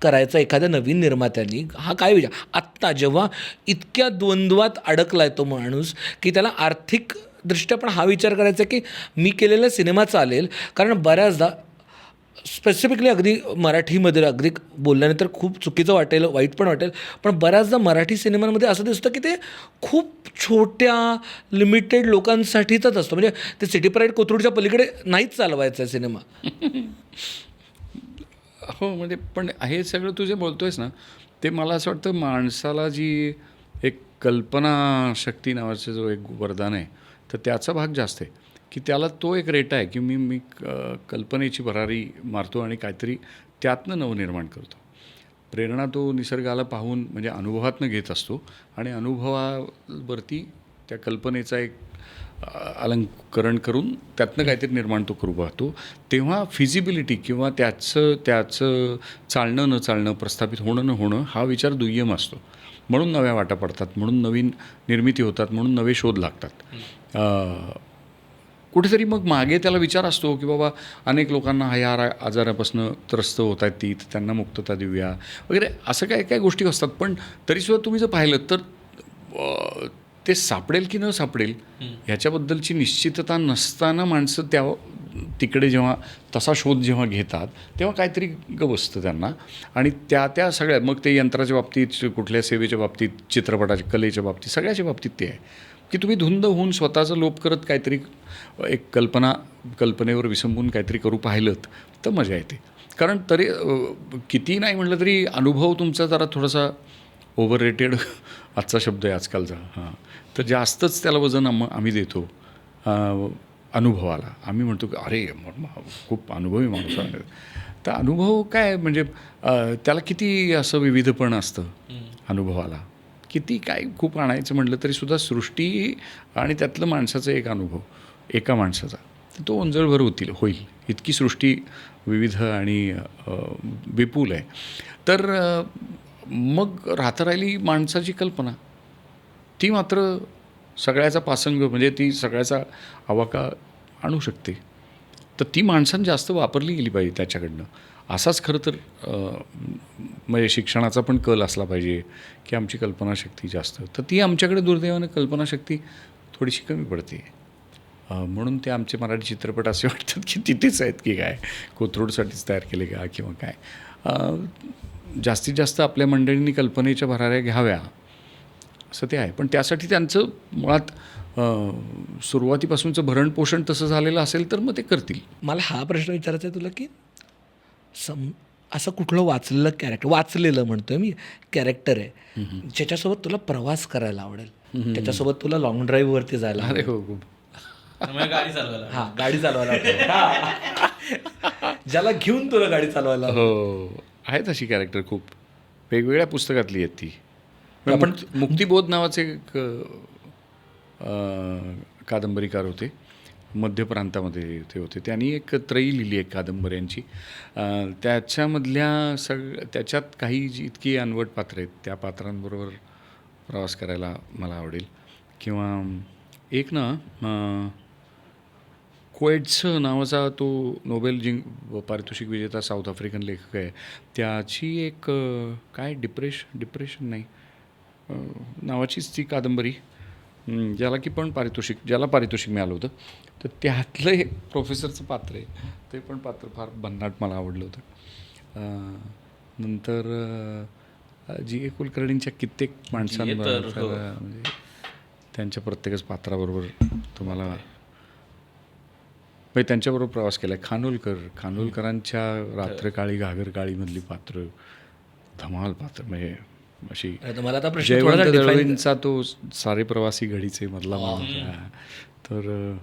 [SPEAKER 5] करायचं एखाद्या नवीन निर्मात्यांनी हा काय विचार आत्ता जेव्हा इतक्या द्वंद्वात अडकला आहे तो माणूस की त्याला आर्थिकदृष्ट्या पण हा विचार करायचा की मी केलेला सिनेमा चालेल. कारण बऱ्याचदा स्पेसिफिकली अगदी मराठीमध्ये अगदी बोलल्यानंतर खूप चुकीचं वाटेल वाईट पण वाटेल पण बऱ्याचदा मराठी सिनेमांमध्ये असं दिसतं की ते खूप छोट्या लिमिटेड लोकांसाठीचाच असतं. म्हणजे ते सिटी प्राईड कोथरूडच्या पलीकडे नाहीच चालवायचं आहे सिनेमा.
[SPEAKER 1] हो म्हणजे पण हे सगळं तू जे बोलतो आहेस ना ते मला असं वाटतं माणसाला जी एक कल्पनाशक्ती नावाचं जो एक वरदान आहे तर त्याचा भाग जास्त आहे की त्याला तो एक रेटा आहे की मी कल्पनेची भरारी मारतो आणि काहीतरी त्यातनं नवनिर्माण करतो. प्रेरणा तो निसर्गाला पाहून म्हणजे अनुभवातनं घेत असतो आणि अनुभवावरती त्या कल्पनेचा एक अलंकरण करून त्यातनं काहीतरी निर्माण तो करू पाहतो. तेव्हा फिजिबिलिटी किंवा त्याचं चालणं न चालणं प्रस्थापित होणं न होणं हा विचार दुय्यम असतो. म्हणून नव्या वाटा पडतात म्हणून नवीन निर्मिती होतात म्हणून नवे शोध लागतात. कुठेतरी मग मागे त्याला विचार असतो की बाबा अनेक लोकांना ह्या आजारापासून त्रस्त होत आहेत ती त्यांना मुक्तता देऊया वगैरे असं काय काय गोष्टी असतात. पण तरीसुद्धा तुम्ही जर पाहिलं तर ते सापडेल की न सापडेल ह्याच्याबद्दलची निश्चितता नसताना माणसं तिकडे जेव्हा तसा शोध जेव्हा घेतात तेव्हा काहीतरी गवसतं त्यांना. आणि त्या सगळ्या मग ते यंत्राच्या बाबतीत कुठल्या सेवेच्या बाबतीत चित्रपटाच्या कलेच्या बाबतीत सगळ्याच्या बाबतीत ते आहे की तुम्ही धुंद होऊन स्वतःचं लोप करत काहीतरी एक कल्पनेवर विसंबून काहीतरी करू पाहिलं तर मजा येते. कारण तरी किती नाही म्हटलं तरी अनुभव तुमचा जरा थोडासा ओव्हररेटेड आजचा शब्द आहे आजकालचा. हां तर जास्तच त्याला वजन आम्ही देतो अनुभवाला. आम्ही म्हणतो की अरे खूप अनुभवी माणूस आहे. तर अनुभव काय म्हणजे त्याला किती असं विविधपण असतं अनुभवाला. किती काय खूप आणायचं म्हटलं तरी सुद्धा सृष्टी आणि त्यातलं माणसाचं एक अनुभव एका माणसाचा तो ओंजळभर होईल इतकी सृष्टी विविध आणि विपुल आहे. तर मग राहता राहिली माणसाची कल्पना. ती मात्र सगळ्याचा पासंग म्हणजे ती सगळ्याचा आवाका आणू शकते. तर ती माणसांनी जास्त वापरली गेली पाहिजे त्याच्याकडनं. असाच खरं तर म्हणजे शिक्षणाचा पण कल असला पाहिजे की आमची कल्पनाशक्ती जास्त. तर ती आमच्याकडे दुर्दैवानं कल्पनाशक्ती थोडीशी कमी पडते. म्हणून ते आमचे मराठी चित्रपट असे वाटतात की तिथेच आहेत की काय कोथरूडसाठीच तयार केले का किंवा काय. जास्तीत जास्त आपल्या मंडळींनी कल्पनेच्या भराऱ्या घ्याव्या असं ते आहे. पण त्यासाठी त्यांचं मुळात सुरुवातीपासूनचं भरणपोषण तसं झालेलं असेल तर मग ते करतील.
[SPEAKER 5] मला हा प्रश्न विचारायचा आहे तुला की असं कुठलं वाचलेलं म्हणतोय मी कॅरेक्टर आहे ज्याच्यासोबत तुला प्रवास करायला आवडेल त्याच्यासोबत तुला लॉंग ड्राईव्हवरती जायला.
[SPEAKER 1] अरे हो खूप.
[SPEAKER 4] गाडी चालवायला
[SPEAKER 5] हां गाडी चालवायला ज्याला घेऊन तुला गाडी चालवायला.
[SPEAKER 1] हो आहेत अशी कॅरेक्टर खूप वेगवेगळ्या पुस्तकातली आहेत ती. आपण मुक्तिबोध नावाचे एक कादंबरीकार होते, मध्य प्रांतामध्ये ते होते. त्यांनी एक त्रयी लिहिली आहे कादंबऱ्यांची. त्याच्यामधल्या त्याच्यात काही जी इतकी अनवट पात्र आहेत, त्या पात्रांबरोबर प्रवास करायला मला आवडेल. किंवा एक ना कोएट्स नावाचा तो नोबेल पारितोषिक विजेता साऊथ आफ्रिकन लेखक आहे. त्याची एक काय डिप्रेशन नाही नावाचीच ती कादंबरी, ज्याला पारितोषिक मिळालं होतं. तर त्यातलं एक प्रोफेसरचं पात्र आहे, ते पण पात्र फार भन्नाट मला आवडलं होतं. नंतर जी ए कुलकर्णींच्या कित्येक माणसांबरोबर म्हणजे त्यांच्या प्रत्येकच पात्राबरोबर तुम्हाला म्हणजे त्यांच्याबरोबर प्रवास केला आहे. खानोलकरांच्या रात्रकाळी घागरकाळीमधली पात्र धमाल पात्र, म्हणजे अशी
[SPEAKER 5] मला आता प्रश्न
[SPEAKER 1] जयवंत
[SPEAKER 5] थोडासा define-
[SPEAKER 1] दळवींचा तो सारे प्रवासी घडीचे मधला माणूस. तर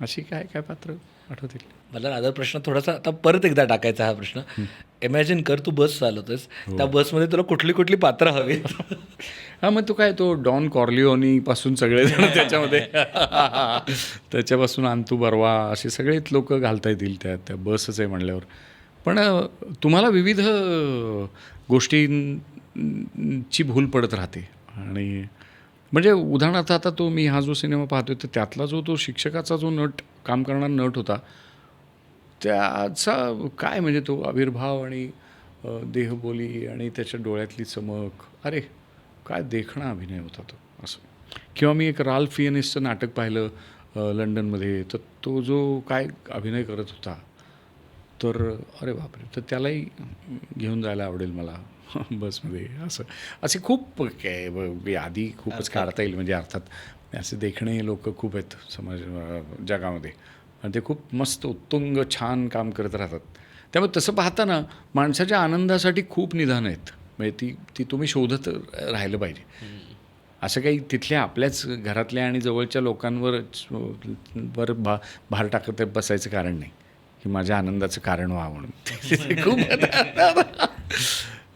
[SPEAKER 1] अशी काय पात्र आठवतील?
[SPEAKER 5] मला आदर प्रश्न थोडासा आता परत एकदा टाकायचा हा प्रश्न. इमॅजिन कर तू बस चालवतोस, त्या बसमध्ये तुला कुठली कुठली पात्र हवी?
[SPEAKER 1] हां, मग तो डॉन कॉर्लिओनी पासून सगळे जण त्याच्यामध्ये त्याच्यापासून अंतू बर्वा असे सगळेच लोक घालता येतील त्या बसच आहे म्हणल्यावर. पण तुम्हाला विविध गोष्टींची भूल पडत राहते. आणि म्हणजे उदाहरणार्थ आता मी हा जो सिनेमा पाहतोय तर त्यातला तो शिक्षकाचा जो काम करणारा नट होता, त्याचा काय म्हणजे तो आविर्भाव आणि देहबोली आणि त्याच्या डोळ्यातली चमक, अरे काय देखणा अभिनय होता तो असं. किंवा मी एक राल्फ फिएनेसचं नाटक पाहिलं लंडनमध्ये, तर तो जो काय अभिनय करत होता, तर अरे बापरे. तर त्यालाही घेऊन जायला आवडेल मला बसमध्ये. असे खूप यादी खूपच काढता येईल. म्हणजे अर्थात असे देखणे लोक खूप आहेत जगामध्ये आणि ते खूप मस्त उत्तुंग छान काम करत राहतात. त्यामुळे तसं पाहताना माणसाच्या आनंदासाठी खूप निदान आहेत. म्हणजे ती तुम्ही शोधत राहिलं पाहिजे. असं काही तिथल्या आपल्याच घरातल्या आणि जवळच्या लोकांवर भार टाकत बसायचं कारण नाही की माझ्या आनंदाचं कारण व्हा म्हणून. खूप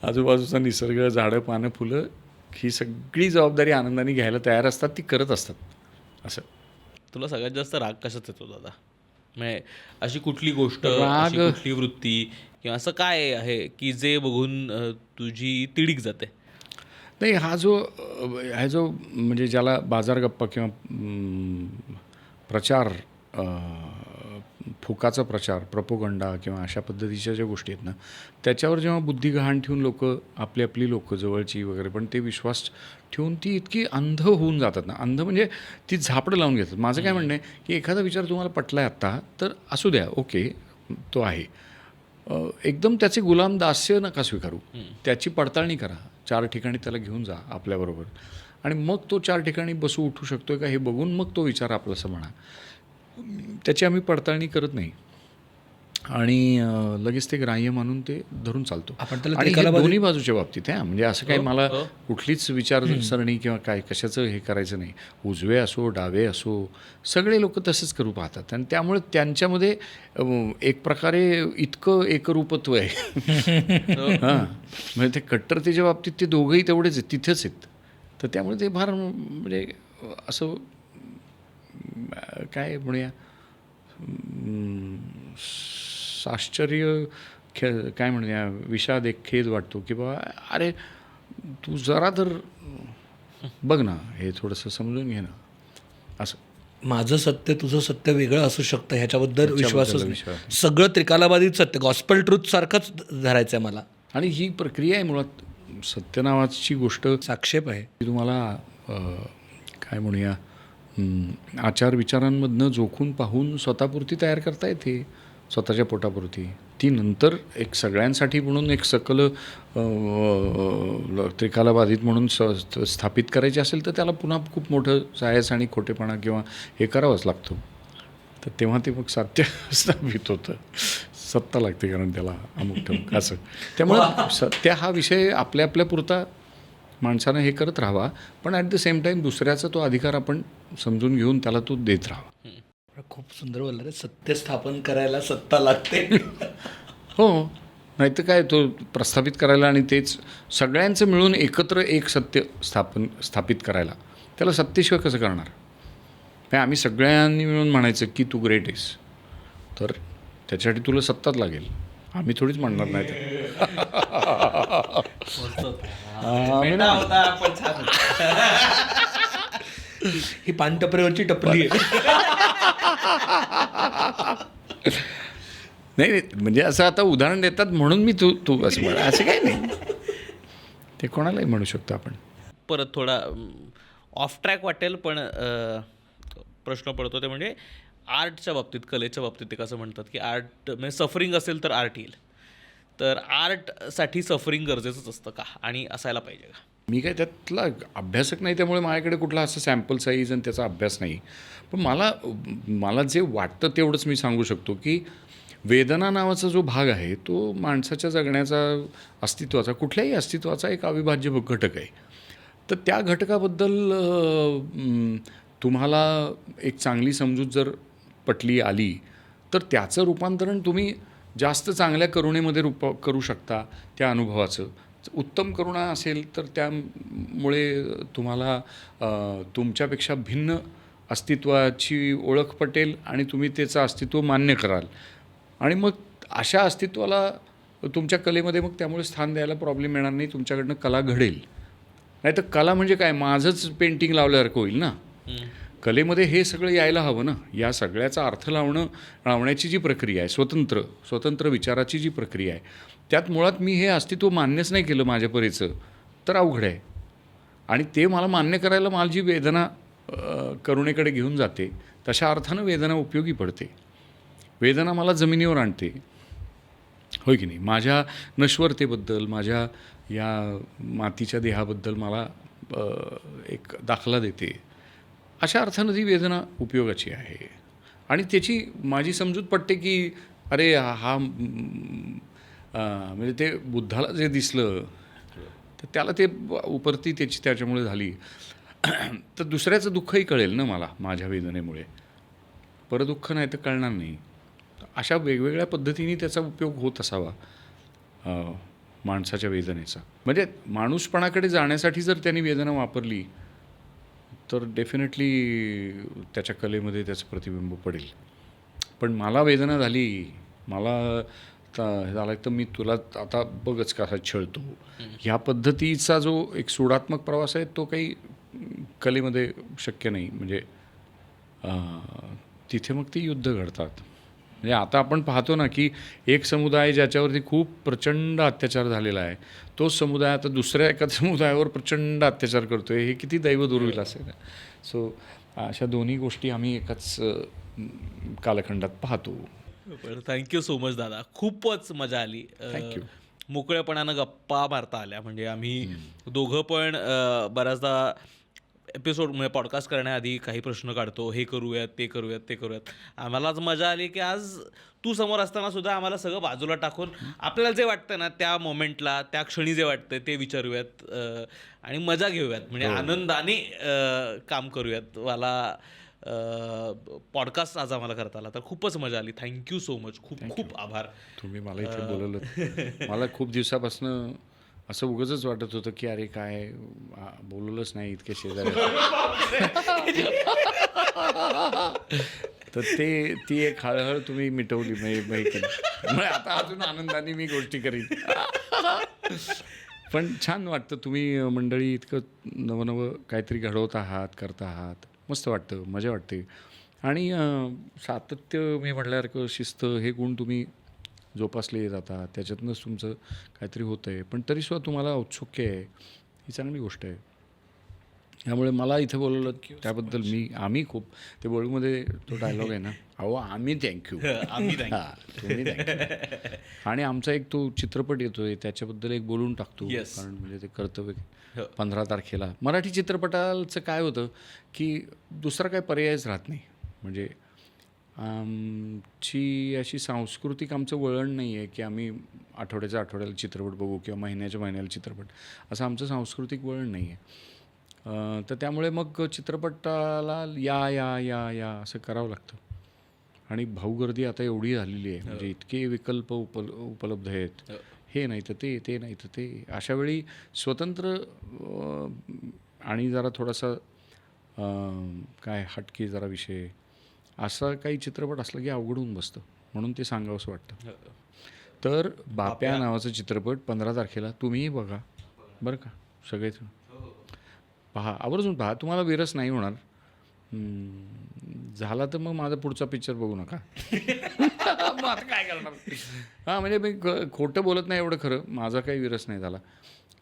[SPEAKER 1] आजूबाजूचा निसर्ग, झाडं, पानं, फुलं ही सगळी जबाबदारी आनंदाने घ्यायला तयार असतात, ती करत असतात. असं
[SPEAKER 4] तुला सगळ्यात जास्त राग कशाच येतो दादा? म्हणजे अशी कुठली गोष्ट,
[SPEAKER 1] राग-
[SPEAKER 4] अशी कुठली वृत्ती किंवा असं काय आहे की जे बघून तुझी तिडीक जाते?
[SPEAKER 1] नाही, हा जो म्हणजे ज्याला बाजारगप्पा किंवा प्रचार, फुकाचा प्रचार, प्रपोगंडा किंवा अशा पद्धतीच्या ज्या गोष्टी आहेत ना, त्याच्यावर जेव्हा बुद्धी गहाण ठेवून आपली लोक जवळची वगैरे पण ते विश्वास ठेवून ती इतकी अंध होऊन जातात ना. अंध म्हणजे ती झापडं लावून घेतात. माझं काय म्हणणं आहे की एखादा विचार तुम्हाला पटला आहे आत्ता, तर असू द्या, ओके, तो आहे. एकदम त्याचे गुलाम दास्य नका स्वीकारू. त्याची पडताळणी करा, 4 ठिकाणी त्याला घेऊन जा आपल्याबरोबर, आणि मग तो 4 ठिकाणी बसू उठू शकतोय का हे बघून मग तो विचार आपलासा म्हणा. त्याची आम्ही पडताळणी करत नाही आणि लगेच ते ग्राह्य मानून ते धरून चालतो.
[SPEAKER 5] आपण त्याला
[SPEAKER 1] आणि हे
[SPEAKER 5] त्रिकालाबाधित-
[SPEAKER 1] दोन्ही बाजूच्या बाबतीत आहे. म्हणजे असं काही मला कुठलीच विचारसरणी किंवा काय कशाचं हे करायचं नाही. उजवे असो डावे असो सगळे लोक तसंच करू पाहतात आणि त्यामुळे त्यांच्यामध्ये एक प्रकारे इतकं एकरूपत्व आहे. हां, म्हणजे ते कट्टरतेच्या बाबतीत ते दोघंही तेवढेच आहेत, तिथेच आहेत. तर त्यामुळे ते फार म्हणजे असं काय म्हणूया आश्चर्य काय म्हणूया विषाद एक खेद वाटतो की बाबा अरे तू जरा तर बघ ना, हे थोडंसं समजून घे ना. असं
[SPEAKER 5] माझं सत्य तुझं सत्य वेगळं असू शकतं ह्याच्याबद्दल विश्वासच नाही.
[SPEAKER 1] विश्वास.
[SPEAKER 5] सगळं त्रिकालाबाधित सत्य, गॉस्पल ट्रूथ सारखंच धरायचं आहे मला.
[SPEAKER 1] आणि ही प्रक्रिया आहे मुळात. सत्य नावाची गोष्ट
[SPEAKER 5] साक्षेप आहे.
[SPEAKER 1] ती तुम्हाला काय म्हणूया आचार विचारांमधनं जोखून पाहून स्वतःपुरती तयार करता येते, स्वतःच्या पोटापुरती. ती नंतर एक सगळ्यांसाठी म्हणून एक सकल त्रिकालाबाधित म्हणून स्थापित करायची असेल तर त्याला पुन्हा खूप मोठं सायस आणि खोटेपणा किंवा हे करावंच लागतो. तर तेव्हा ते मग सत्य स्थापित होतं. सत्ता लागते कारण त्याला अमुक ठमक असं. त्यामुळे सत्य हा विषय आपल्यापुरता माणसानं हे करत राहावा, पण ॲट द सेम टाईम दुसऱ्याचा तो अधिकार आपण समजून घेऊन त्याला तो देत राहावा.
[SPEAKER 5] खूप सुंदर बोलला रे. सत्य स्थापन करायला सत्ता लागते.
[SPEAKER 1] हो, नाही तर काय तो प्रस्थापित करायला आणि तेच सगळ्यांचं मिळून एकत्र एक सत्य स्थापित करायला त्याला सत्तेशिवाय कसं करणार. नाही आम्ही सगळ्यांनी मिळून म्हणायचं की तू ग्रेट आहेस, तर त्याच्यासाठी तुला सत्ताच लागेल. आम्ही थोडीच म्हणणार नाही ते.
[SPEAKER 5] ही पानटपरीवरची टपली आहे.
[SPEAKER 1] नाही नाही, म्हणजे असं आता उदाहरण देतात म्हणून मी तू असं म्हणा असं काही नाही. ते कोणालाही म्हणू शकतो आपण.
[SPEAKER 4] परत थोडा ऑफ ट्रॅक वाटेल पण प्रश्न पडतो ते म्हणजे आर्टच्या बाबतीत, कलेच्या बाबतीत ते कसं म्हणतात की आर्ट म्हणजे सफरिंग असेल तर आर्ट येईल. तर आर्टसाठी सफरिंग गरजेचंच असतं का आणि असायला पाहिजे का?
[SPEAKER 1] मी काय त्यातला अभ्यासक नाही, त्यामुळे माझ्याकडे कुठला असं सॅम्पल साईज आणि त्याचा अभ्यास नाही. पण मला जे वाटतं तेवढंच मी सांगू शकतो की वेदना नावाचा जो भाग आहे तो माणसाच्या जगण्याचा, अस्तित्वाचा, कुठल्याही अस्तित्वाचा एक अविभाज्य घटक आहे. तर त्या घटकाबद्दल तुम्हाला एक चांगली समजूत जर पटली आली तर त्याचं रूपांतरण तुम्ही जास्त चांगल्या करुणेमध्ये करू शकता. त्या अनुभवाचं उत्तम करुणा असेल तर त्यामुळे तुम्हाला तुमच्यापेक्षा भिन्न अस्तित्वाची ओळख पटेल आणि तुम्ही त्याचं अस्तित्व मान्य कराल आणि मग अशा अस्तित्वाला तुमच्या कलेमध्ये मग त्यामुळे स्थान द्यायला प्रॉब्लेम येणार नाही. तुमच्याकडनं कला घडेल. नाही तर कला म्हणजे काय, माझंच पेंटिंग लावल्यासारखं होईल ना. कलेमध्ये हे सगळं यायला हवं ना. या सगळ्याचा अर्थ लावण्याची जी प्रक्रिया आहे, स्वतंत्र विचाराची जी प्रक्रिया आहे, त्यात मुळात मी हे अस्तित्व मान्यच नाही केलं माझ्या परीचं तर अवघड आहे. आणि ते मला मान्य करायला मला जी वेदना करुणेकडे घेऊन जाते तशा अर्थानं वेदना उपयोगी पडते. वेदना मला जमिनीवर आणते, होय की नाही. माझ्या नश्वरतेबद्दल, माझ्या या मातीच्या देहाबद्दल मला एक दाखला देते. अशा अर्थानं ती वेदना उपयोगाची आहे. आणि त्याची माझी समजूत पडते की अरे हा म्हणजे ते बुद्धाला जे दिसलं तर त्याला ते उपरती त्याच्यामुळे झाली. तर दुसऱ्याचं दुःखही कळेल ना मला माझ्या वेदनेमुळे. परदुःख नाही तर कळणार नाही. अशा वेगवेगळ्या पद्धतीने त्याचा उपयोग होत असावा माणसाच्या वेदनेचा. म्हणजे माणूसपणाकडे जाण्यासाठी जर त्यांनी वेदना वापरली तर डेफिनेटली त्याच्या कलेमध्ये त्याचं प्रतिबिंब पडेल. पण मला वेदना झाली, मला झालं तर मी तुला आता बघच कसा छळतो, ह्या पद्धतीचा जो एक सूडात्मक प्रवास आहे तो काही कलेमध्ये शक्य नाही. म्हणजे तिथे मग ती युद्ध घडतात. म्हणजे आता आपण पाहतो ना की एक समुदाय ज्याच्यावरती खूप प्रचंड अत्याचार झालेला आहे, तोच समुदाय आता दुसऱ्या एका समुदायावर प्रचंड अत्याचार करतो आहे. हे किती दैव दुर्मिळ असेल. सो अशा दोन्ही गोष्टी आम्ही एकाच कालखंडात पाहतो.
[SPEAKER 4] थँक्यू सो मच दादा, खूपच मजा आली.
[SPEAKER 1] थँक्यू.
[SPEAKER 4] मोकळेपणानं गप्पा मारता आल्या. म्हणजे आम्ही दोघं पण बऱ्याचदा एपिसोड म्हणजे पॉडकास्ट करण्याआधी काही प्रश्न काढतो, हे करूयात ते करूयात. आम्हाला आज मजा आली की आज तू समोर असताना सुद्धा आम्हाला सगळं बाजूला टाकून आपल्याला जे वाटतं ना त्या मोमेंटला, त्या क्षणी जे वाटतं ते विचारूयात आणि मजा घेऊयात. म्हणजे आनंदाने काम करूयात. मला पॉडकास्ट आज आम्हाला करता आला तर खूपच मजा आली. Thank you so much. खूप आभार.
[SPEAKER 1] तुम्ही मला इथे बोलवलं. मला खूप दिवसापासून असं उगाचच वाटत होतं की अरे काय बोलवलंच नाही इतके शेजारी. तर ती एक हळहळ तुम्ही मिटवली माहिती. म्हणजे आता अजून आनंदाने मी गोष्टी करीन. पण छान वाटतं तुम्ही मंडळी इतकं नवं काहीतरी घडवत आहात, करता आहात. मस्त वाटतं, मजा वाटते. आणि सातत्य मी म्हटल्यासारखं शिस्त हे गुण तुम्ही जोपासले जातात, त्याच्यातनंच तुमचं काहीतरी होतं आहे. पण तरीसुद्धा तुम्हाला औत्सुक्य आहे, ही चांगली गोष्ट आहे. त्यामुळे मला इथे बोलवलं त्याबद्दल आम्ही खूप ते बळूमध्ये तो डायलॉग आहे ना, अहो आम्ही थँक्यू.
[SPEAKER 4] आम्ही
[SPEAKER 1] तुम्ही थँक्यू. आणि आमचा एक तो चित्रपट येतो आहे त्याच्याबद्दल एक बोलून टाकतो.
[SPEAKER 4] Yes.
[SPEAKER 1] कारण म्हणजे ते कर्तव्य 15 तारखेला मराठी चित्रपटाचं काय होतं की दुसरा काय पर्यायच राहत नाही. म्हणजे आमची अशी सांस्कृतिक आमचं वळण नाही आहे की आम्ही आठवड्याला चित्रपट बघू किंवा महिन्याला चित्रपट, असं आमचं सांस्कृतिक वळण नाही आहे. तर त्यामुळे मग चित्रपटाला या असं करावं लागतं. आणि भाऊगर्दी आता एवढी झालेली आहे, म्हणजे इतके विकल्प उपलब्ध आहेत, हे नाही तर ते नाही तर ते. अशा वेळी स्वतंत्र आणि जरा थोडासा काय हटके जरा विषय असा काही चित्रपट असला की अवघड होऊन बसतं, म्हणून ते सांगावंसं वाटतं. तर बाप्या नावाचा चित्रपट 15 तारखेला तुम्हीही बघा बरं का, सगळेच पहा, आवर्जून पहा, तुम्हाला विरस नाही होणार. झाला तर मग माझा पुढचा पिक्चर बघू नका. मग आता काय करणार. हां, म्हणजे मी खोटं बोलत नाही एवढं खरं, माझा काही विरस नाही झाला.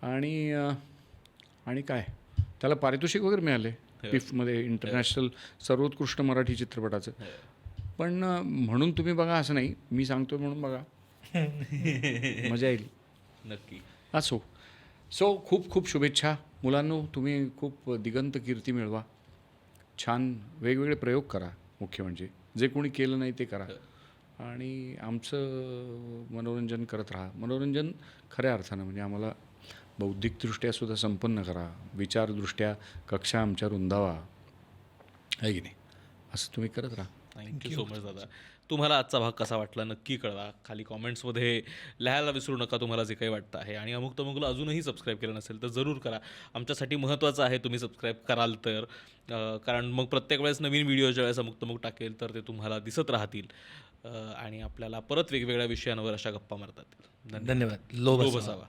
[SPEAKER 1] आणि काय त्याला पारितोषिक वगैरे मिळाले पिफमध्ये, इंटरनॅशनल सर्वोत्कृष्ट मराठी चित्रपटाचं. पण म्हणून तुम्ही बघा असं नाही, मी सांगतो म्हणून बघा, मजा येईल
[SPEAKER 4] नक्की.
[SPEAKER 1] असो. सो खूप खूप शुभेच्छा मुलांनो, तुम्ही खूप दिगंत कीर्ती मिळवा, छान वेगवेगळे प्रयोग करा, मुख्य म्हणजे जे कोणी केलं नाही ते करा, आणि आमचं मनोरंजन करत राहा. मनोरंजन खऱ्या अर्थानं म्हणजे आम्हाला बौद्धिकदृष्ट्यासुद्धा संपन्न करा, विचारदृष्ट्या कक्षा आमच्या रुंदावा, आहे की नाही, असं तुम्ही करत राहा.
[SPEAKER 4] थँक्यू सो मच दादा. तुम्हाला आजचा भाग कसा वाटला नक्की कळवा. खाली कॉमेंट्समध्ये लिहायला विसरू नका तुम्हाला जे काही वाटतं आहे. आणि अमुक तमुकला अजूनही सबस्क्राईब केलं नसेल तर जरूर करा. आमच्यासाठी महत्त्वाचं आहे तुम्ही सबस्क्राईब कराल तर, कारण मग प्रत्येक वेळेस नवीन व्हिडिओ ज्यावेळेस अमुक तमुक टाकेल तर ते तुम्हाला दिसत राहतील, आणि आपल्याला परत वेगवेगळ्या विषयांवर अशा गप्पा मारतात.
[SPEAKER 5] धन्यवाद. लो
[SPEAKER 4] बसावा.